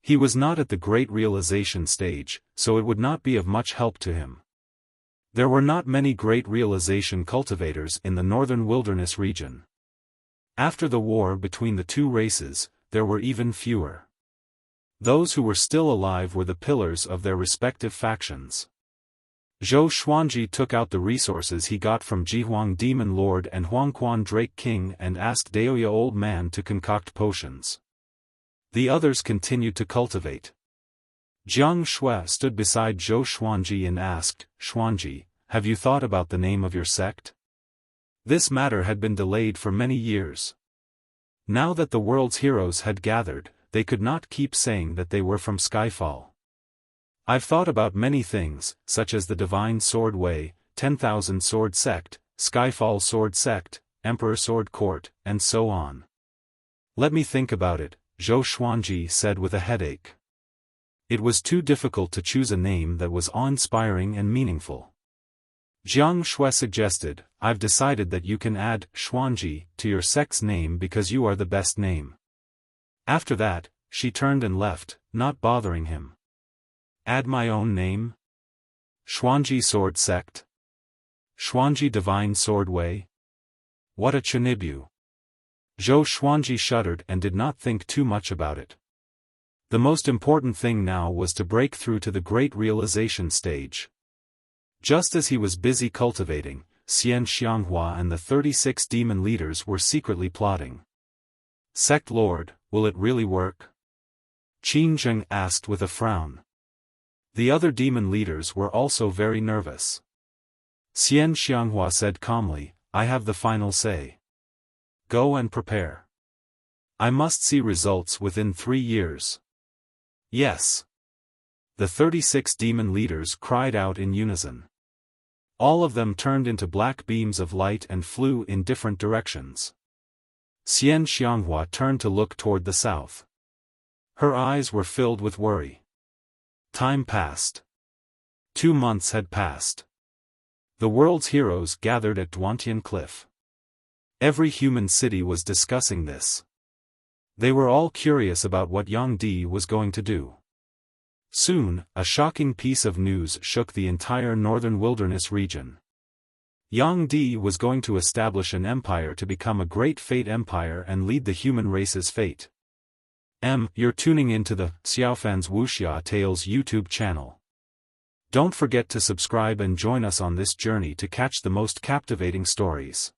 He was not at the great realization stage, so it would not be of much help to him. There were not many great realization cultivators in the northern wilderness region. After the war between the two races, there were even fewer. Those who were still alive were the pillars of their respective factions. Zhou Xuanji took out the resources he got from Jihuang Demon Lord and Huangquan Drake King and asked Daoya Old Man to concoct potions. The others continued to cultivate. Jiang Shui stood beside Zhou Xuanji and asked, "Xuanji, have you thought about the name of your sect?" This matter had been delayed for many years. Now that the world's heroes had gathered, they could not keep saying that they were from Skyfall. "I've thought about many things, such as the Divine Sword Way, 10,000 Sword Sect, Skyfall Sword Sect, Emperor Sword Court, and so on." "Let me think about it," Zhou Xuanji said with a headache. It was too difficult to choose a name that was awe-inspiring and meaningful. Jiang Shui suggested, "I've decided that you can add Xuanji to your sect's name because you are the best name." After that, she turned and left, not bothering him. "Add my own name? Xuanji Sword Sect? Xuanji Divine Sword Way? What a chunibu." Zhou Xuanji shuddered and did not think too much about it. The most important thing now was to break through to the great realization stage. Just as he was busy cultivating, Xian Xianghua and the 36 demon leaders were secretly plotting. "Sect Lord, will it really work?" Qin Zheng asked with a frown. The other demon leaders were also very nervous. Xian Xianghua said calmly, "I have the final say. Go and prepare. I must see results within 3 years." "Yes." The 36 demon leaders cried out in unison. All of them turned into black beams of light and flew in different directions. Xian Xianghua turned to look toward the south. Her eyes were filled with worry. Time passed. 2 months had passed. The world's heroes gathered at Duantian Cliff. Every human city was discussing this. They were all curious about what Yang Di was going to do. Soon, a shocking piece of news shook the entire northern wilderness region. Yang Di was going to establish an empire to become a great fate empire and lead the human race's fate. You're tuning into the Xiaofan's Wuxia Tales YouTube channel. Don't forget to subscribe and join us on this journey to catch the most captivating stories.